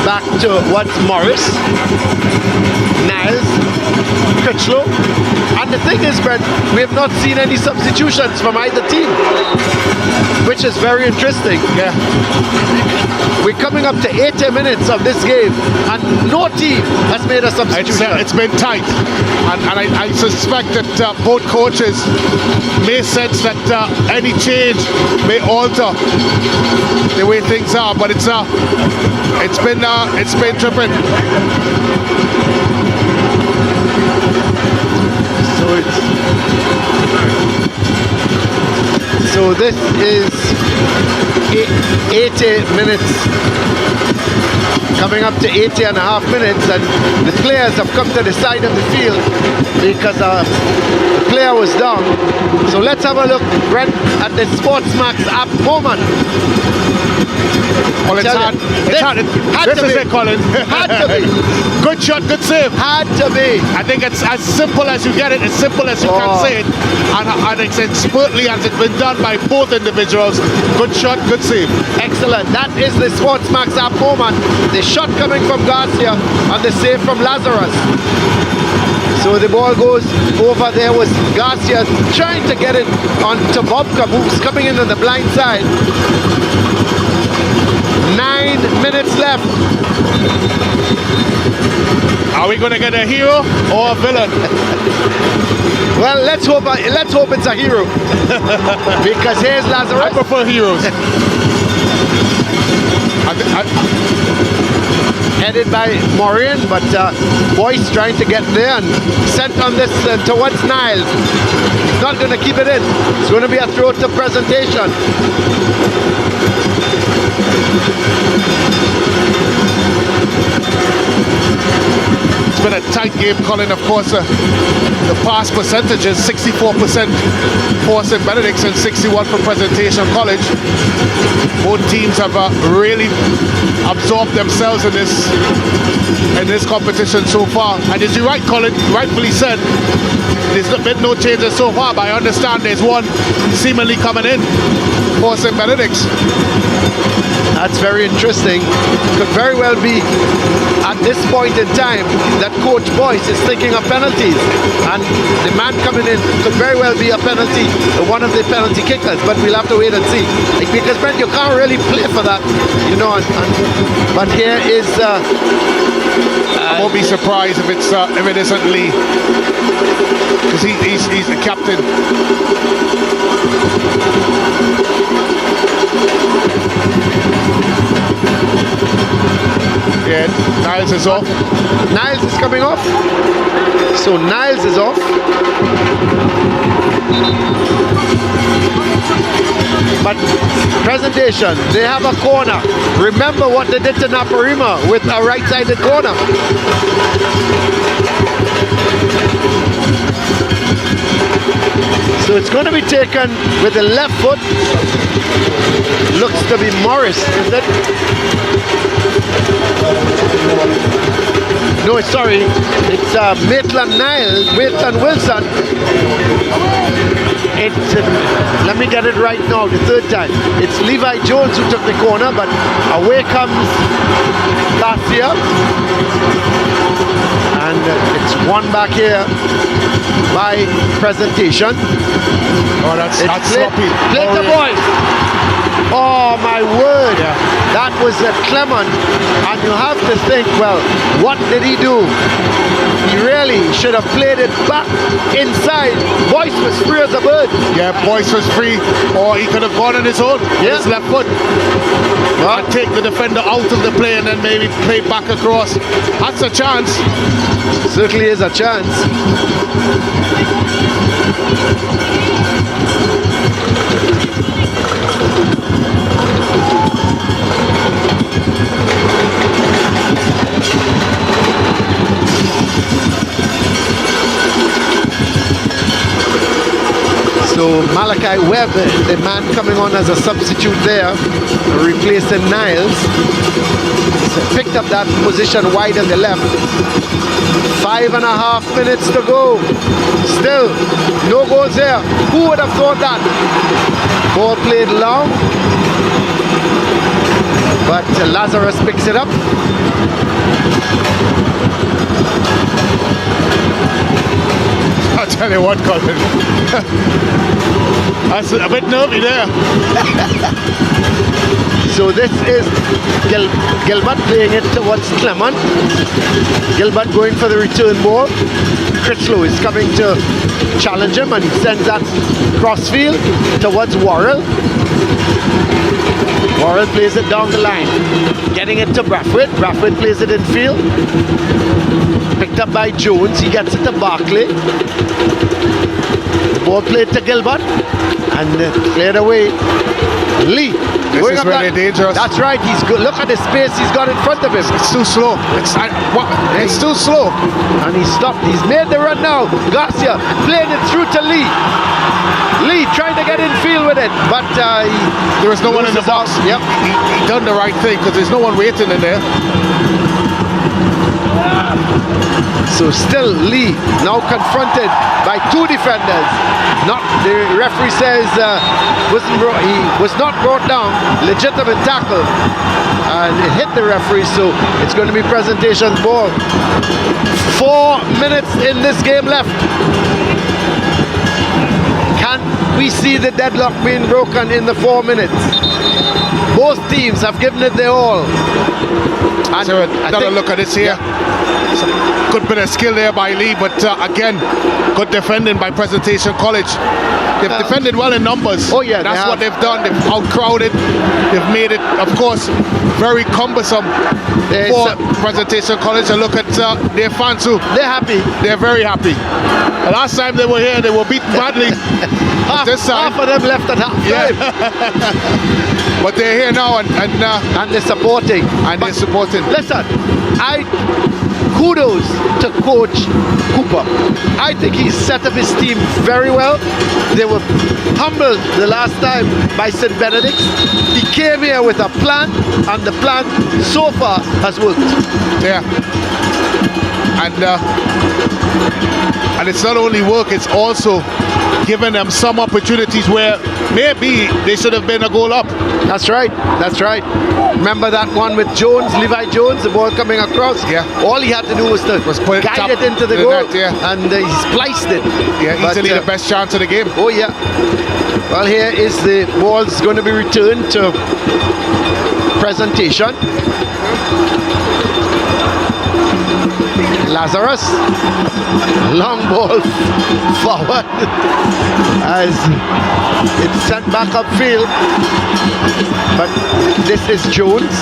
back towards Morris. Niles. Critchlow. And the thing is, Brent, we have not seen any substitutions from either team, which is very interesting. Yeah. We're coming up to 80 minutes of this game, and no team has made a substitution. It's been tight, and I suspect that both coaches may sense that any change may alter the way things are. But it's been tripping. So this is 80 minutes, coming up to 80 and a half minutes, and the players have come to the side of the field because the player was down. So let's have a look, Brent, at the SportsMax app moment. Well, it's hard. This is it, Colin. Had to be. Good shot, good save. Had to be. I think it's as simple as you get it, as simple as you can say it, and it's expertly as it's been done by both individuals. Good shot, good save. Excellent. That is the SportsMax app moment. The shot coming from Garcia and the save from Lazarus. So the ball goes over there with Garcia trying to get it on to Bobcom, who's coming in on the blind side. 9 minutes left. Are we going to get a hero or a villain? Well, let's hope it's a hero. Because here's Lazarus. I prefer heroes. Headed by Maureen, but Boyce trying to get there and sent on this towards Niles. He's not going to keep it in. It's going to be a throw to presentation. It's been a tight game, Colin. Of course, the pass percentages 64% for St. Benedict's and 61% for Presentation College. Both teams have really absorbed themselves in this competition so far. And as you're right, Colin, rightfully said, there's been no changes so far, but I understand there's one seemingly coming in for St. Benedict's. That's very interesting. Could very well be at this point in time that Coach Boyce is thinking of penalties, and the man coming in could very well be a penalty, one of the penalty kickers, but we'll have to wait and see. Because Brent, you can't really play for that, you know. But here is. I won't be surprised if it isn't Lee, because he's the captain. Yeah, Niles is off. Niles is coming off. So Niles is off. But presentation, they have a corner. Remember what they did to Naparima with a right-sided corner. So it's going to be taken with the left foot. Looks to be Morris, is it? No, sorry. It's Maitland Wilson. Let me get it right now, the third time. It's Levi Jones who took the corner, but away comes Garcia. And it's won back here by presentation. Oh, that's sloppy. Play the boys. Oh my word, that was Clement, and you have to think, well, what did he do? He really should have played it back inside. Boyce was free as a bird. Yeah, Boyce was free, or he could have gone on his own, his left foot. And take the defender out of the play and then maybe play back across. That's a chance. Certainly is a chance. So Malachi Webb, the man coming on as a substitute there, replacing Niles. Picked up that position wide on the left. 5.5 minutes to go. Still, no goals there. Who would have thought that? Ball played long. But Lazarus picks it up. I'll tell you what, Colin. That's a bit nervy there. So this is Gilbert playing it towards Clement. Gilbert going for the return ball. Critchlow is coming to challenge him, and he sends that crossfield towards Worrell. Worrell plays it down the line, getting it to Brathwaite. Brathwaite plays it in field. Picked up by Jones. He gets it to Barclay. The ball played to Gilbert and cleared away. Lee. This is really dangerous. That's right. He's good. Look at the space he's got in front of him. It's too slow. It's too slow. And he stopped. He's made the run now. Garcia playing it through to Lee. Lee trying to get in field with it, but there was no one in the box. Yep. He done the right thing because there's no one waiting in there. So still Lee now confronted by two defenders. The referee says he was not brought down. Legitimate tackle, and it hit the referee. So it's going to be presentation ball. 4 minutes in this game left. Can we see the deadlock being broken in the 4 minutes? Both teams have given it their all. And so another look at this here. Good bit of skill there by Lee, but again, good defending by Presentation College. They've defended well in numbers. Oh yeah, that's what they've done. They've outcrowded. They've made it, of course, very cumbersome for Presentation College. And look at their fans too. They're happy. They're very happy. The last time they were here, they were beaten badly. half of them left at half time. Yeah. But they're here now, and they're supporting. They're supporting. Listen, kudos to Coach Cooper. I think he set up his team very well. They were humbled the last time by St. Benedict's. He came here with a plan, and the plan so far has worked. Yeah. And it's not only work, it's also giving them some opportunities where maybe they should have been a goal up. That's right. That's right. Remember that one with Jones, Levi Jones, the ball coming across? Yeah. All he had to do was to guide it into the goal, net, yeah. and he spliced it. Yeah, easily the best chance of the game. Oh, yeah. Well, here is the ball's going to be returned to Presentation. Lazarus, long ball forward as it's sent back upfield, but this is Jones.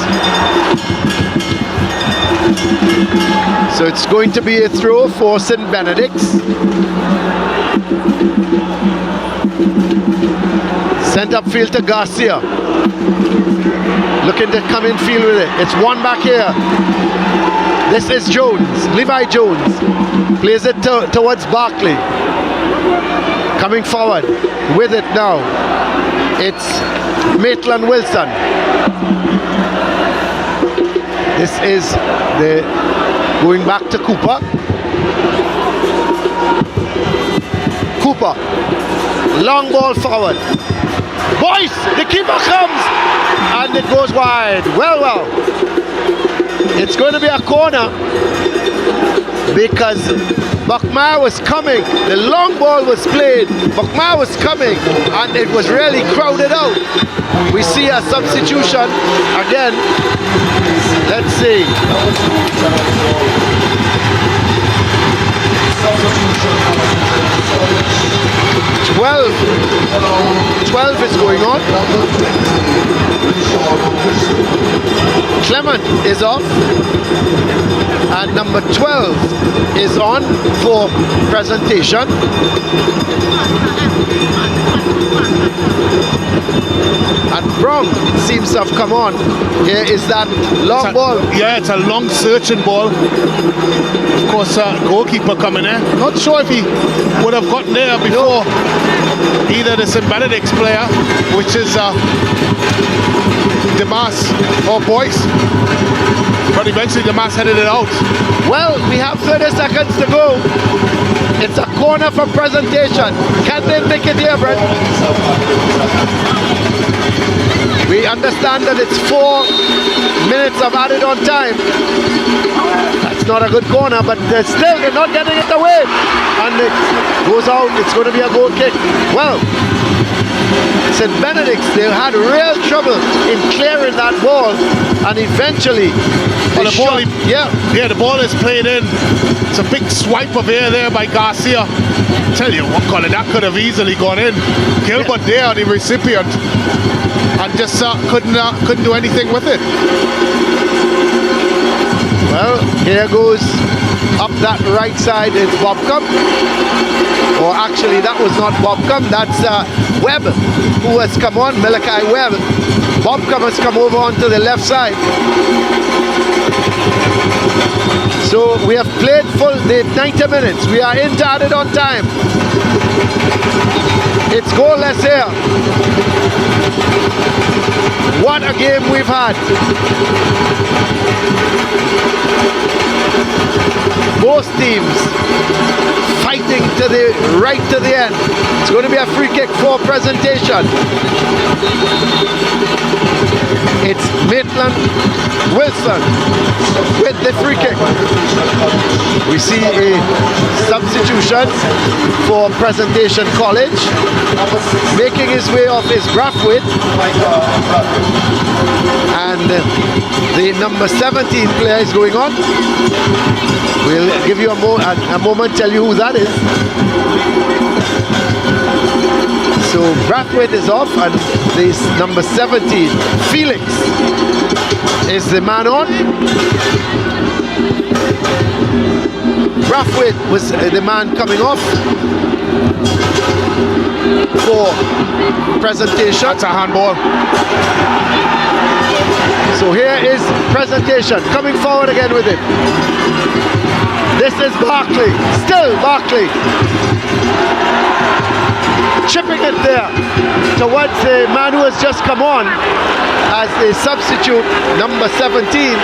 So it's going to be a throw for St. Benedict's. Sent upfield to Garcia. Looking to come in field with it. It's one back here. This is Jones, Levi Jones. Plays it towards Barkley. Coming forward with it now. It's Maitland Wilson. This is the going back to Cooper. Cooper. Long ball forward. Boys, the keeper comes and it goes wide. Well. It's going to be a corner because Buckmeyer was coming. The long ball was played. Buckmeyer was coming and it was really crowded out. We see a substitution again. Let's see. 12 is going on. Clement is off and number 12 is on for presentation. And Brown seems to have come on. Here is that long ball. Yeah, it's a long searching ball. Of course, goalkeeper coming in. Not sure if he would have gotten there before either the St. Benedict's player, which is Demas or Boyce. But eventually Demas headed it out. Well, we have 30 seconds to go. It's a corner from presentation. Can they make it here, Brett? We understand that it's 4 minutes of added on time. That's not a good corner, but they're not getting it away. And it goes out. It's going to be a goal kick. Well, St. Benedict's, they had real trouble in clearing that ball, and eventually the ball is played in. It's a big swipe of air there by Garcia. Tell you what, Colin, that could have easily gone in. Gilbert there, the recipient, and just couldn't do anything with it. Well, here goes up that right side. It's Bobcom. Or actually, that was not Bobcom. That's Webb who has come on. Malachi Webb. Bobcom has come over onto the left side. So we have played full the 90 minutes. We are into added on time. It's goalless here. What a game we've had. Both teams fighting to the right to the end. It's going to be a free kick for presentation. It's Maitland Wilson with the free kick. We see a substitution for Presentation College. Making his way off is Brathwaite. And the number 17 player is going on. We'll give you a moment, tell you who that is. So Brathwaite is off, and this number 17, Felix, is the man on. Brathwaite was the man coming off for presentation. That's a handball. So here is presentation, coming forward again with it. This is Barkley, still Barkley. Chipping it there towards the man who has just come on as the substitute, number 17.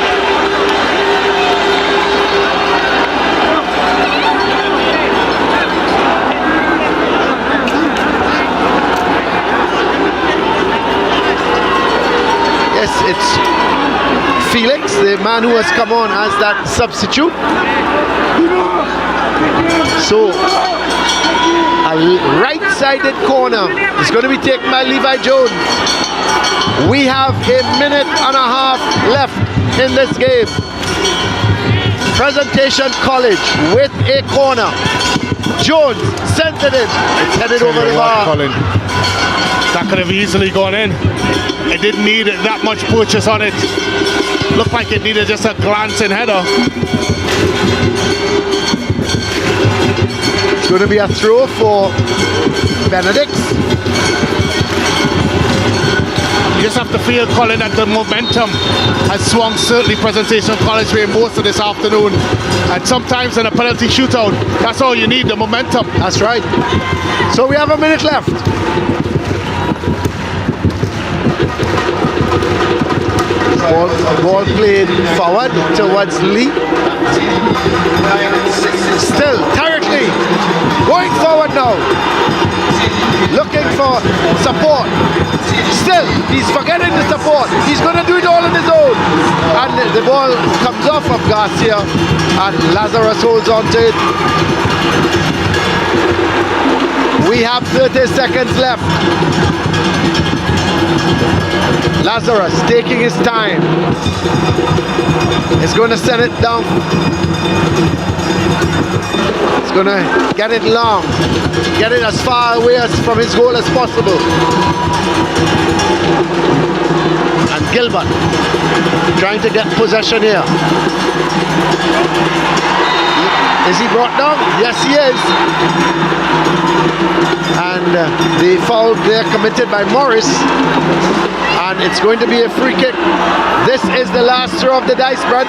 Yes, it's Felix, the man who has come on as that substitute. So a right-sided corner is going to be taken by Levi Jones. We have a minute and a half left in this game. Presentation College with a corner. Jones sent it in. It's headed over the bar. Colin, that could have easily gone in. It didn't need that much purchase on it. looked like it needed just a glancing header. It's going to be a throw for Benedict. You just have to feel, Colin, that the momentum has swung certainly Presentation College way most of this afternoon. And sometimes in a penalty shootout, that's all you need, the momentum. That's right. So we have a minute left. Ball played forward towards Lee. Still, tightly going forward now. Looking for support. Still, he's forgetting the support. He's going to do it all on his own. And the ball comes off of Garcia, and Lazarus holds on to it. We have 30 seconds left. Lazarus taking his time. He's going to send it down. He's going to get it long. Get it as far away from his goal as possible. And Gilbert trying to get possession here. Is he brought down? Yes, he is. And the foul there committed by Morris. And it's going to be a free kick. This is the last throw of the dice, Brad.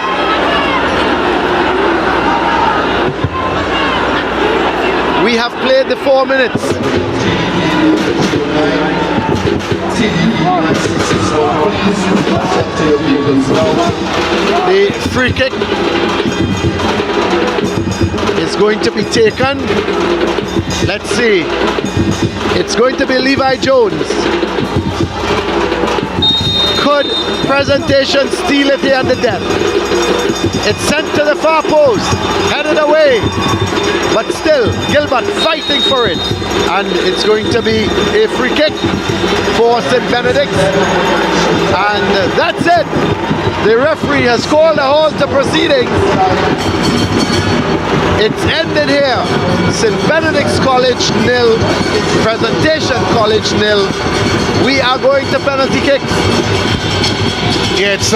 We have played the 4 minutes. The free kick is going to be taken. Let's see. It's going to be Levi Jones. Could Presentation steal it here at the death? It's sent to the far post, headed away. But still, Gilbert fighting for it. And it's going to be a free kick for St. Benedict. And that's it. The referee has called a halt to proceedings. It's ended here. St. Benedict's College 0, Presentation College 0. We are going to penalty kicks. Yeah, it's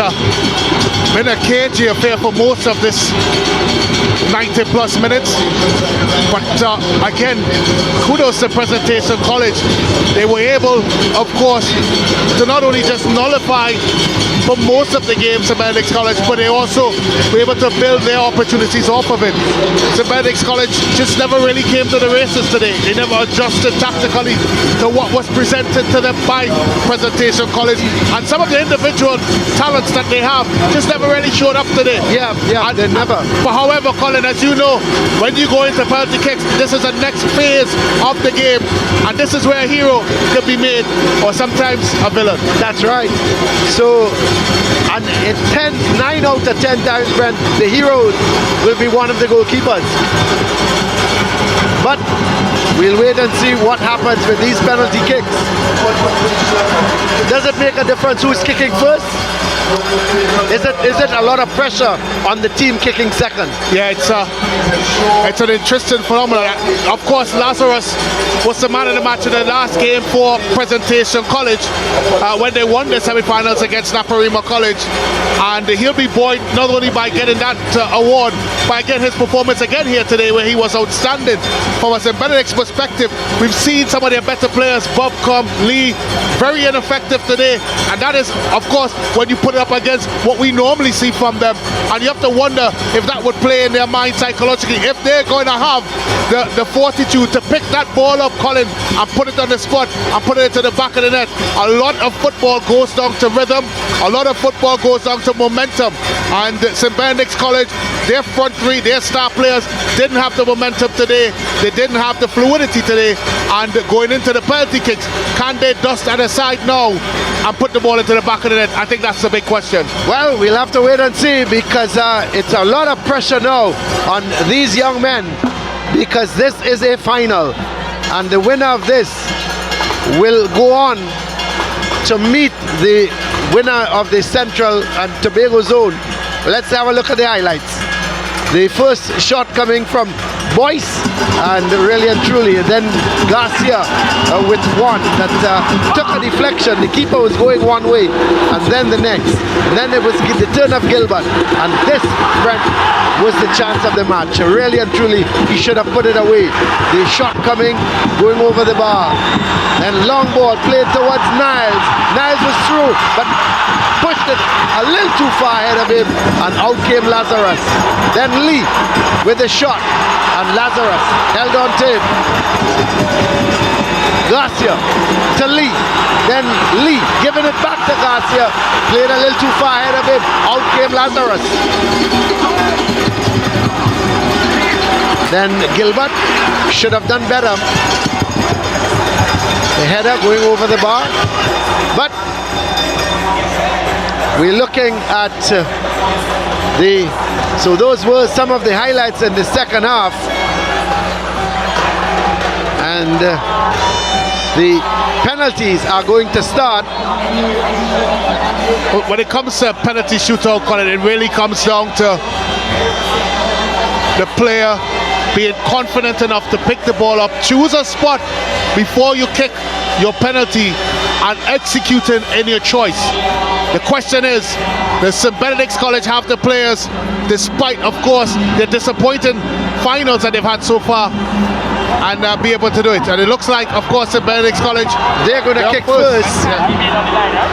been a cagey affair for most of this 90 plus minutes. But again, kudos to Presentation College. They were able, of course, to not only just nullify for most of the games at Benedict College, but they also were able to build their opportunities off of it. St. Benedict College just never really came to the races today. They never adjusted tactically to what was presented to them by Presentation College. And some of the individual talents that they have just never really showed up today. Yeah, they never. But however, Colin, as you know, when you go into penalty kicks, this is the next phase of the game. And this is where a hero can be made, or sometimes a villain. That's right. So, and it 9 out of 10 times, Brent, the hero will be one of the goalkeepers. But we'll wait and see what happens with these penalty kicks. Does it make a difference who's kicking first? Is it a lot of pressure on the team kicking second? Yeah, it's an interesting phenomenon. Of course, Lazarus was the man of the match in the last game for Presentation College when they won the semi-finals against Naparima College, and he'll be buoyed not only by getting that award, but again his performance again here today, where he was outstanding. From a St. Benedict's perspective, we've seen some of their better players, Bob Com, Lee, very ineffective today, and that is, of course, when you put it up against what we normally see from them, and you have to wonder if that would play in their mind psychologically, if they're going to have the fortitude to pick that ball up, Colin, and put it on the spot and put it into the back of the net. A lot of football goes down to rhythm, a lot of football goes down to momentum, and St. Benedict's College, their front three, their star players didn't have the momentum today, they didn't have the fluidity today, and going into the penalty kicks, can they dust that aside now and put the ball into the back of the net? I think that's the big question. Well, we'll have to wait and see, because it's a lot of pressure now on these young men, because this is a final, and the winner of this will go on to meet the winner of the Central and Tobago Zone. Let's have a look at the highlights. The first shot coming from Boyce, and really and truly, and then Garcia with one that took a deflection. The keeper was going one way, and then the next. And then it was the turn of Gilbert, and this, Brent, was the chance of the match. Really and truly, he should have put it away. The shot coming, going over the bar. Then long ball played towards Niles. Niles was through, but pushed it a little too far ahead of him, and out came Lazarus. Then Lee with the shot, and Lazarus held on to him. Garcia to Lee. Then Lee giving it back to Garcia. Played a little too far ahead of him. Out came Lazarus. Then Gilbert should have done better. The header going over the bar. But we're looking at so those were some of the highlights in the second half. And the penalties are going to start. When it comes to penalty shootout, Colin, it really comes down to the player being confident enough to pick the ball up, choose a spot before you kick your penalty, and executing in your choice. The question is, does St. Benedict's College have the players, despite, of course, the disappointing finals that they've had so far, and be able to do it? And it looks like, of course, St. Benedict's College, they're going to kick first.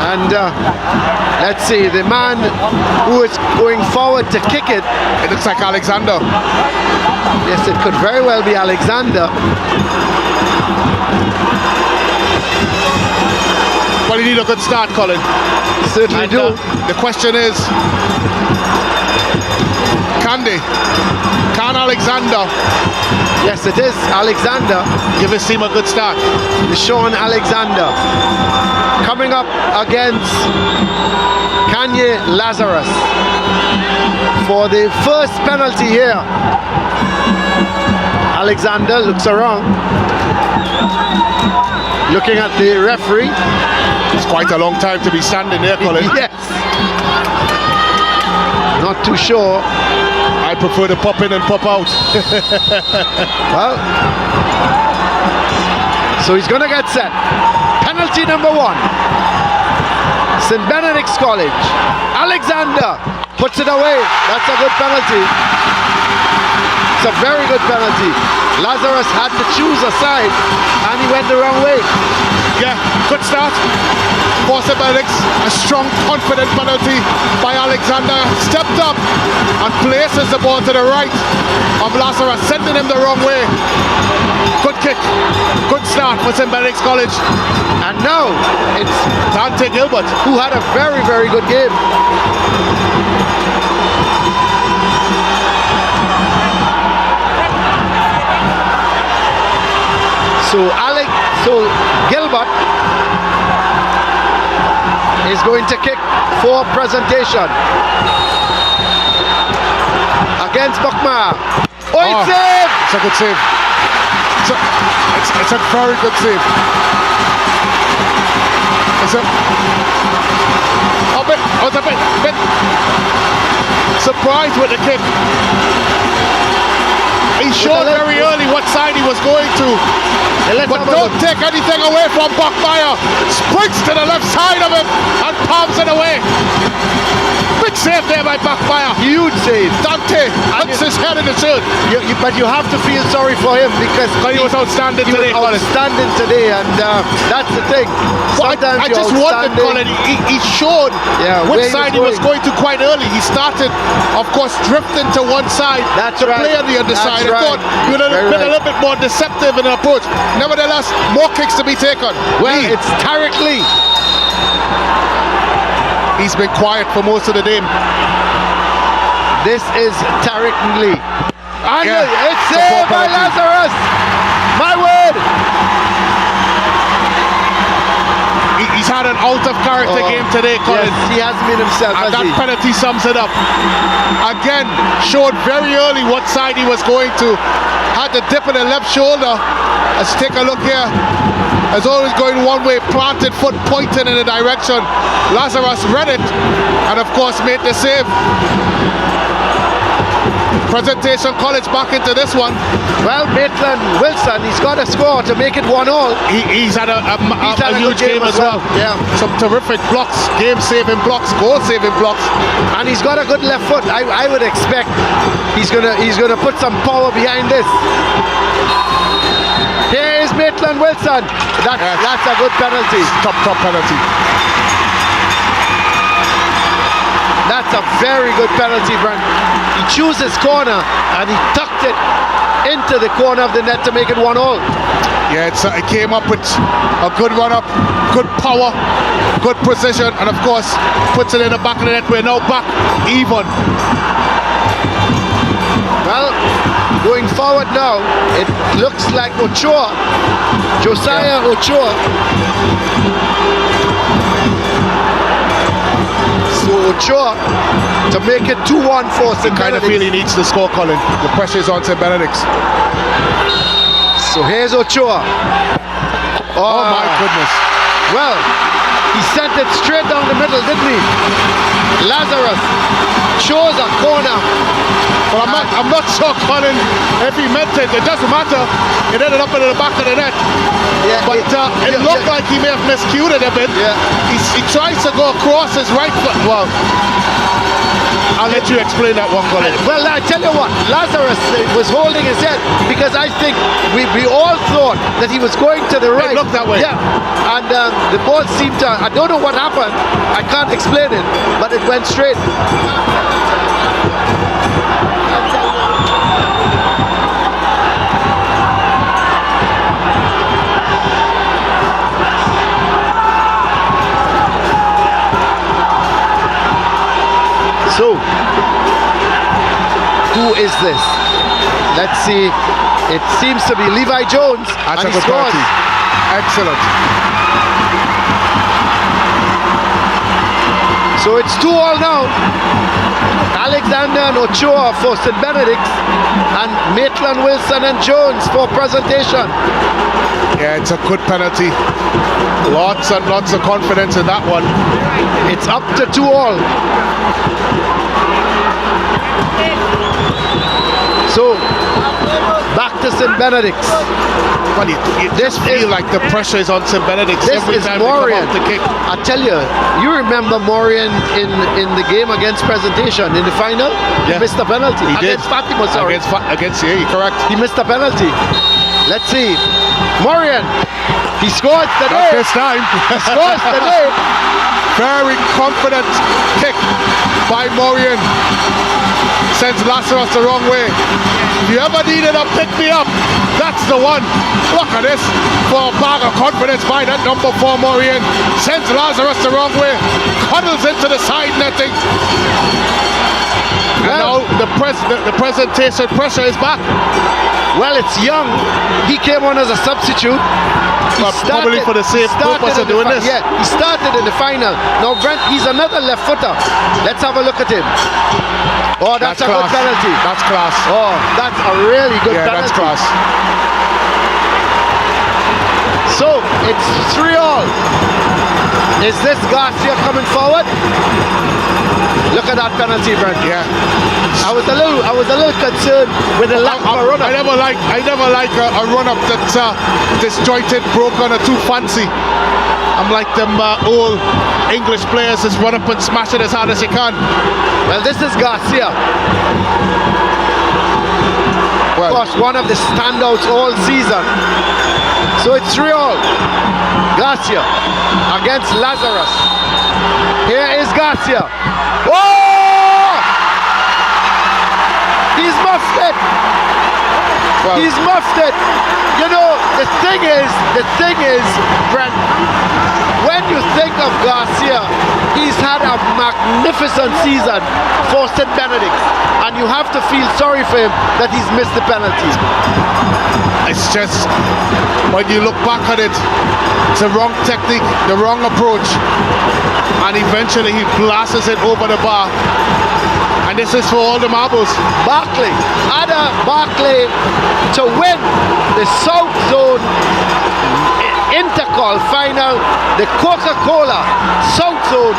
And let's see, the man who is going forward to kick it, it looks like Alexander. Yes, it could very well be Alexander. Well, you need a good start, Colin. Certainly do. The question is, can Alexander? Yes, it is Alexander. Give his team a good start. Sean Alexander coming up against Kanye Lazarus for the first penalty here. Alexander looks around, looking at the referee. It's quite a long time to be standing there, Colin. Yes. Not too sure. I prefer to pop in and pop out. Well, so he's going to get set. Penalty number 1. St. Benedict's College. Alexander puts it away. That's a good penalty. It's a very good penalty. Lazarus had to choose a side, and he went the wrong way. Yeah, good start for St. Benedict's. A strong, confident penalty by Alexander. Stepped up and places the ball to the right of Lazarus, sending him the wrong way. Good kick, good start for St. Benedict's College. And now it's Dante Gilbert, who had a very, very good game. So Gilbert is going to kick for presentation against Buckmar. It's save! It's a good save. It's a very good save. I was a bit surprised with the kick. He showed very early what side he was going to. But don't take anything away from Buckmeyer. Springs to the left side of him and palms it away. Big save there by Buckmeyer. Huge save. Dante puts his head in the shirt. But you have to feel sorry for him because he was outstanding today. Outstanding today, and that's the thing. Sometimes I just wondered, Colin, he showed which side he was going to quite early. He started, of course, drifting to one side to play on the other side. I thought he would have been a little bit more deceptive in an approach. Nevertheless, more kicks to be taken. Well, it's Tariq Lee. He's been quiet for most of the game. This is Tariq Lee. And it's saved by Lazarus. My word. He's had an out-of-character game today, Colin. Yes, he hasn't been himself, and that penalty sums it up. Again, showed very early what side he was going to. Had the dip in the left shoulder. Let's take a look here. As always going one way, planted foot pointing in the direction. Lazarus read it and of course made the save. Presentation College back into this one. Well, Maitland Wilson, he's got a score to make it 1-all. He's had a huge good game as well. Yeah. Some terrific blocks, game-saving blocks, goal-saving blocks. And he's got a good left foot. I would expect he's gonna put some power behind this. Here is Maitland Wilson. That's a good penalty. Top penalty. That's a very good penalty, Brent. He chose his corner and he tucked it into the corner of the net to make it 1-all. Yeah, it came up with a good run-up, good power, good precision, and of course puts it in the back of the net. We're now back even. Well, going forward now, it looks like Ochoa, Josiah Ochoa. So Ochoa to make it 2-1 for St. I kind of feel he needs to score, Colin. The pressure is on St. Benedict's. So here's Ochoa. Oh my goodness. Well, he sent it straight down the middle, didn't he? Lazarus chose a corner. But I'm not sure, Colin, if he meant it. It doesn't matter. It ended up into the back of the net. Yeah, but it looked like he may have miscued it a bit. Yeah. He tries to go across his right foot. Well, I'll let you explain that one, Colin. Well, I tell you what, Lazarus was holding his head because I think we all thought that he was going to the right. It looked that way. Yeah, and the ball seemed to, I don't know what happened, I can't explain it, but it went straight. So, who is this? Let's see. It seems to be Levi Jones. That's and a good penalty. Excellent. So it's 2-all now. Alexander and Ochoa for St. Benedict's and Maitland Wilson and Jones for Presentation. Yeah, it's a good penalty. Lots and lots of confidence in that one. It's up to 2-all. So, back to St. Benedict's. Well, you just feel like the pressure is on St. Benedict's every time they come out to kick. I tell you, you remember Morian in the game against Presentation in the final? Yeah. He missed a penalty. He did. Against Fatima, sorry. Against yeah, correct. He missed a penalty. Let's see. Morian, he scores today. Not this time. He scores today. Very confident kick by Morian. Sends Lazarus the wrong way. If you ever needed a pick-me-up, that's the one. Look at this. For a bag of confidence by that number 4 Morian. Sends Lazarus the wrong way. Cuddles into the side netting. And now the presentation pressure is back. Well, it's Young. He came on as a substitute. Probably for the same purpose of doing this. Yeah, he started in the final. Now, Brent, he's another left footer. Let's have a look at him. Oh, that's a class. good penalty. That's class. Oh, that's a really good penalty. Yeah, that's class. So, it's 3-all. Is this Garcia coming forward? Look at that penalty, Brent. Yeah. I was a little concerned with the lack of a run-up. I never like a run-up that's disjointed, broken, or too fancy. I'm like them old English players just run up and smash it as hard as you can. Well, this is Garcia. Of course, one of the standouts all season. So it's 3-all. Garcia against Lazarus. Here is Garcia. Oh! He's muffed it. Well, he's muffed it. You know, the thing is, Brent, when you think of Garcia, he's had a magnificent season for St. Benedict's, and you have to feel sorry for him that he's missed the penalty. It's just, when you look back at it, it's the wrong technique, the wrong approach, and eventually he blasts it over the bar. And this is for all the marbles. Barclay, Ada Barclay to win the South Zone Intercol final, the Coca-Cola South Zone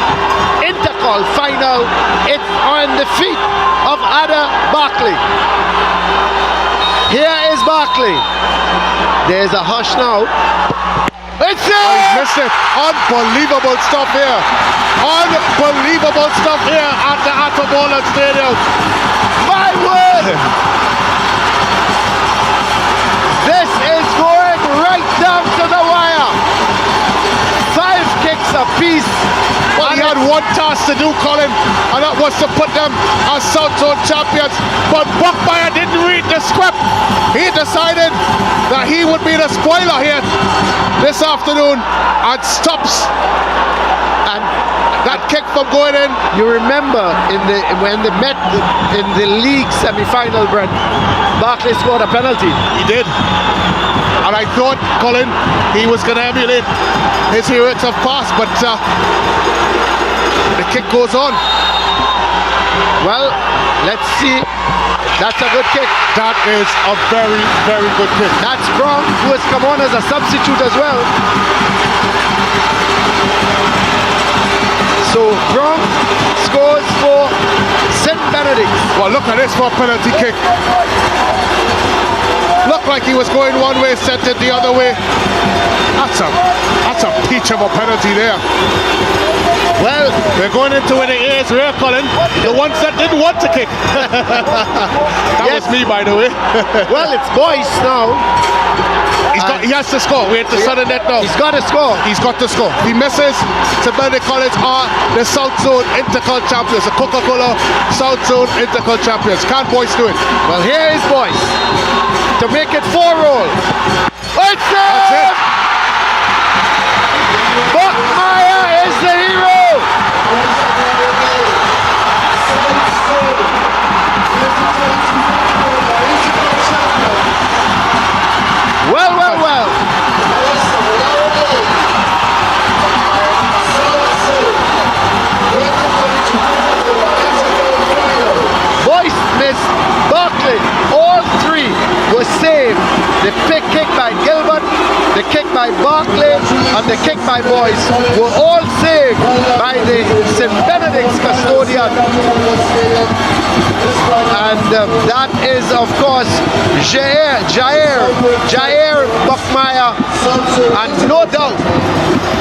Intercol Intercol final. It's on the feet of Ada Barkley. Here is Barkley. There's a hush now. It's it! Oh, he's missed it. Unbelievable stuff here. Unbelievable stuff here at the Autobola Stadium. My word! This is going right down to the wire. 5 kicks apiece. Well, he had one task to do, Colin, and that was to put them as South Zone champions. But Buckmeyer didn't read the script. He decided that he would be the spoiler here this afternoon and stops and that kick from going in. You remember when they met in the league semi-final, Brent, Barkley scored a penalty. He did. And I thought, Colin, he was going to emulate his heroics of past, but the kick goes on. Well, let's see. That's a good kick. That is a very, very good kick. That's Brown, who has come on as a substitute as well. So Brown scores for St. Benedict. Well, look at this for a penalty kick. Looked like he was going one way, sent it the other way. That's a peach of a penalty there. Well, we're going into it. It is real, Colin. The ones that didn't want to kick. That was me, by the way. Well, it's Boyce now. He has to score. We're at the sudden net now. He's got to score. He's got to score. He misses. St. Benedict College are the South Zone Intercol champions. The Coca-Cola South Zone Intercol champions. Can't Boyce do it? Well, here is Boyce to make it 4-roll. It's it! That's it. Buckmeyer is the hero. Well. Boyce missed Barkley. All 3 were saved. The kick by Gilbert, the kick by Barkley, and the kick by Boyce were all saved by the St. Benedict's custodian. And that is, of course, Jair Buckmeyer. And no doubt,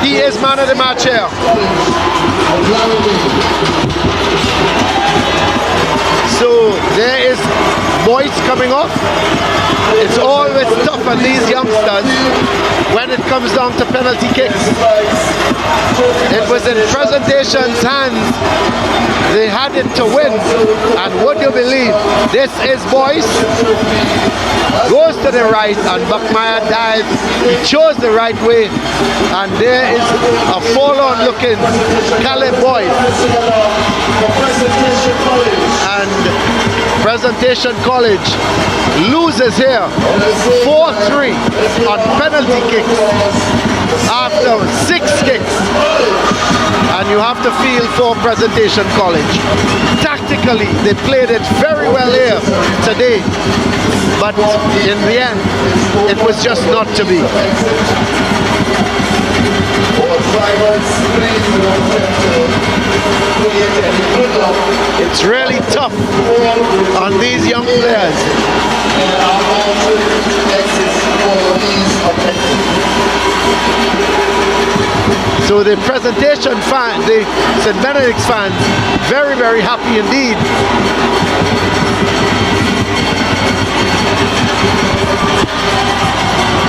he is man of the match here. So there is Boyce coming off. It's always tough on these youngsters when it comes down to penalty kicks. It was in Presentation's hands. They had it to win. And would you believe, this is Boyce. Goes to the right and Buckmeyer dives. He chose the right way. And there is a forlorn looking Caleb Boyce. And Presentation College loses here 4-3 on penalty kicks after 6 kicks. And you have to feel for Presentation College. Tactically, they played it very well here today. But in the end, it was just not to be. It's really tough on these young players. So the Presentation fans, the St. Benedict's fans, very, very happy indeed.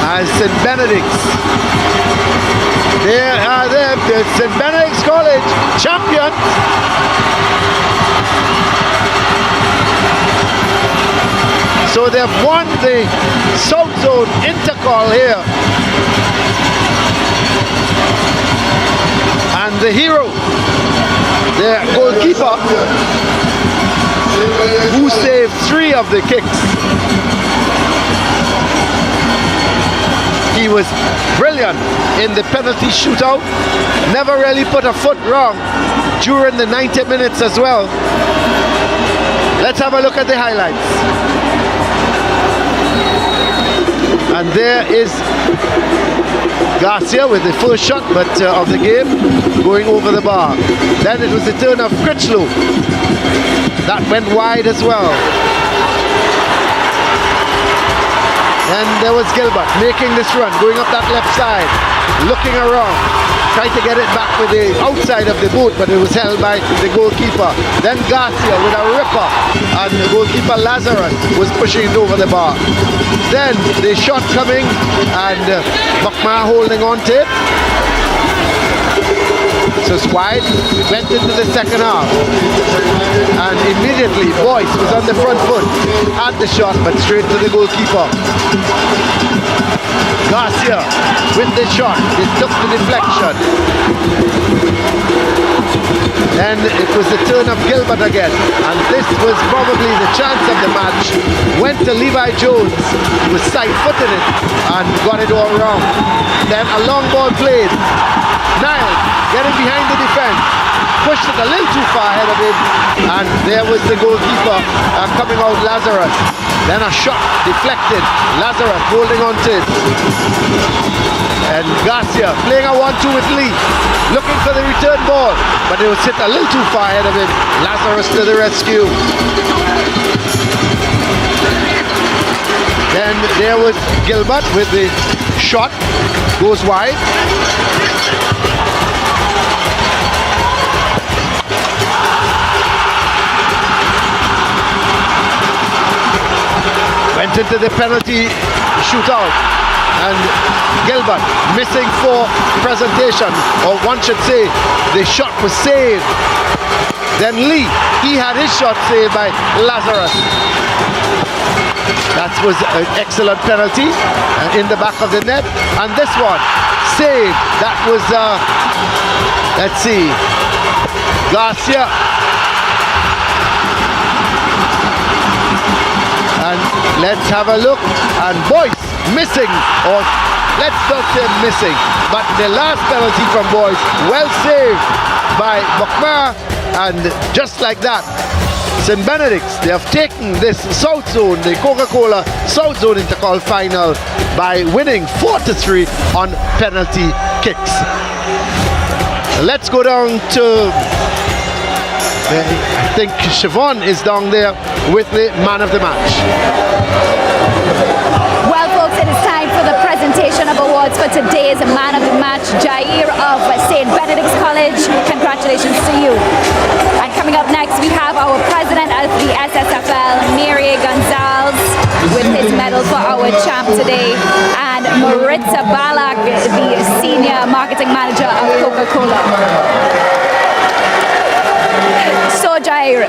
As St. Benedict's, there are the St. Benedict's College champions. So they've won the South Zone Intercol here. And the hero, the goalkeeper, who saved 3 of the kicks. He was brilliant in the penalty shootout. Never really put a foot wrong during the 90 minutes as well. Let's have a look at the highlights. And there is Garcia with the first shot of the game going over the bar. Then it was the turn of Critchlow. That went wide as well. And there was Gilbert making this run, going up that left side, looking around, trying to get it back with the outside of the boot, but it was held by the goalkeeper. Then Garcia with a ripper, and the goalkeeper Lazarus was pushing it over the bar. Then the shot coming, and Buckmar holding on to it. So Squide went into the second half, and immediately Boyce was on the front foot, had the shot but straight to the goalkeeper. Garcia with the shot, it took the deflection. Then it was the turn of Gilbert again, and this was probably the chance of the match. Went to Levi Jones, he was side-footed it and got it all wrong. Then a long ball played. Niles getting behind the defense, pushed it a little too far ahead of him, and there was the goalkeeper coming out, Lazarus. Then a shot deflected, Lazarus holding on to it. And Garcia playing a 1-2 with Lee, looking for the return ball, but it was hit a little too far ahead of him. Lazarus to the rescue. Then there was Gilbert with the shot, goes wide. Went into the penalty shootout, and Gilbert missing for presentation, or one should say the shot was saved. Then Lee, he had his shot saved by Lazarus. That was an excellent penalty in the back of the net, and this one saved. That was let's see, Garcia. And let's have a look, and Boyce missing, or let's not say missing, but the last penalty from Boyce, well saved by Buckmar, and just like that, St. Benedict's, they have taken this South Zone, the Coca-Cola South Zone Intercol final by winning 4-3 on penalty kicks. Let's go down to, I think Siobhan is down there with the man of the match. Well, folks, it is time for the presentation of awards for today's man of the match, Jair of St. Benedict's College. Congratulations to you. And coming up next, we have our president of the SSFL, Mary Gonzalez, with his medal for our champ today, and Maritza Balak, the senior marketing manager of Coca-Cola. So Jair,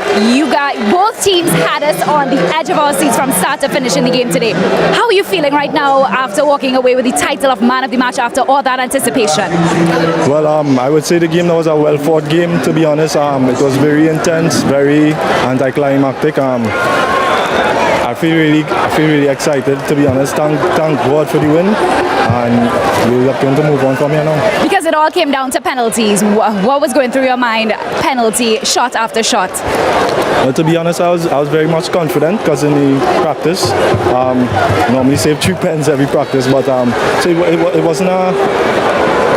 both teams had us on the edge of our seats from start to finish in the game today. How are you feeling right now after walking away with the title of man of the match after all that anticipation? Well, I would say the game was a well-fought game, to be honest. It was very intense, very anticlimactic. I feel really excited, to be honest. Thank God for the win, and we're going to move on from here now. Because it all came down to penalties. What was going through your mind? Penalty, shot after shot. Well, to be honest, I was very much confident because in the practice, normally save 3 pens every practice, but so it wasn't a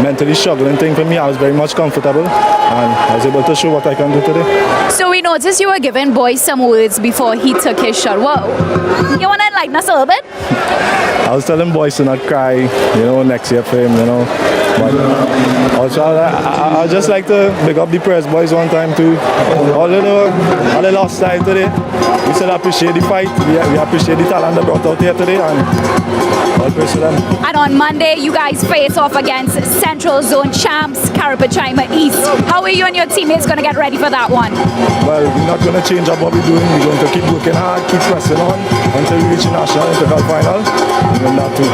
mentally struggling thing for me. I was very much comfortable, and I was able to show what I can do today. So we noticed you were giving Boyce some words before he took his shot. Whoa, you want to enlighten us a little bit? I was telling Boyce to not cry, next year for him, But also, I just like to big up the press boys one time too. Although they lost time today, we still appreciate the fight. We appreciate the talent they brought out here today, and all praise to them. And on Monday, you guys face off against Central Zone champs, Carapachima East. How are you and your teammates going to get ready for that one? Well, we're not going to change up what we're doing. We're going to keep working hard, keep pressing on until we reach the national Intercol final. And win that too.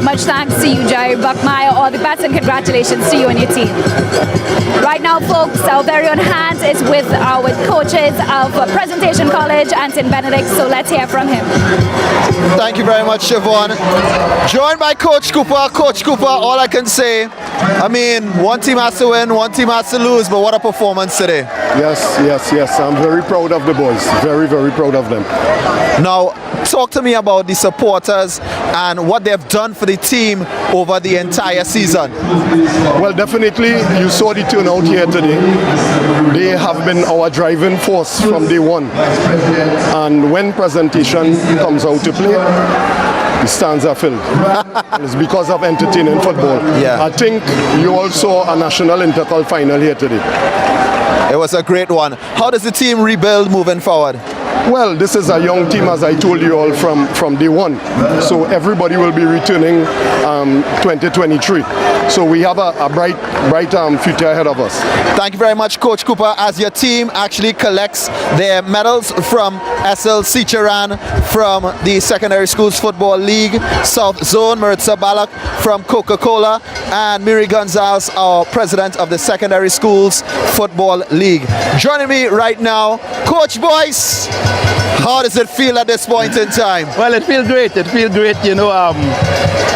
Much thanks to you, Jair Buckmeyer. All the best and congratulations to you and your team. Right now, folks, our very own Hans is with our coaches of Presentation College and St. Benedict, so let's hear from him. Thank you very much, Siobhan. Joined by Coach Cooper. Coach Cooper, all I can say I mean, one team has to win, one team has to lose, but what a performance today. Yes. I'm very proud of the boys. Very, very proud of them. Now, talk to me about the supporters and what they've done for the team over the entire season. Well, definitely, you saw the turnout here today. They have been our driving force from day one. And when presentation comes out to play, the stands are filled. It's because of entertaining football. Yeah. I think you all saw a national Intercol final here today. It was a great one. How does the team rebuild moving forward? Well, this is a young team, as I told you all, from day one. So everybody will be returning 2023. So we have a bright future ahead of us. Thank you very much, Coach Cooper, as your team actually collects their medals from SLC Chiran, from the Secondary Schools Football League South Zone, Maritza Balak from Coca-Cola, and Miri Gonzalez, our president of the Secondary Schools Football League. Joining me right now, Coach Boyce. How does it feel at this point in time? Well, it feels great. You know,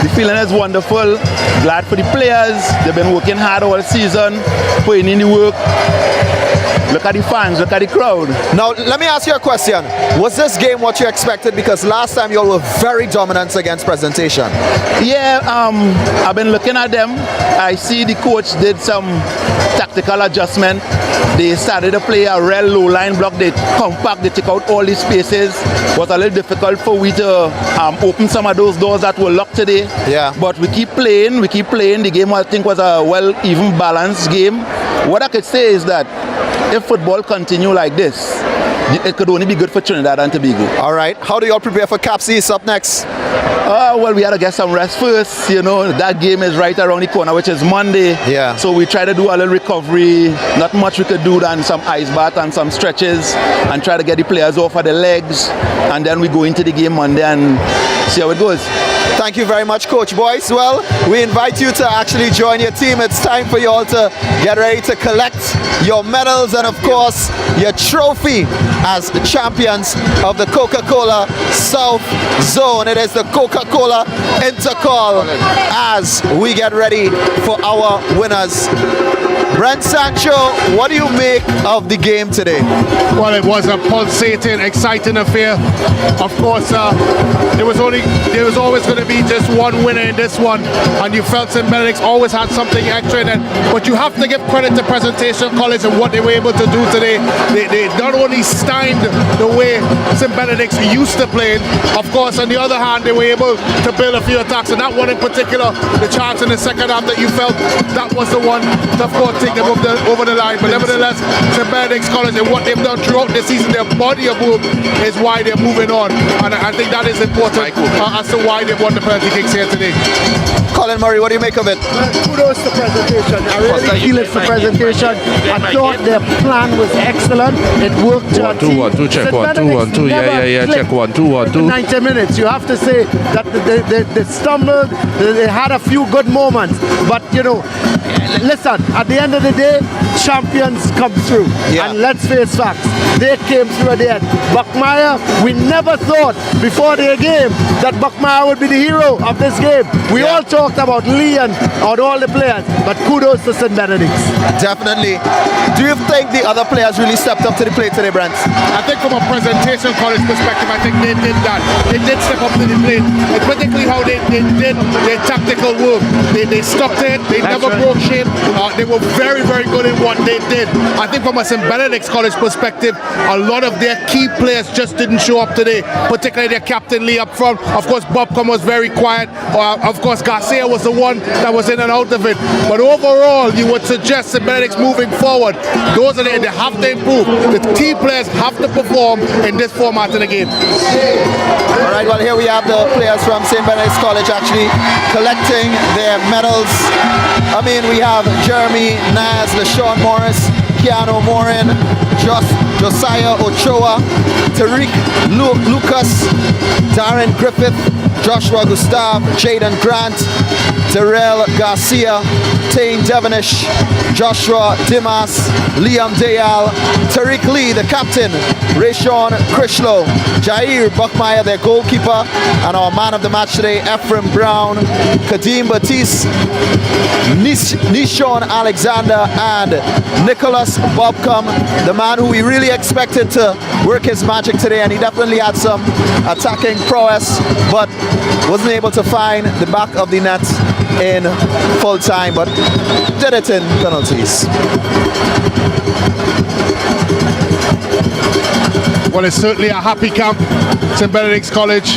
the feeling is wonderful. Glad for the players. They've been working hard all season, putting in the work. Look at the fans, look at the crowd. Now, let me ask you a question. Was this game what you expected? Because last time you all were very dominant against presentation. Yeah, I've been looking at them. I see the coach did some tactical adjustment. They started to play a real low line block. They compact, they take out all the spaces. It was a little difficult for we to open some of those doors that were locked today. Yeah. But we keep playing. The game, I think, was a well, even balanced game. What I could say is that if football continue like this, it could only be good for Trinidad and Tobago. All right. How do you all prepare for Cap East up next? Well, we had to get some rest first. You know, that game is right around the corner, which is Monday. Yeah. So we try to do a little recovery. Not much we could do than some ice bath and some stretches and try to get the players off of the legs. And then we go into the game Monday and see how it goes. Thank you very much, Coach Boyce. Well, we invite you to actually join your team. It's time for you all to get ready to collect your medals and, of course, your trophy as champions of the Coca-Cola South Zone. It is the Coca-Cola Intercol as we get ready for our winners. Brent Sancho, what do you make of the game today? Well, it was a pulsating, exciting affair. Of course, there was always going to be just one winner in this one, and you felt St. Benedict's always had something extra in it. But you have to give credit to Presentation College and what they were able to do today. They not only stymied the way St. Benedict's used to playing, of course, on the other hand, they were able to build a few attacks, and that one in particular, the chance in the second half that you felt, that was the one to, of course, take them over the line. But nevertheless, St. Benedict's College and what they've done throughout the season, their body of work is why they're moving on, and I think that is important as to why they won the penalty kicks here today. Colin Murray, what do you make of it? Kudos to presentation. I really feel it for presentation. I thought their plan was excellent. It worked. 1 2 check 1 2 1 2. Yeah. Check 1 2 1 2. 90 minutes. You have to say that they stumbled. They had a few good moments, but you know, listen. At the end of the day, champions come through. Yeah. And let's face facts. They came through at the end. Buckmeyer, we never thought before their game that Buckmeyer would be the hero of this game. We all talked about Lee and all the players, but kudos to St. Benedict's. Definitely. Do you think the other players really stepped up to the plate today, Brent? I think from a Presentation College perspective, I think they did that. They did step up to the plate, and particularly how they did their tactical work. They stuck to it. They never broke shape. They were very, very good in what they did. I think from a St. Benedict's College perspective, a lot of their key players just didn't show up today, particularly their captain Lee up front. Of course, Bobcom was very quiet. Of course, Garcia was the one that was in and out of it. But overall, you would suggest St. Benedict's moving forward, those are they have to improve. The key players have to perform in this format of the game. All right, well, here we have the players from St. Benedict's College actually collecting their medals. I mean, we have Jeremy Naz, LaShawn Morris, Keanu Morin, Josiah Ochoa, Tariq Lucas, Darren Griffith, Joshua Gustav, Jaden Grant, Terrell Garcia, Tane Devonish, Joshua Dimas, Liam Dayal, Tariq Lee, the captain, Rayshawn Krishlow, Jair Buckmeyer, their goalkeeper, and our man of the match today, Ephraim Brown, Kadeem Batiste, Nishon Alexander, and Nicholas Bobcom, the man who we really expected to work his magic today, and he definitely had some attacking prowess, but wasn't able to find the back of the net in full time, but did it in penalties. Well, it's certainly a happy camp, St. Benedict's College.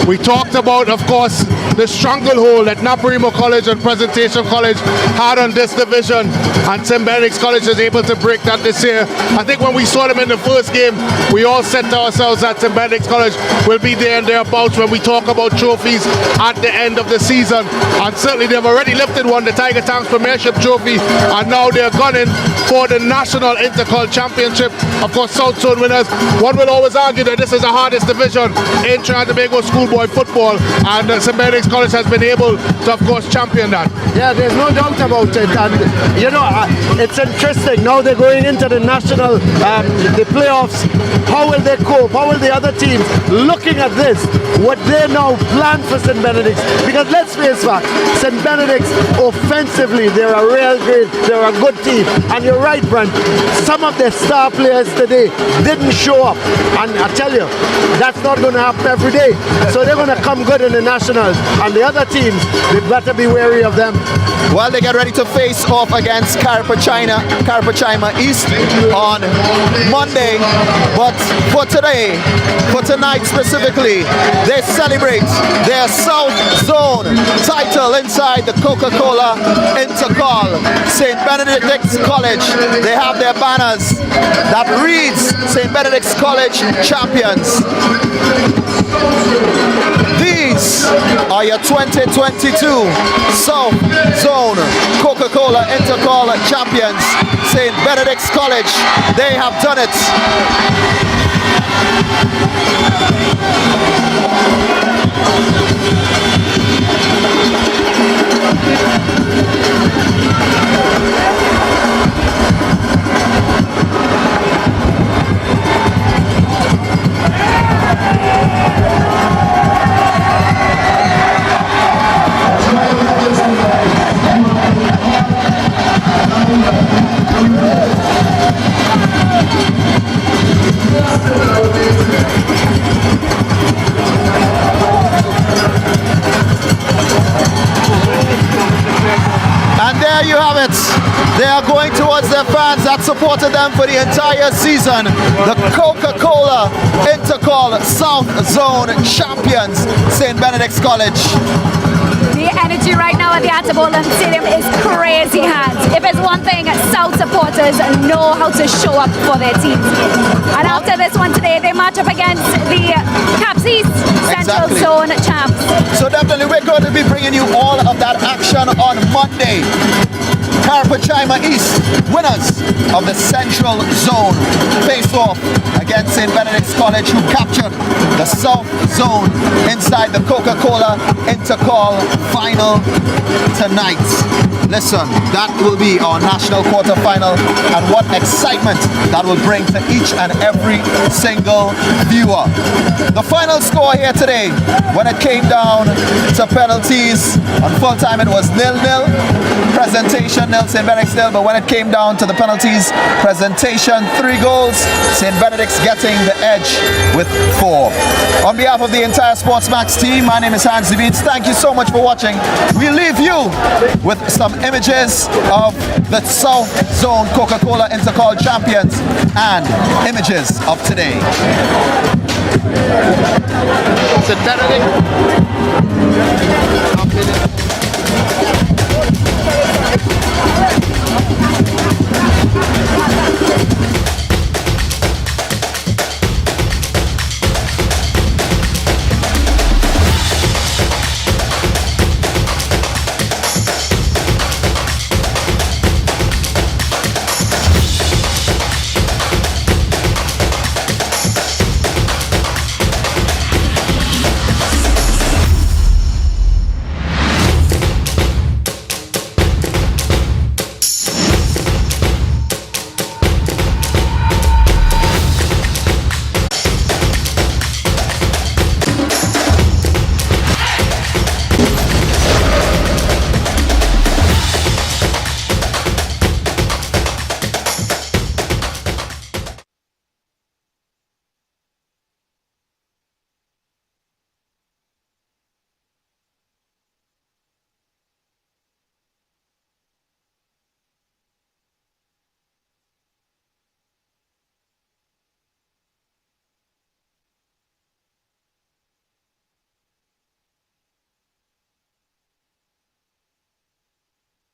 We talked about, of course, the stranglehold that Naparimo College and Presentation College had on this division, and St. Benedict's College was able to break that this year. I think when we saw them in the first game, we all said to ourselves that St. Benedict's College will be there and thereabouts when we talk about trophies at the end of the season. And certainly they've already lifted one, the Tiger Tanks Premiership Trophy, and now they're gunning for the National Intercol Championship. Of course, South Zone winners. One will always argue that this is the hardest division in Trinidad and Tobago schoolboy football, and St. Benedict's College has been able to, of course, champion that. Yeah, there's no doubt about it, and you know, it's interesting. Now they're going into the national, the playoffs. How will they cope? How will the other teams, looking at this, what they now plan for St. Benedict's? Because let's face it, St. Benedict's offensively, they're a real great, they're a good team. And you're right, Brent, some of their star players today didn't show up, and I tell you, that's not going to happen every day. So they're going to come good in the nationals, and the other teams, they better be wary of them. Well, they get ready to face off against Carapachina East on Monday, but for today, for tonight specifically, they celebrate their South Zone title inside the Coca-Cola Intercol. St. Benedict's College, they have their banners that reads St. Benedict's College Champions. These are your 2022 South Zone Coca-Cola Intercol Champions, St. Benedict's College. They have done it. And there you have it. They are going towards their fans that supported them for the entire season. The Coca-Cola Intercol South Zone Champions, St. Benedict's College. The energy right now at the Atabolan Stadium is crazy, hands. If it's one thing, South supporters know how to show up for their teams. And after this one today, they match up against the Caps East Central Zone champs. So definitely we're going to be bringing you all of that action on Monday. Carapachima East, winners of the Central Zone, face off against St. Benedict's College, who captured the South Zone inside the Coca-Cola Intercol final tonight. Listen, that will be our national quarterfinal, and what excitement that will bring to each and every single viewer. The final score here today, when it came down to penalties, on full time it was 0-0. Presentation 0, St. Benedict's 0, but when it came down to the penalties, Presentation 3 goals, St. Benedict's getting the edge with 4. On behalf of the entire SportsMax team, my name is Hans Devitz. Thank you so much for watching. We leave you with some images of the South Zone Coca-Cola Intercol champions and images of today. St. Benedict.